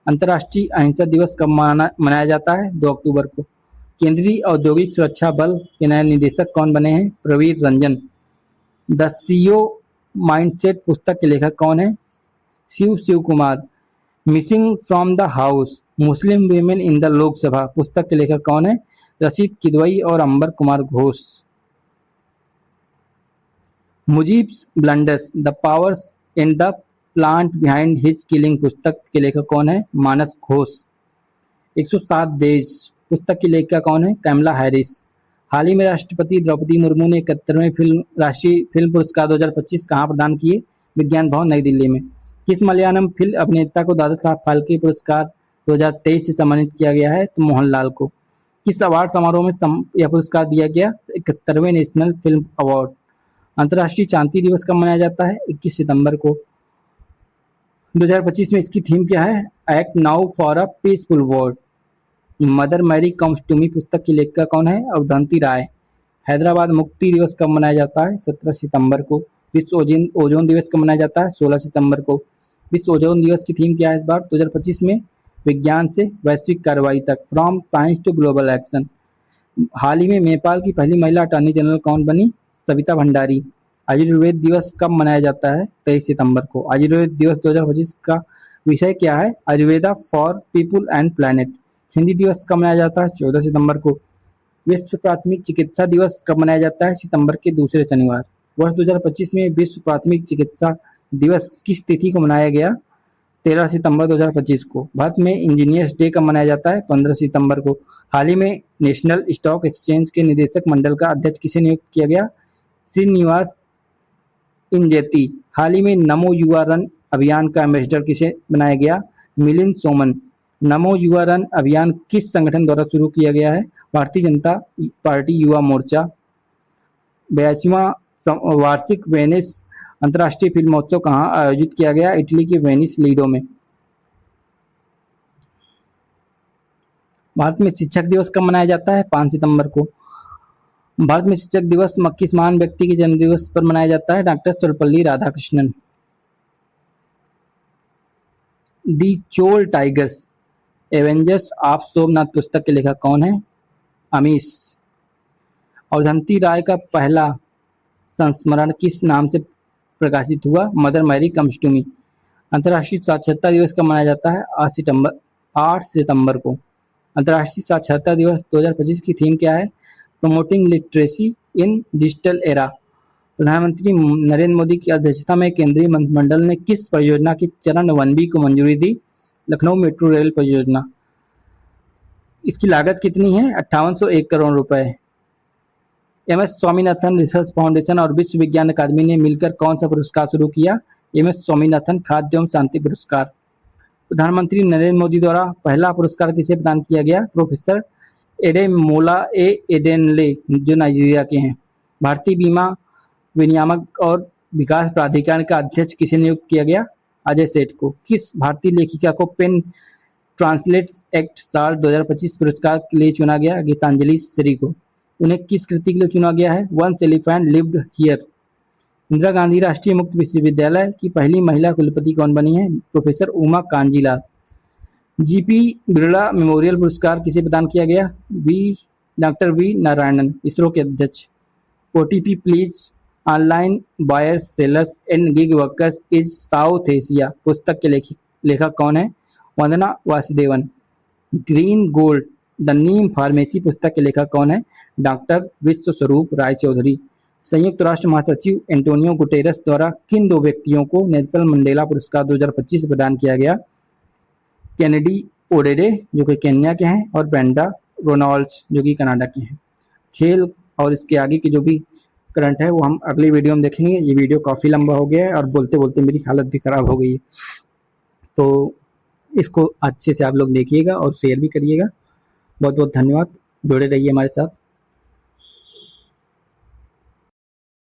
अंतर्राष्ट्रीय अहिंसा दिवस कब मनाया जाता है? 2 अक्टूबर को। केंद्रीय औद्योगिक सुरक्षा बल के नए निदेशक कौन बने हैं? Pravir Ranjan. The CEO mindset पुस्तक के लेखक कौन है? Shiv Kumar. Missing from the house Muslim women in the Lok Sabha पुस्तक के लेखक कौन है? रशीद किदवई और Ambar Kumar Ghosh. Mujib's blunders the powers in the plant behind his killing पुस्तक के लेखक कौन है? मानस घोष। 107 देश पुस्तक की लेखिका कौन है? Kamala Harris. हाल ही में राष्ट्रपति द्रौपदी मुर्मू ने 71वें राष्ट्रीय फिल्म पुरस्कार 2025 कहाँ प्रदान किए? विज्ञान भवन नई दिल्ली में। किस मलयालम फिल्म अभिनेता को दादा साहब फाल्के पुरस्कार 2023 से सम्मानित किया गया है? तो मोहनलाल को। किस अवार्ड समारोह में यह पुरस्कार दिया गया? 71वें नेशनल फिल्म अवार्ड। अंतर्राष्ट्रीय शांति दिवस कब मनाया जाता है? 21 सितंबर को। 2025 में इसकी थीम क्या है? Act now for a peaceful world. Mother Mary Comes to Me पुस्तक की लेखिका कौन है? अवधंती राय। हैदराबाद मुक्ति दिवस कब मनाया जाता है? 17 सितंबर को। विश्व ओजोन दिवस कब मनाया जाता है? 16 सितंबर को। विश्व ओजोन दिवस की थीम क्या है इस बार 2025 में? विज्ञान से वैश्विक कार्रवाई तक, from science to global action. हाल ही में नेपाल की पहली महिला अटॉर्नी जनरल कौन बनी? सविता भंडारी। आयुर्वेद दिवस कब मनाया जाता है? 23 सितंबर को। आयुर्वेद दिवस 2025 का विषय क्या है? Ayurveda for people and planet. Hindi दिवस कब मनाया जाता है? 14 सितंबर को। विश्व प्राथमिक चिकित्सा दिवस कब मनाया जाता है? सितंबर के दूसरे शनिवार। वर्ष 2025 में विश्व प्राथमिक चिकित्सा दिवस किस तिथि को मनाया गया? 13 सितंबर 2025 को। भारत में इंजीनियर्स डे कब मनाया जाता है? 15 सितंबर को। हाल ही में नेशनल स्टॉक एक्सचेंज के निदेशक मंडल का अध्यक्ष किसे नियुक्त किया गया? श्रीनिवास इंजेती। हाल ही में नमो युवा रन अभियान का एम्बेसडर किसे बनाया गया? मिलिंद सोमन। नमो युवा रन अभियान किस संगठन द्वारा शुरू किया गया है? भारतीय जनता पार्टी युवा मोर्चा। 82वां वार्षिक वेनिस अंतर्राष्ट्रीय फिल्म महोत्सव कहाँ आयोजित किया गया? इटली के वेनिस लीडो में। भारत में शिक्षक दिवस कब मनाया जाता है? 5 सितंबर को। भारत में शिक्षक दिवस किस महान व्यक्ति के जन्म दिवस पर मनाया जाता है? Doctor Sarvepalli Radhakrishnan. The Chola tigers Avengers of Somnath पुस्तक के लेखक कौन है? अमीश। अवधंती राय का पहला संस्मरण किस नाम से प्रकाशित हुआ? Mother Mary Comes to Me. अंतर्राष्ट्रीय साक्षरता दिवस कब मनाया जाता है? 8 सितंबर को। अंतर्राष्ट्रीय साक्षरता दिवस 2025 की थीम क्या है? प्रमोटिंग लिटरेसी इन डिजिटल एरा। प्रधानमंत्री नरेंद्र मोदी की अध्यक्षता में केंद्रीय मंत्रिमंडल ने किस परियोजना के चरण 1B को मंजूरी दी? लखनऊ मेट्रो रेल परियोजना। इसकी लागत कितनी है? 5801 करोड़ रुपए। MS स्वामीनाथन रिसर्च फाउंडेशन और विश्व विज्ञान अकादमी ने मिलकर कौन सा पुरस्कार शुरू किया? MS स्वामीनाथन खाद्य एवं शांति पुरस्कार। प्रधानमंत्री नरेंद्र मोदी द्वारा पहला पुरस्कार किसे प्रदान किया गया? प्रोफेसर एडेमोला एडेनले जो नाइजीरिया के हैं। भारतीय बीमा विनियामक और विकास प्राधिकरण का अध्यक्ष किसे नियुक्त किया गया? अजय सेठ को। किस भारतीय लेखिका को पेन ट्रांसलेट्स एक्ट साल 2025 पुरस्कार के लिए चुना गया? गीतांजलि श्री को। उन्हें किस कृति के लिए चुना गया है? Once elephant lived here. Indira Gandhi राष्ट्रीय मुक्त विश्वविद्यालय की पहली महिला कुलपति कौन बनी है? Professor Uma Kanjilal. GP Birla memorial पुरस्कार किसे प्रदान किया गया? डॉक्टर वी नारायणन, इसरो के अध्यक्ष। OTP please online buyers sellers and gig workers is South Asia पुस्तक के लेखक लेखक कौन है? Vandana Vasudevan. Green gold the neem pharmacy पुस्तक के लेखक कौन है? डॉक्टर विश्व स्वरूप राय चौधरी। संयुक्त राष्ट्र महासचिव एंटोनियो गुटेरस द्वारा किन दो व्यक्तियों को नेल्सन मंडेला पुरस्कार 2025 प्रदान किया गया? केनेडी ओडेडे जो कि केन्या के हैं और ब्रेंडा रोनॉल्ड्स जो कि कनाडा के हैं। खेल और इसके आगे की जो भी करंट है वो हम अगली वीडियो में देखेंगे। ये वीडियो काफ़ी लंबा हो गया है और बोलते बोलते मेरी हालत भी ख़राब हो गई है, तो इसको अच्छे से आप लोग देखिएगा और शेयर भी करिएगा। बहुत बहुत धन्यवाद, जुड़े रहिए हमारे साथ।